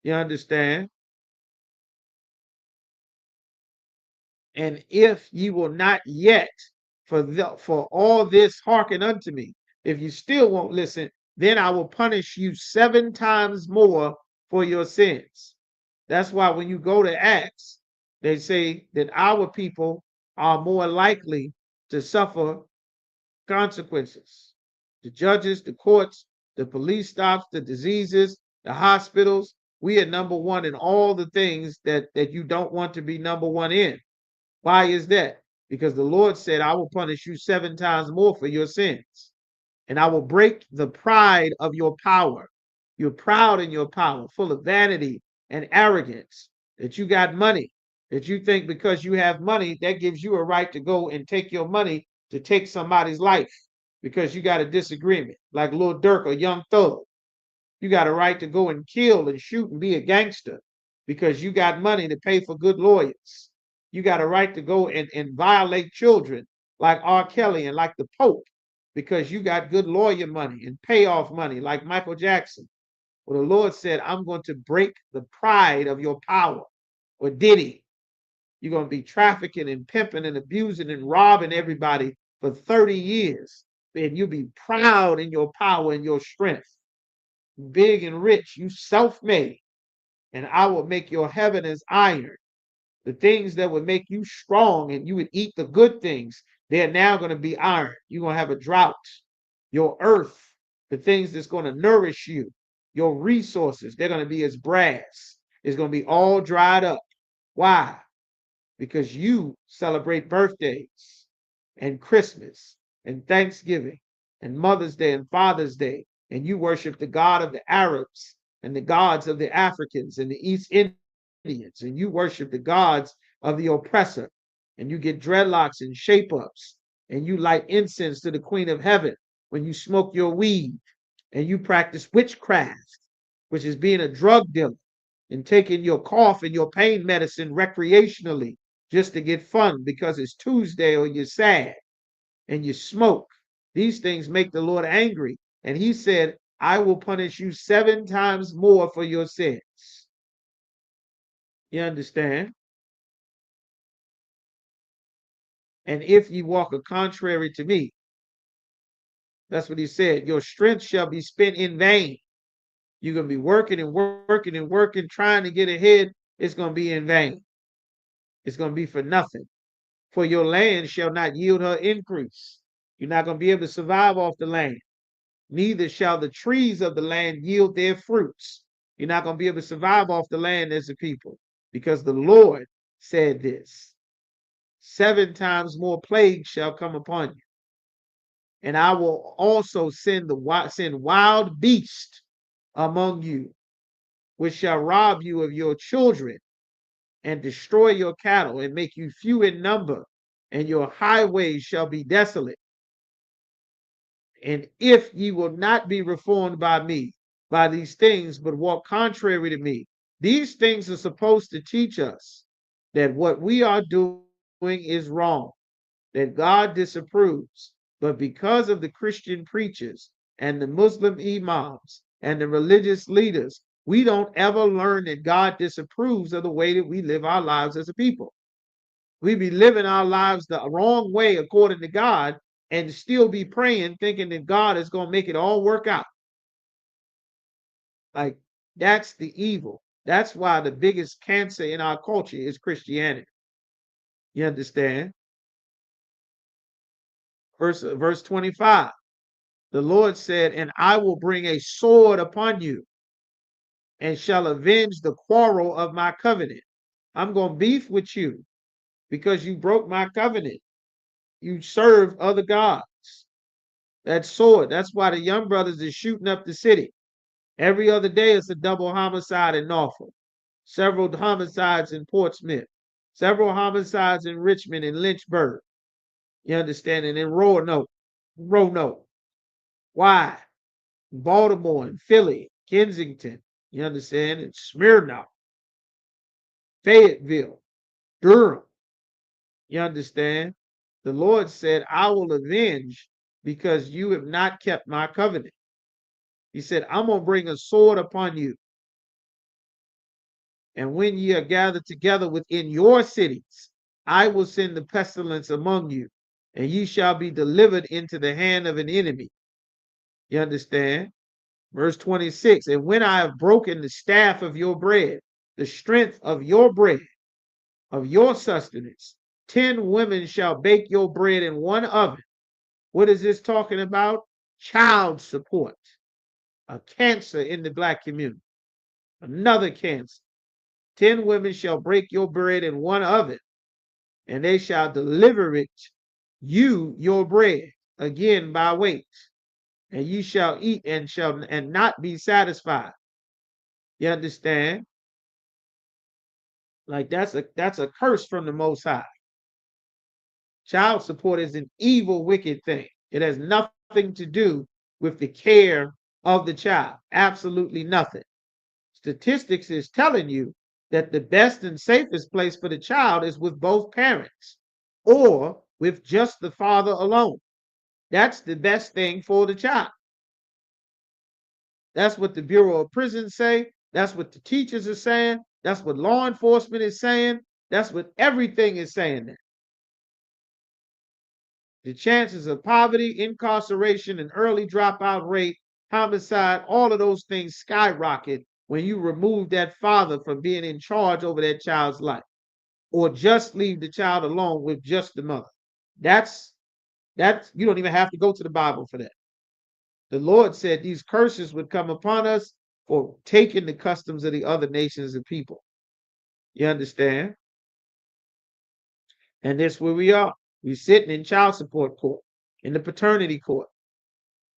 [SPEAKER 3] You understand? And if ye will not yet for all this hearken unto me, if you still won't listen, then I will punish you 7 times more for your sins. That's why when you go to Acts, they say that our people are more likely to suffer consequences. The judges, the courts, the police stops, the diseases, the hospitals, we are number one in all the things that you don't want to be number one in. Why is that? Because the Lord said, I will punish you 7 times more for your sins. And I will break the pride of your power. You're proud in your power, full of vanity and arrogance, that you got money, that you think because you have money, that gives you a right to go and take your money to take somebody's life because you got a disagreement, like Lil Durk or Young Thug. You got a right to go and kill and shoot and be a gangster because you got money to pay for good lawyers. You got a right to go and violate children like R. Kelly and like the Pope because you got good lawyer money and payoff money like Michael Jackson. Well, the Lord said, I'm going to break the pride of your power. Or Diddy, you're going to be trafficking and pimping and abusing and robbing everybody for 30 years. And you'll be proud in your power and your strength. Big and rich, you self-made. And I will make your heaven as iron. The things that would make you strong and you would eat the good things, they're now going to be iron. You're going to have a drought. Your earth, the things that's going to nourish you, your resources, they're going to be as brass. It's going to be all dried up. Why? Because you celebrate birthdays and Christmas and Thanksgiving and Mother's Day and Father's Day, and you worship the God of the Arabs and the gods of the Africans and the East Indians, and you worship the gods of the oppressor, and you get dreadlocks and shape-ups, and you light incense to the Queen of Heaven when you smoke your weed, and you practice witchcraft, which is being a drug dealer and taking your cough and your pain medicine recreationally just to get fun because it's Tuesday or you're sad and you smoke. These things make the Lord angry. And he said, I will punish you 7 times more for your sins. You understand? And if ye walk a contrary to me, that's what he said, your strength shall be spent in vain. You're going to be working and working and working, trying to get ahead. It's going to be in vain. It's going to be for nothing. For your land shall not yield her increase. You're not going to be able to survive off the land. Neither shall the trees of the land yield their fruits. You're not going to be able to survive off the land as a people because the Lord said this. 7 times more plagues shall come upon you. And I will also send wild beasts among you, which shall rob you of your children and destroy your cattle and make you few in number, and your highways shall be desolate. And if ye will not be reformed by me, by these things, but walk contrary to me, these things are supposed to teach us that what we are doing is wrong, that God disapproves. But because of the Christian preachers and the Muslim imams and the religious leaders, we don't ever learn that God disapproves of the way that we live our lives as a people. We be living our lives the wrong way according to God and still be praying, thinking that God is going to make it all work out. Like, that's the evil. That's why the biggest cancer in our culture is Christianity. You understand? Verse 25. The Lord said, and I will bring a sword upon you and shall avenge the quarrel of my covenant. I'm going to beef with you because you broke my covenant. You served other gods. That sword, that's why the young brothers is shooting up the city. Every other day it's a double homicide in Norfolk, several homicides in Portsmouth, several homicides in Richmond and Lynchburg. You understand? And in Roanoke. Why? Baltimore and Philly, Kensington, you understand, and Smyrna, Fayetteville, Durham, you understand? The Lord said, I will avenge because you have not kept my covenant. He said, I'm going to bring a sword upon you. And when ye are gathered together within your cities, I will send the pestilence among you, and ye shall be delivered into the hand of an enemy. You understand? Verse 26, and when I have broken the staff of your bread, the strength of your bread, of your sustenance, 10 women shall bake your bread in one oven. What is this talking about? Child support, a cancer in the black community, another cancer. 10 women shall break your bread in one oven, and they shall deliver it you your bread again by weight, and you shall eat and not be satisfied. You understand? Like that's a curse from the Most High. Child support is an evil, wicked thing. It has nothing to do with the care of the child. Absolutely nothing. Statistics is telling you that the best and safest place for the child is with both parents or with just the father alone. That's the best thing for the child. That's what the Bureau of Prisons say. That's what the teachers are saying. That's what law enforcement is saying. That's what everything is saying there. The chances of poverty, incarceration, and early dropout rate, homicide, all of those things skyrocket when you remove that father from being in charge over that child's life, or just leave the child alone with just the mother. That's you don't even have to go to the Bible for that. The Lord said these curses would come upon us for taking the customs of the other nations and people. You understand? And that's where we are. We're sitting in child support court, in the paternity court,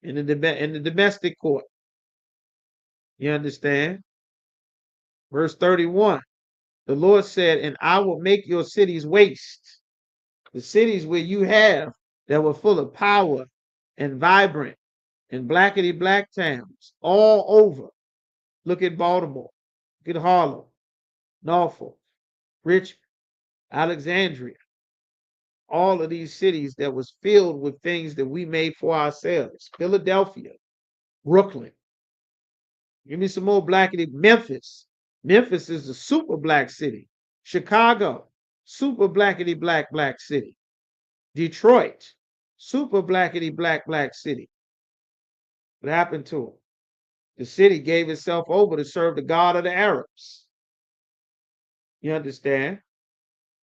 [SPEAKER 3] in the domestic court. You understand? Verse 31. The Lord said, and I will make your cities waste. The cities where you have that were full of power and vibrant and blackety black towns all over. Look at Baltimore, look at Harlem, Norfolk, Richmond, Alexandria. All of these cities that was filled with things that we made for ourselves. Philadelphia, Brooklyn. Give me some more blackety. Memphis. Memphis is a super black city. Chicago, super blackety black city. Detroit, super blackety black city. What happened to them? The city gave itself over to serve the God of the Arabs. You understand?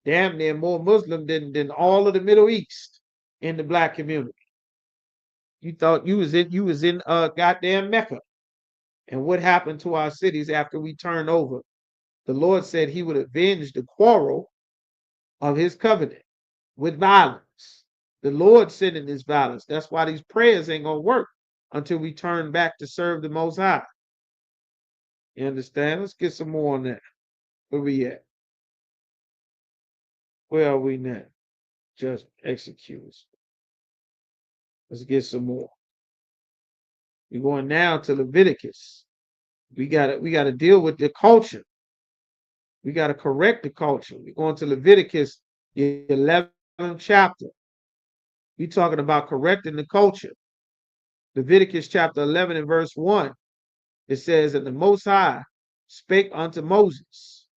[SPEAKER 3] Damn near more Muslim than all of the Middle East in the black community. You thought you was in goddamn Mecca. And what happened to our cities after we turned over? The Lord said he would avenge the quarrel of his covenant with violence. The Lord sending this violence. That's why these prayers ain't gonna work until we turn back to serve the Most High. You understand? Let's get some more on that. Where we at? Where are we now? Just executors. Let's get some more. We're going now to Leviticus. We gotta deal with the culture. We gotta correct the culture. We're going to Leviticus, the 11th chapter. We're talking about correcting the culture. Leviticus chapter 11 and verse 1. It says, and the Most High spake unto Moses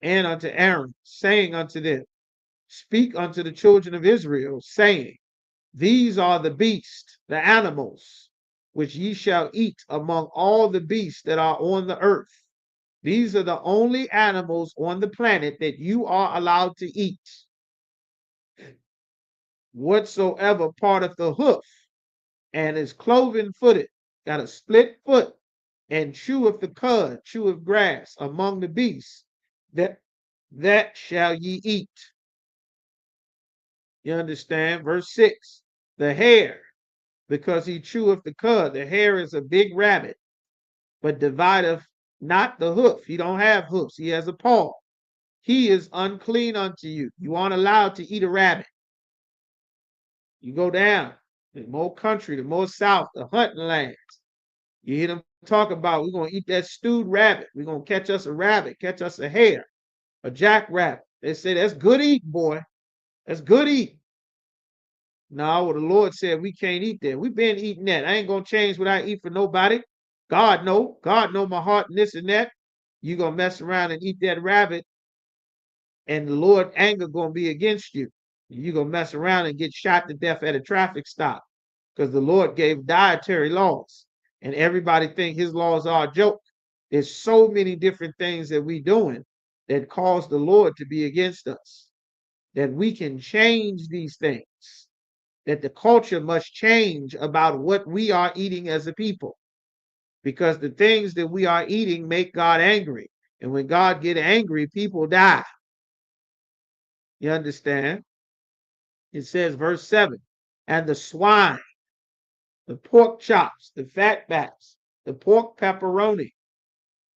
[SPEAKER 3] and unto Aaron, saying unto them, speak unto the children of Israel, saying, these are the beasts, the animals, which ye shall eat among all the beasts that are on the earth. These are the only animals on the planet that you are allowed to eat. Whatsoever parteth the hoof and is cloven footed, got a split foot, and cheweth the cud, cheweth grass among the beasts, that shall ye eat. You understand? Verse 6. The hare, because he cheweth the cud. The hare is a big rabbit, but divideth not the hoof. He don't have hoofs. He has a paw. He is unclean unto you. You aren't allowed to eat a rabbit. You go down The more country, the more south, the hunting lands. You hear them talk about, we're going to eat that stewed rabbit. We're going to catch us a rabbit, catch us a hare, a jackrabbit. They say, that's good eating, boy. That's good eating. No, what the Lord said, we can't eat that. We've been eating that. I ain't going to change what I eat for nobody. God know my heart and this and that. You going to mess around and eat that rabbit, and the Lord anger going to be against you. You going to mess around and get shot to death at a traffic stop, because the Lord gave dietary laws, and everybody think his laws are a joke. There's so many different things that we doing that cause the Lord to be against us, that we can change these things, that the culture must change about what we are eating as a people, because the things that we are eating make God angry. And when God get angry, people die. You understand? It says, verse 7, and the swine, the pork chops, the fat backs, the pork pepperoni,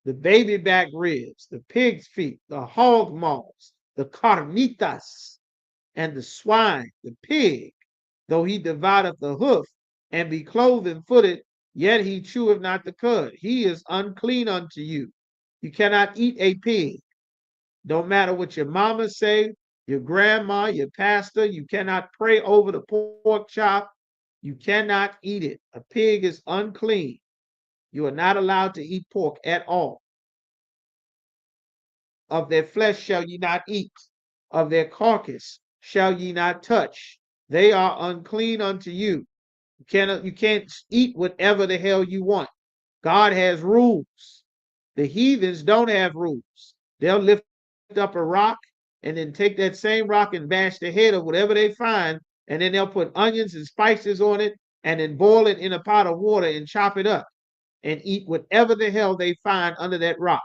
[SPEAKER 3] the baby back ribs, the pig's feet, the hog maws, the carnitas, and the swine, the pig, though he divideth the hoof, and be cloven footed, yet he cheweth not the cud. He is unclean unto you. You cannot eat a pig. Don't matter what your mama say, your grandma, your pastor, you cannot pray over the pork chop. You cannot eat it. A pig is unclean. You are not allowed to eat pork at all. Of their flesh shall ye not eat. Of their carcass shall ye not touch. They are unclean unto you. You can't eat whatever the hell you want. God has rules. The heathens don't have rules. They'll lift up a rock and then take that same rock and bash the head of whatever they find, and then they'll put onions and spices on it and then boil it in a pot of water and chop it up and eat whatever the hell they find under that rock.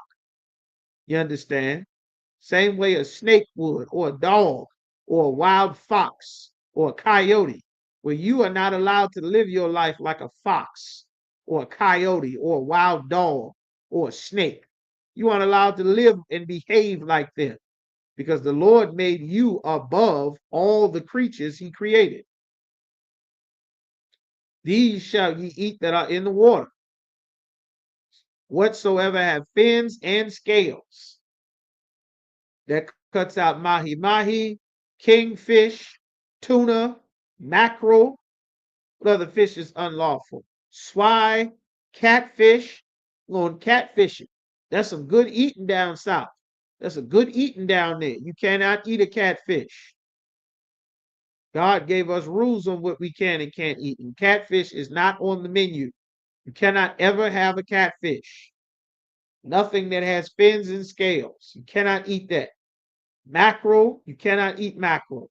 [SPEAKER 3] You understand? Same way a snake would, or a dog, or a wild fox, or a coyote, where you are not allowed to live your life like a fox, or a coyote, or a wild dog, or a snake. You aren't allowed to live and behave like them, because the Lord made you above all the creatures he created. These shall ye eat that are in the water, whatsoever have fins and scales. That cuts out mahi-mahi, kingfish, tuna, mackerel. What other fish is unlawful? Swai, catfish. Going catfishing. That's some good eating down south. That's a good eating down there. You cannot eat a catfish. God gave us rules on what we can and can't eat. And catfish is not on the menu. You cannot ever have a catfish. Nothing that has fins and scales. You cannot eat that. Mackerel, you cannot eat mackerel.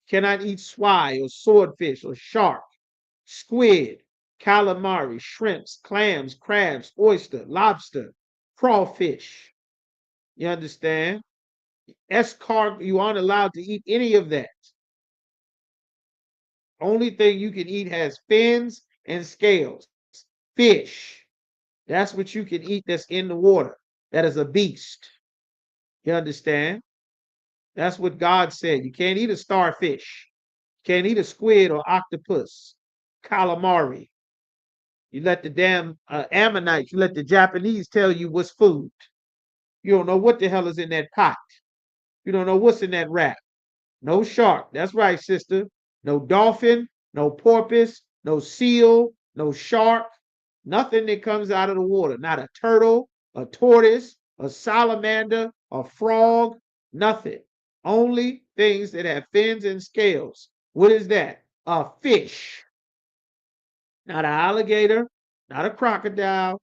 [SPEAKER 3] You cannot eat swai or swordfish or shark, squid, calamari, shrimps, clams, crabs, oyster, lobster, crawfish. You understand? Escargot, you aren't allowed to eat any of that. Only thing you can eat has fins and scales. Fish. That's what you can eat that's in the water. That is a beast. You understand? That's what God said. You can't eat a starfish. You can't eat a squid or octopus, calamari. You let the damn Ammonites, you let the Japanese tell you what's food. You don't know what the hell is in that pot. You don't know what's in that wrap. No shark. That's right, sister. No dolphin, no porpoise, no seal, no shark. Nothing that comes out of the water. Not a turtle, a tortoise, a salamander, a frog, nothing. Only things that have fins and scales. What is that? A fish. Not an alligator, not a crocodile,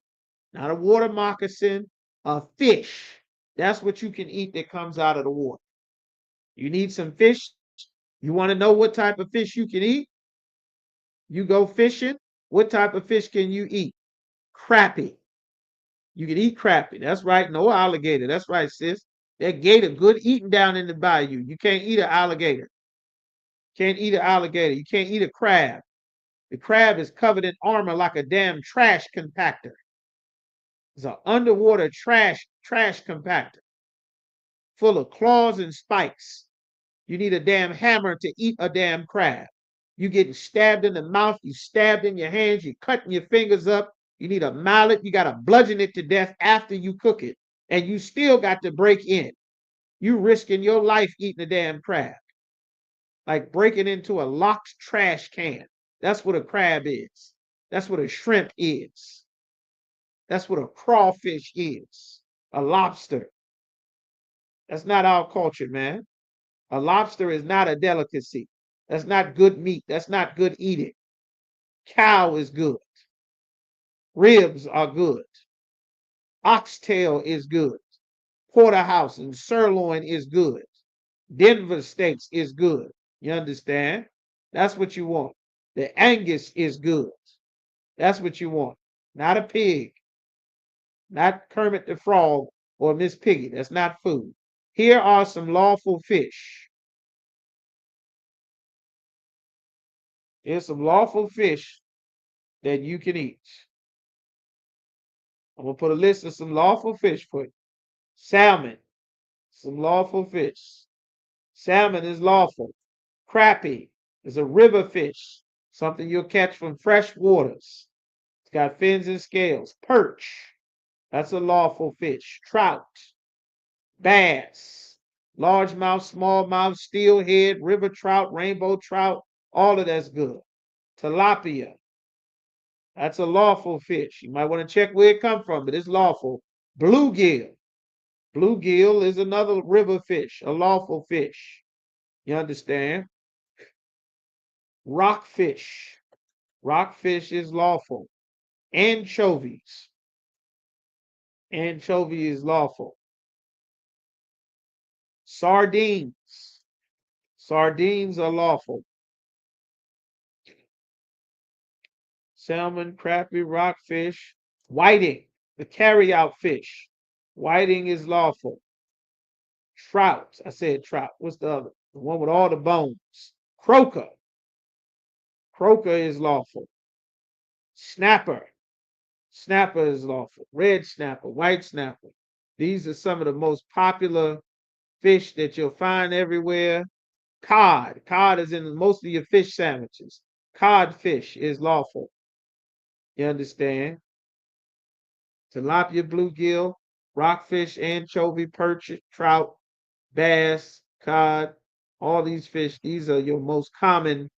[SPEAKER 3] not a water moccasin, a fish. That's what you can eat that comes out of the water. You need some fish. You want to know what type of fish you can eat? You go fishing. What type of fish can you eat? Crappie. You can eat crappie. That's right. No alligator. That's right, sis. That gator good eating down in the bayou. You can't eat an alligator. Can't eat an alligator. You can't eat a crab. The crab is covered in armor like a damn trash compactor. It's an underwater trash compactor full of claws and spikes. You need a damn hammer to eat a damn crab. You getting stabbed in the mouth, you stabbed in your hands, you cutting your fingers up. You need a mallet, you got to bludgeon it to death after you cook it. And you still got to break in. You risking your life eating a damn crab. Like breaking into a locked trash can. That's what a crab is. That's what a shrimp is. That's what a crawfish is. A lobster. That's not our culture, man. A lobster is not a delicacy. That's not good meat. That's not good eating. Cow is good. Ribs are good. Oxtail is good. Porterhouse and sirloin is good. Denver steaks is good. You understand? That's what you want. The Angus is good. That's what you want. Not a pig. Not Kermit the Frog or Miss Piggy. That's not food. Here are some lawful fish. Here's some lawful fish that you can eat. I'm going to put a list of some lawful fish for you. Salmon, some lawful fish. Salmon is lawful. Crappie is a river fish, something you'll catch from fresh waters. It's got fins and scales. Perch, that's a lawful fish. Trout, bass, largemouth, smallmouth, steelhead, river trout, rainbow trout, all of that's good. Tilapia, that's a lawful fish. You might want to check where it come from, but it's lawful. Bluegill. Bluegill is another river fish, a lawful fish. You understand? Rockfish. Rockfish is lawful. Anchovies. Anchovy is lawful. Sardines. Sardines are lawful. Salmon, crappie, rockfish. Whiting, the carry-out fish. Whiting is lawful. Trout. I said trout. What's the other? The one with all the bones. Croaker. Croaker is lawful. Snapper. Snapper is lawful. Red snapper, white snapper. These are some of the most popular fish that you'll find everywhere. Cod. Cod is in most of your fish sandwiches. Codfish is lawful. You understand? Tilapia, bluegill, rockfish, anchovy, perch, trout, bass, cod, all these fish, these are your most common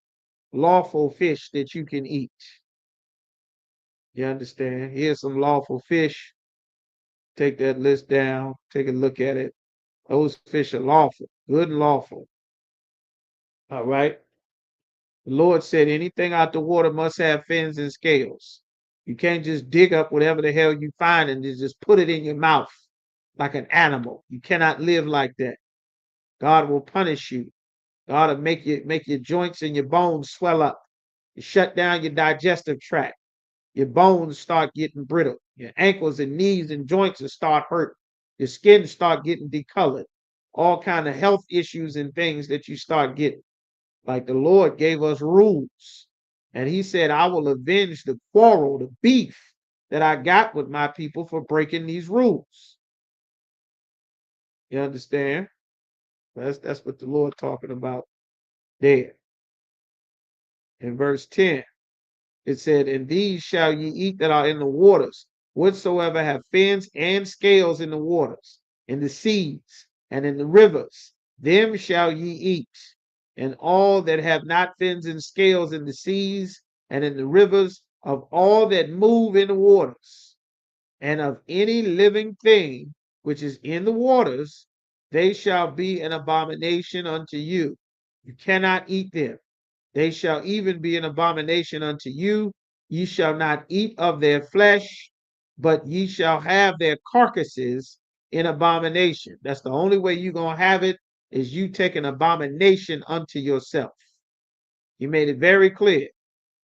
[SPEAKER 3] lawful fish that you can eat. You understand? Here's some lawful fish. Take that list down, take a look at it. Those fish are lawful, good and lawful. All right. The Lord said anything out the water must have fins and scales. You can't just dig up whatever the hell you find and just put it in your mouth like an animal. You cannot live like that. God will punish you. God will make your joints and your bones swell up. You shut down your digestive tract. Your bones start getting brittle. Your ankles and knees and joints will start hurting. Your skin start getting decolored. All kind of health issues and things that you start getting. Like the Lord gave us rules. And he said, I will avenge the quarrel, the beef that I got with my people for breaking these rules. You understand? That's what the Lord talking about there. In verse 10, it said, and these shall ye eat that are in the waters, whatsoever have fins and scales in the waters, in the seas, and in the rivers, them shall ye eat. And all that have not fins and scales in the seas and in the rivers, of all that move in the waters, and of any living thing which is in the waters, they shall be an abomination unto you. You cannot eat them. They shall even be an abomination unto you. Ye shall not eat of their flesh, but ye shall have their carcasses in abomination. That's the only way you're going to have it, is you take an abomination unto yourself. He made it very clear.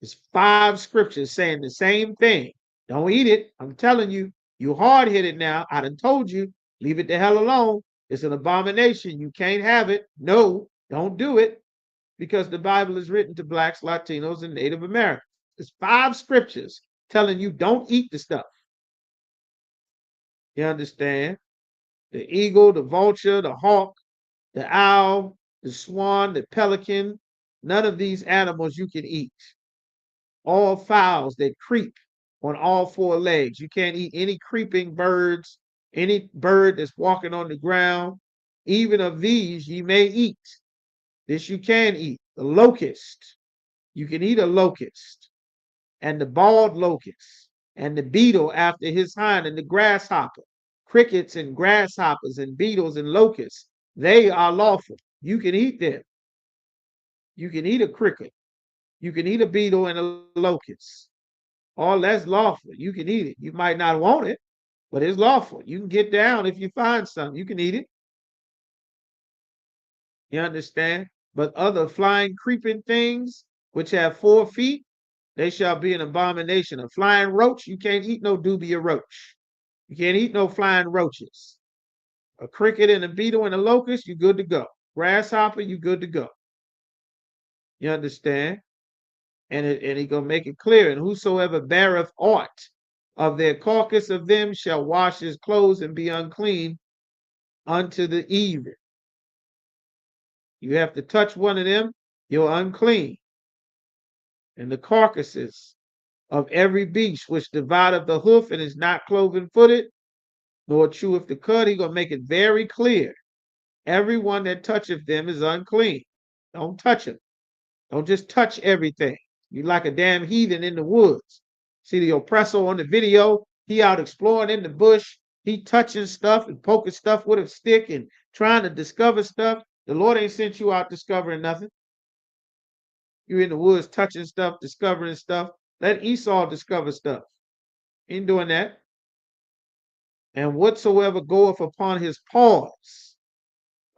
[SPEAKER 3] There's 5 scriptures saying the same thing. Don't eat it. I'm telling you, you hard-headed now. I done told you, leave it the hell alone. It's an abomination. You can't have it. No, don't do it. Because the Bible is written to blacks, Latinos, and Native Americans. There's 5 scriptures telling you don't eat the stuff. You understand? The eagle, the vulture, the hawk, the owl, the swan, the pelican, None of these animals you can eat. All fowls that creep on all four legs. You can't eat any creeping birds, any bird that's walking on the ground. Even of these ye may eat. This you can eat. The locust. You can eat a locust. And the bald locust. And the beetle after his hind. And the grasshopper. Crickets and grasshoppers and beetles and locusts. They are lawful. You can eat them. You can eat a cricket. You can eat a beetle and a locust. All that's lawful. You can eat it. You might not want it, but it's lawful. You can get down if you find something. You can eat it. You understand? But other flying, creeping things which have 4 feet, they shall be an abomination. A flying roach, you can't eat no dubia roach. You can't eat no flying roaches. A cricket and a beetle and a locust, you good to go. Grasshopper, you good to go. You understand? And he gonna make it clear. And whosoever beareth aught of their carcass of them shall wash his clothes and be unclean unto the even. You have to touch one of them, you're unclean. And the carcasses of every beast which divideth the hoof and is not cloven footed, nor cheweth the cud, he gonna make it very clear. Everyone that toucheth them is unclean. Don't touch them. Don't just touch everything. You like a damn heathen in the woods. See the oppressor on the video? He out exploring in the bush. He touching stuff and poking stuff with a stick and trying to discover stuff. The Lord ain't sent you out discovering nothing. You're in the woods touching stuff, discovering stuff. Let Esau discover stuff. He ain't doing that. And whatsoever goeth upon his paws,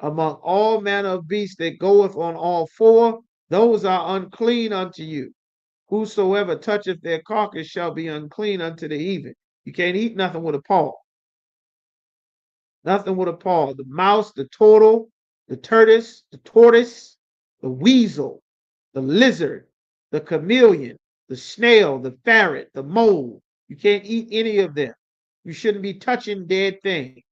[SPEAKER 3] among all manner of beasts that goeth on all 4, those are unclean unto you. Whosoever toucheth their carcass shall be unclean unto the even. You can't eat nothing with a paw. Nothing with a paw. The mouse, the turtle, the tortoise, the weasel, the lizard, the chameleon, the snail, the ferret, the mole. You can't eat any of them. You shouldn't be touching dead things,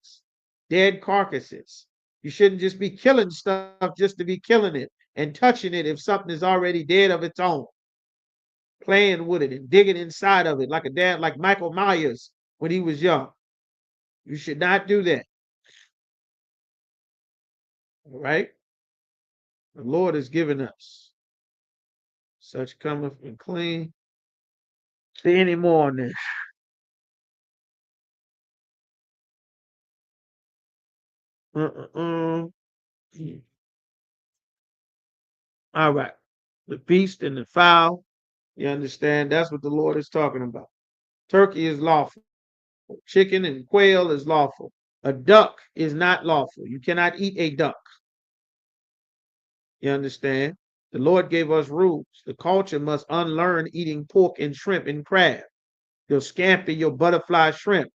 [SPEAKER 3] dead carcasses. You shouldn't just be killing stuff just to be killing it and touching it if something is already dead of its own. Playing with it and digging inside of it like a dad, like Michael Myers when he was young. You should not do that. All right? The Lord has given us such cometh and clean. See any more on this? All right. The beast and the fowl. You understand? That's what the Lord is talking about. Turkey is lawful. Chicken and quail is lawful. A duck is not lawful. You cannot eat a duck. You understand? The Lord gave us rules. The culture must unlearn eating pork and shrimp and crab. Your scampi, your butterfly shrimp,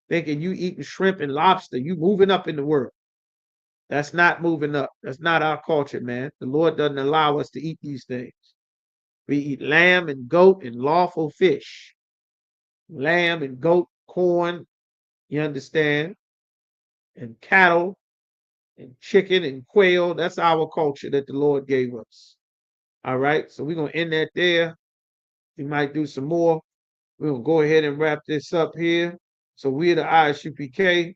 [SPEAKER 3] thinking you eating shrimp and lobster, you moving up in the world. That's not moving up. That's not our culture, man. The Lord doesn't allow us to eat these things. We eat lamb and goat and lawful fish. Lamb and goat, corn, you understand? And cattle and chicken and quail. That's our culture that the Lord gave us. All right, so we're going to end that there. We might do some more. We're going to go ahead and wrap this up here. So we're the ISUPK.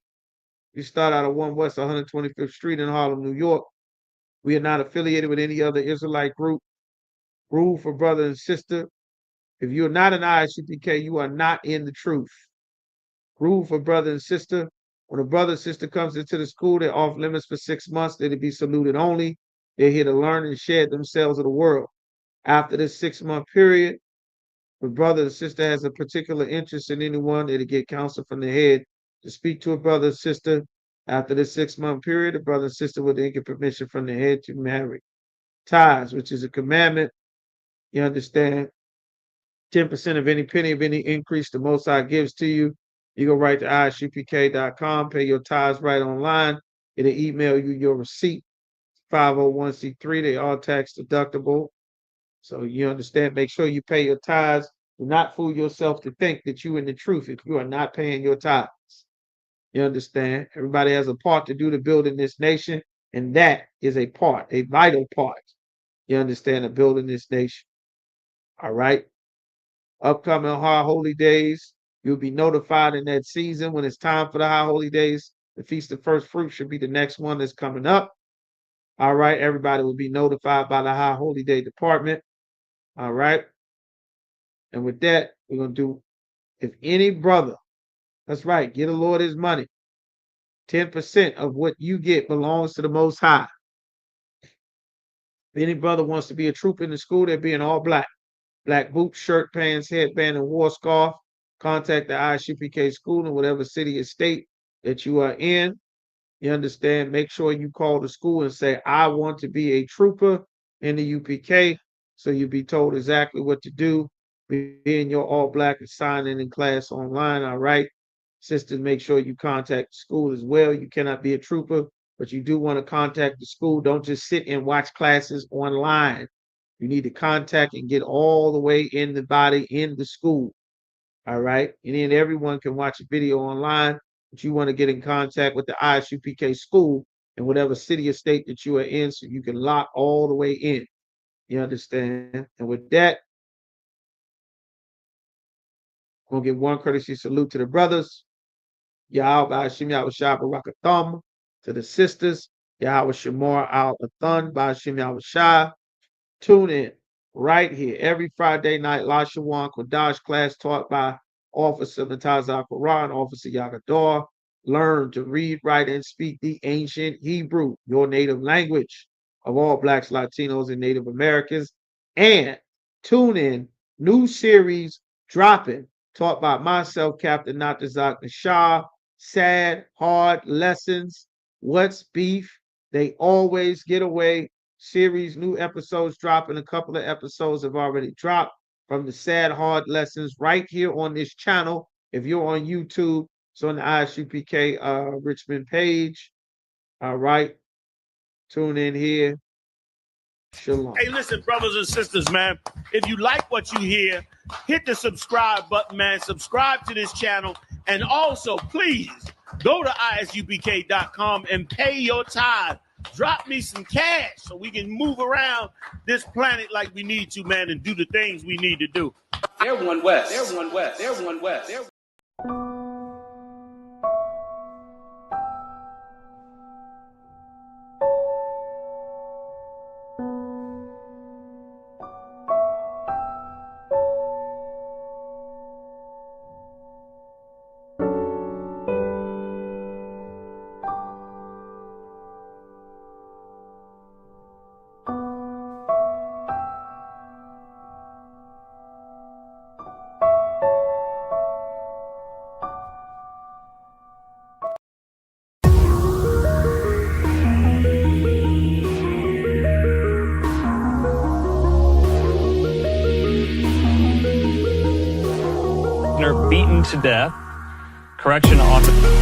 [SPEAKER 3] We start out at 1 West 125th Street in Harlem, New York. We are not affiliated with any other Israelite group. Rule for brother and sister. If you're not an ISUPK, you are not in the truth. Rule for brother and sister. When a brother and sister comes into the school, they're off limits for 6 months. They're to be saluted only. They're here to learn and share themselves of the world. After this 6-month period, if a brother or sister has a particular interest in anyone, they're to get counsel from the head to speak to a brother or sister. After this 6-month period, the brother and sister will then get permission from the head to marry. Tithes, which is a commandment. You understand? 10% of any penny of any increase the Most High gives to you. You go right to ISUPK.com, pay your tithes right online. It'll email you your receipt. 501c3, they are tax deductible. So you understand, make sure you pay your tithes. Do not fool yourself to think that you're in the truth if you are not paying your tithes. You understand? Everybody has a part to do to building this nation, and that is a part, a vital part. You understand, of building this nation. All right. Upcoming high holy days. You'll be notified in that season when it's time for the high holy days. The Feast of First Fruit should be the next one that's coming up. All right. Everybody will be notified by the high holy day department. All right. And with that, we're going to do, if any brother, that's right, get the Lord his money. 10% of what you get belongs to the Most High. If any brother wants to be a troop in the school, they're being all black. Black boots, shirt, pants, headband, and war scarf. Contact the ISUPK school in whatever city or state that you are in. You understand? Make sure you call the school and say, I want to be a trooper in the UPK. So you'll be told exactly what to do. Being your all black and signing in class online. All right. Sisters, make sure you contact the school as well. You cannot be a trooper, but you do want to contact the school. Don't just sit and watch classes online. You need to contact and get all the way in the body in the school. All right. And then everyone can watch a video online, but you want to get in contact with the ISUPK school in whatever city or state that you are in so you can lock all the way in. You understand? And with that, we'll give one courtesy salute to the brothers. Yahweh Ba'ashim Yahweh Shah Barakatham. To the sisters, Yahweh Shamar Al Athan Ba'ashim Yahweh Shah. Tune in right here every Friday night. Lashawan Kodash class taught by Officer NATAZACH, Officer Yagador. Learn to read, write, and speak the ancient Hebrew, your native language of all Blacks, Latinos, and Native Americans. And tune in, new series dropping, taught by myself, Captain NATAZACH NASHAH. Sad, hard lessons. What's beef? They always get away. Series, new episodes dropping. A couple of episodes have already dropped from the sad, hard lessons right here on this channel. If you're on YouTube, it's on the ISUPK Richmond page. All right. Tune in here. Shalom.
[SPEAKER 5] Hey, listen, brothers and sisters, man. If you like what you hear, hit the subscribe button, man. Subscribe to this channel. And also, please, go to ISUPK.com and pay your tithe. Drop me some cash so we can move around this planet like we need to, man, and do the things we need to do.
[SPEAKER 6] They're one West. They're one West. They're one West. They're
[SPEAKER 7] beaten to death. Correction officer.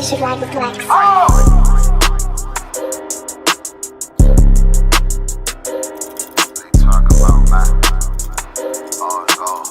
[SPEAKER 8] you should like the flex.
[SPEAKER 9] Talk about man. Oh, it's all.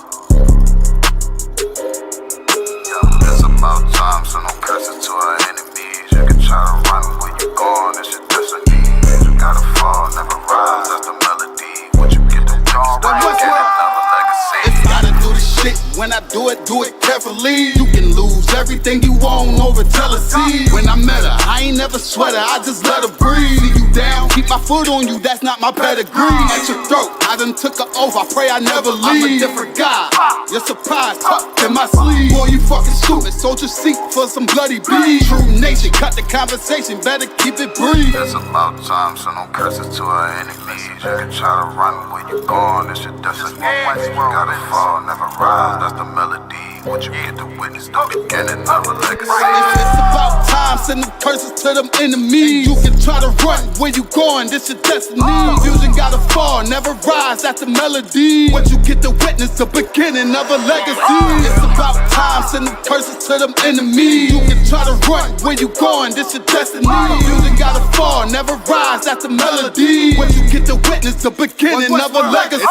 [SPEAKER 9] Yo, it's about time, so no curses to our enemies. You can try to run where you going, it's your destiny. You gotta fall, never rise, that's the melody. What you get to do, get another legacy.
[SPEAKER 10] If you gotta do the shit, when I do it carefully. You can lose everything you own over jealousy. When I met her, I ain't never sweat her, I just let her breathe. See you down, keep my foot on you, that's not my pedigree. At your throat, I done took her oath, I pray I never leave. I'm a different guy, you're surprised, tucked in my sleeve. Boy, you fucking stupid, sold your seat for some bloody beef. True nation, cut the conversation, better keep it brief.
[SPEAKER 9] It's about time, so no curses to our enemies. You can try to run where you going, it's your destiny. You gotta fall, never rise, that's the melody. What you get to witness, the beginning of a legacy.
[SPEAKER 10] If it's about time, send them curses to them enemies. You can try to run where you going, this your destiny. Confusion gotta fall, never rise, that's the melody. What you get to witness, the beginning of a legacy. It's about time, send them curses to them enemies. You can try to run where you going, this your destiny. Confusion gotta fall, never rise, that's the melody. What you get to witness, the beginning of a legacy.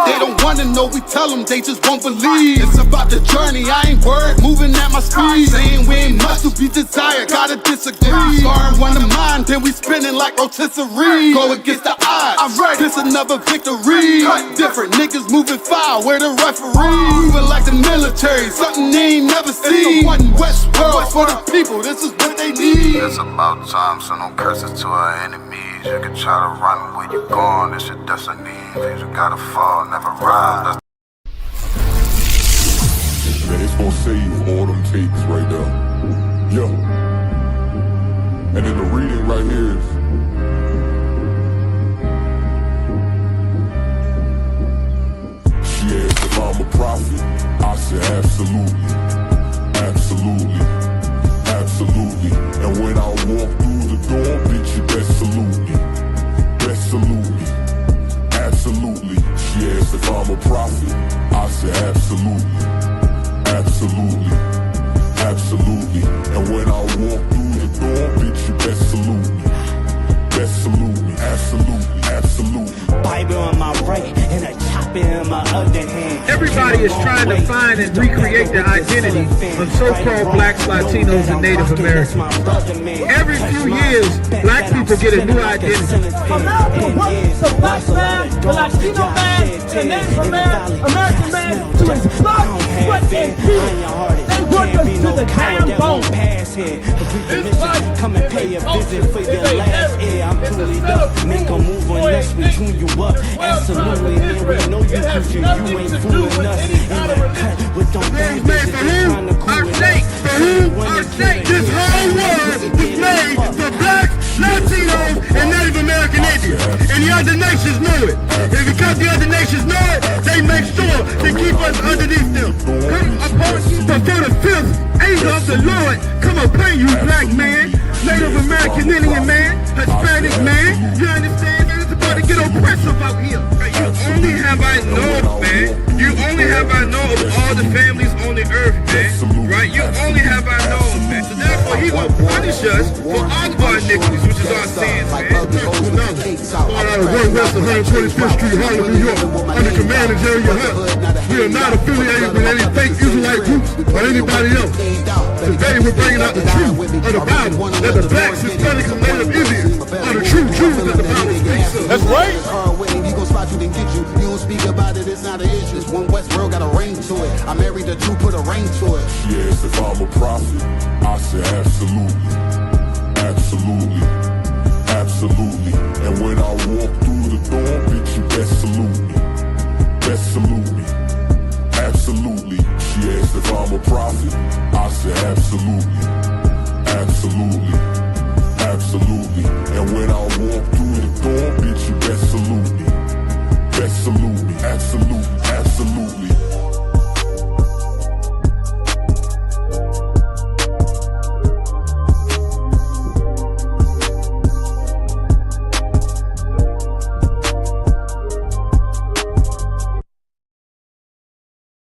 [SPEAKER 10] They don't wanna know, we tell them, they just won't believe. It's about the journey, I ain't worried, moving at my speed. Saying we ain't much to be desired, gotta disagree. Scoring one of mine, then we spinning like rotisserie. Go against the odds, I'm ready, this another victory. Cut different, niggas moving foul, where the referee. Moving like the military, something they ain't never seen. One West world for the people, this is what they need.
[SPEAKER 9] It's about time, so no curses to our enemies. You can try to run where you going, it's your destiny. You gotta fall, never rise.
[SPEAKER 11] Man, it's gonna save all them tapes right there. Yo. And then the reading right here is she asked if I'm a prophet. I said absolutely. Absolutely. Absolutely. And when I walk through the door, bitch, you best salute me. Best salute me. Absolutely. She asked if I'm a prophet. I said absolutely. Absolutely, absolutely. And when I walk through the door, bitch, you best salute me. Best salute me. Absolutely, absolutely.
[SPEAKER 12] Bible in my right and a chopper in my other hand.
[SPEAKER 13] Everybody is trying to find and recreate their identity of so-called blacks, Latinos, and Native Americans. Every few years, black people get a new identity.
[SPEAKER 14] America wants the black man, the Latino man, the Native American man to his blood, sweat, and tears. They work us to the damn bone.
[SPEAKER 12] Come and pay a visit for your last year. I'm truly up. Make a move on us, we tune you up. Absolutely, man, we know you cause you ain't fooling us. In that cut with them bang bitches, trying to cool us.
[SPEAKER 15] This whole world was made for blacks, Latinos, and Native American Indians. And the other nations know it. And because the other nations know it, they make sure to keep us underneath them. But for the fifth angel of the Lord, come upon you, black man, Native American Indian man, Hispanic man. You understand? It's about to get oppressive out here. You only have I know, man. You only have I know of all the families on the earth, man. Right? You only have I know, man. So therefore, he will punish us for all of our iniquities, which is our sins, man. Going out of 1 West 125th Street, Harlem, New York, under command of Jerry Hunt. We are not affiliated with any fake Israelite groups or anybody else. Today, we're bringing out the truth of the Bible, that the blacks, Hispanics, and Native Indians are the true truth that the Bible speaks of. That's right.
[SPEAKER 10] He gon' spot you, then get you. You don't speak about it, it's not an issue. This one West world got a ring to it. I married the two, put a ring to it.
[SPEAKER 11] Yes, if I'm a prophet, I said absolutely. Absolutely. Absolutely. And when I walk through the door, bitch, you best salute me. Best salute me. Absolutely. She asked if I'm a prophet, I said absolutely.